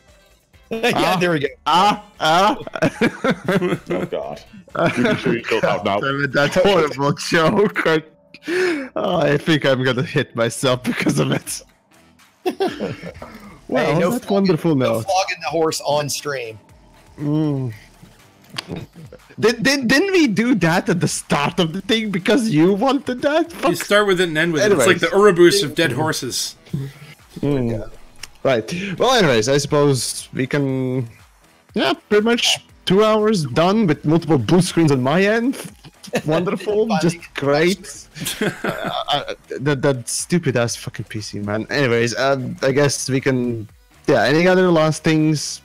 Yeah, there we go. Oh god. You can show your clothes out now. Damn it, that horrible joke. I think I'm gonna hit myself because of it. Well, Hey, no that's flogging- wonderful No note. flogging the horse on stream. Mm. Didn't we do that at the start of the thing because you wanted that? You Fuck. start with it and end with it. It's like Anyways. the Ouroboros of dead horses. Mm. Right. Well, anyways, I suppose we can. Yeah, pretty much 2 hours done with multiple blue screens on my end. Wonderful, just great. That stupid ass fucking PC, man. Anyways, I guess we can. Yeah. Any other last things?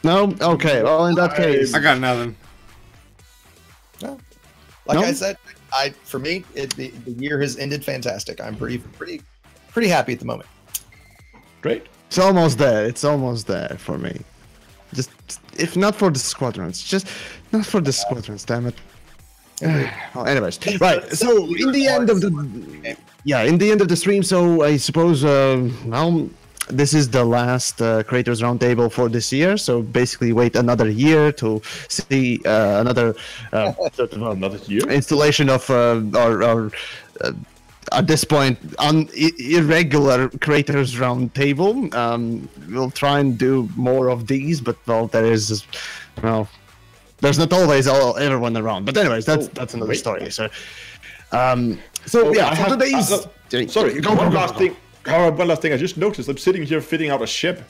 No. Okay. Well, in that case, I got nothing. Like No? I said, for me, the year has ended fantastic. I'm pretty happy at the moment. Great. it's almost there. It's almost there for me. Just if not for the squadrons, just not for the squadrons. Damn it. Well, anyways, right. So in the end of the in the end of the stream. So I suppose well, this is the last creators roundtable for this year. So basically, wait another year to see another sort of Another year. installation of our at this point irregular creators roundtable. We'll try and do more of these, but well, there's not always everyone around. But anyways, that's another wait. story. So I for have- today's sorry, go, one go, last go. thing. Conrad, one last thing. I just noticed I'm sitting here fitting out a ship,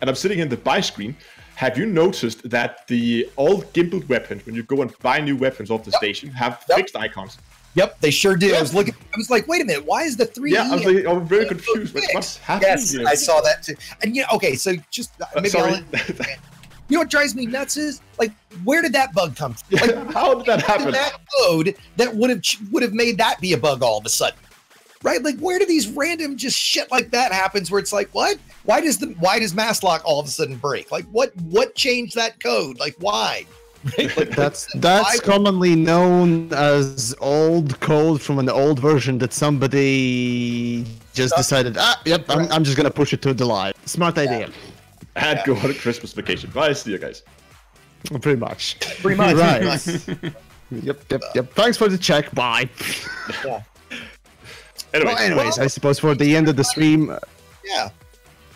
and I'm sitting in the buy screen. Have you noticed that the all gimbaled weapons, when you go and buy new weapons off the station, have fixed icons? Yep, they sure do. I was like, wait a minute, why is the 3D? Yeah, I'm very confused. What's happening Yes, here? I saw that too. And okay, so just maybe Sorry. you know what drives me nuts is like, where did that bug come from? Like, How did that happen? that code that would have made that be a bug all of a sudden, right? Like, where do these random just shit like that happens? Where it's like, what? Why does Masslock all of a sudden break? Like, what changed that code? Like, why? Right? Like, That's why- commonly known as old code from an old version that somebody just decided. Yep, I'm just gonna push it to the live. Smart idea. And go on a Christmas vacation. Bye, see you guys. Pretty much. Pretty much. Right. Yep. Thanks for the check. Bye. Yeah. Anyway, Well, anyways, I suppose for the end of the stream. Yeah.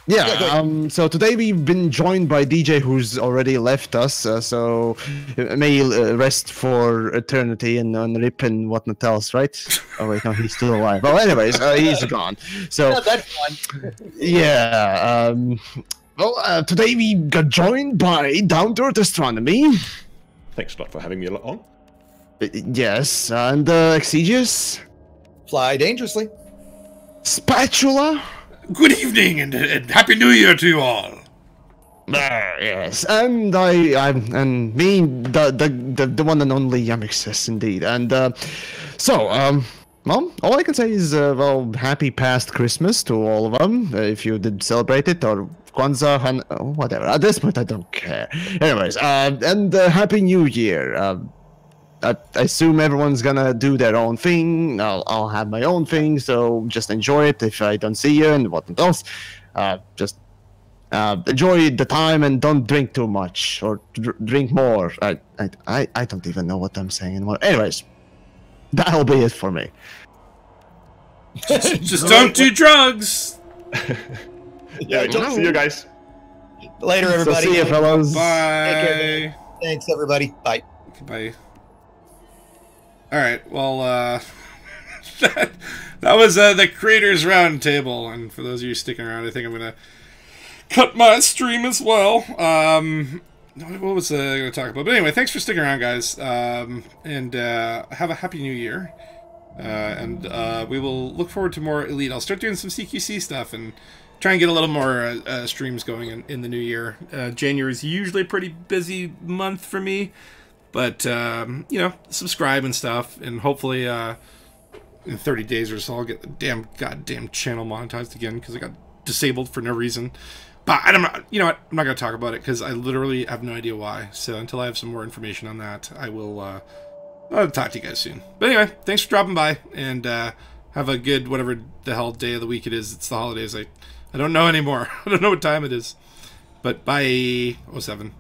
Yeah, Yeah, go ahead. so today we've been joined by DJ who's already left us, so may he rest for eternity and rip and whatnot else, right? Oh wait, no, he's still alive. Well, anyways, he's gone. So Yeah, that's fun. yeah, today we got joined by Down to Earth Astronomy. thanks a lot for having me on. Yes, and Exigeous, Fly dangerously. Spatula. Good evening and Happy New Year to you all. Yes, and and me, the one and only Yamixes, indeed. And well, all I can say is, well, happy past Christmas to all of them, if you did celebrate it, or Kwanzaa, whatever. At this point, I don't care. Anyways, and Happy New Year. I assume everyone's gonna do their own thing. I'll have my own thing, so just enjoy it if I don't see you and whatnot else. Just enjoy the time and don't drink too much or drink more. I don't even know what I'm saying anymore. Anyways, that'll be it for me. Just don't do drugs. Yeah, see you guys. Later, So everybody. see you, fellas. Bye. Thanks, everybody. Bye. Bye. All right. Well, that was the creators roundtable, and for those of you sticking around, I think I'm gonna cut my stream as well. What was I gonna talk about? But anyway, thanks for sticking around, guys. And have a happy new year. And we will look forward to more Elite. I'll start doing some CQC stuff and try and get a little more streams going in the new year. January is usually a pretty busy month for me. But, you know, subscribe and stuff, and hopefully in 30 days or so I'll get the goddamn channel monetized again, because I got disabled for no reason. But I don't know, you know what, I'm not going to talk about it, because I literally have no idea why. So until I have some more information on that, I will I'll talk to you guys soon. But anyway, thanks for dropping by, and have a good whatever the hell day of the week it is. It's the holidays. I don't know anymore. I don't know what time it is. But bye, 07.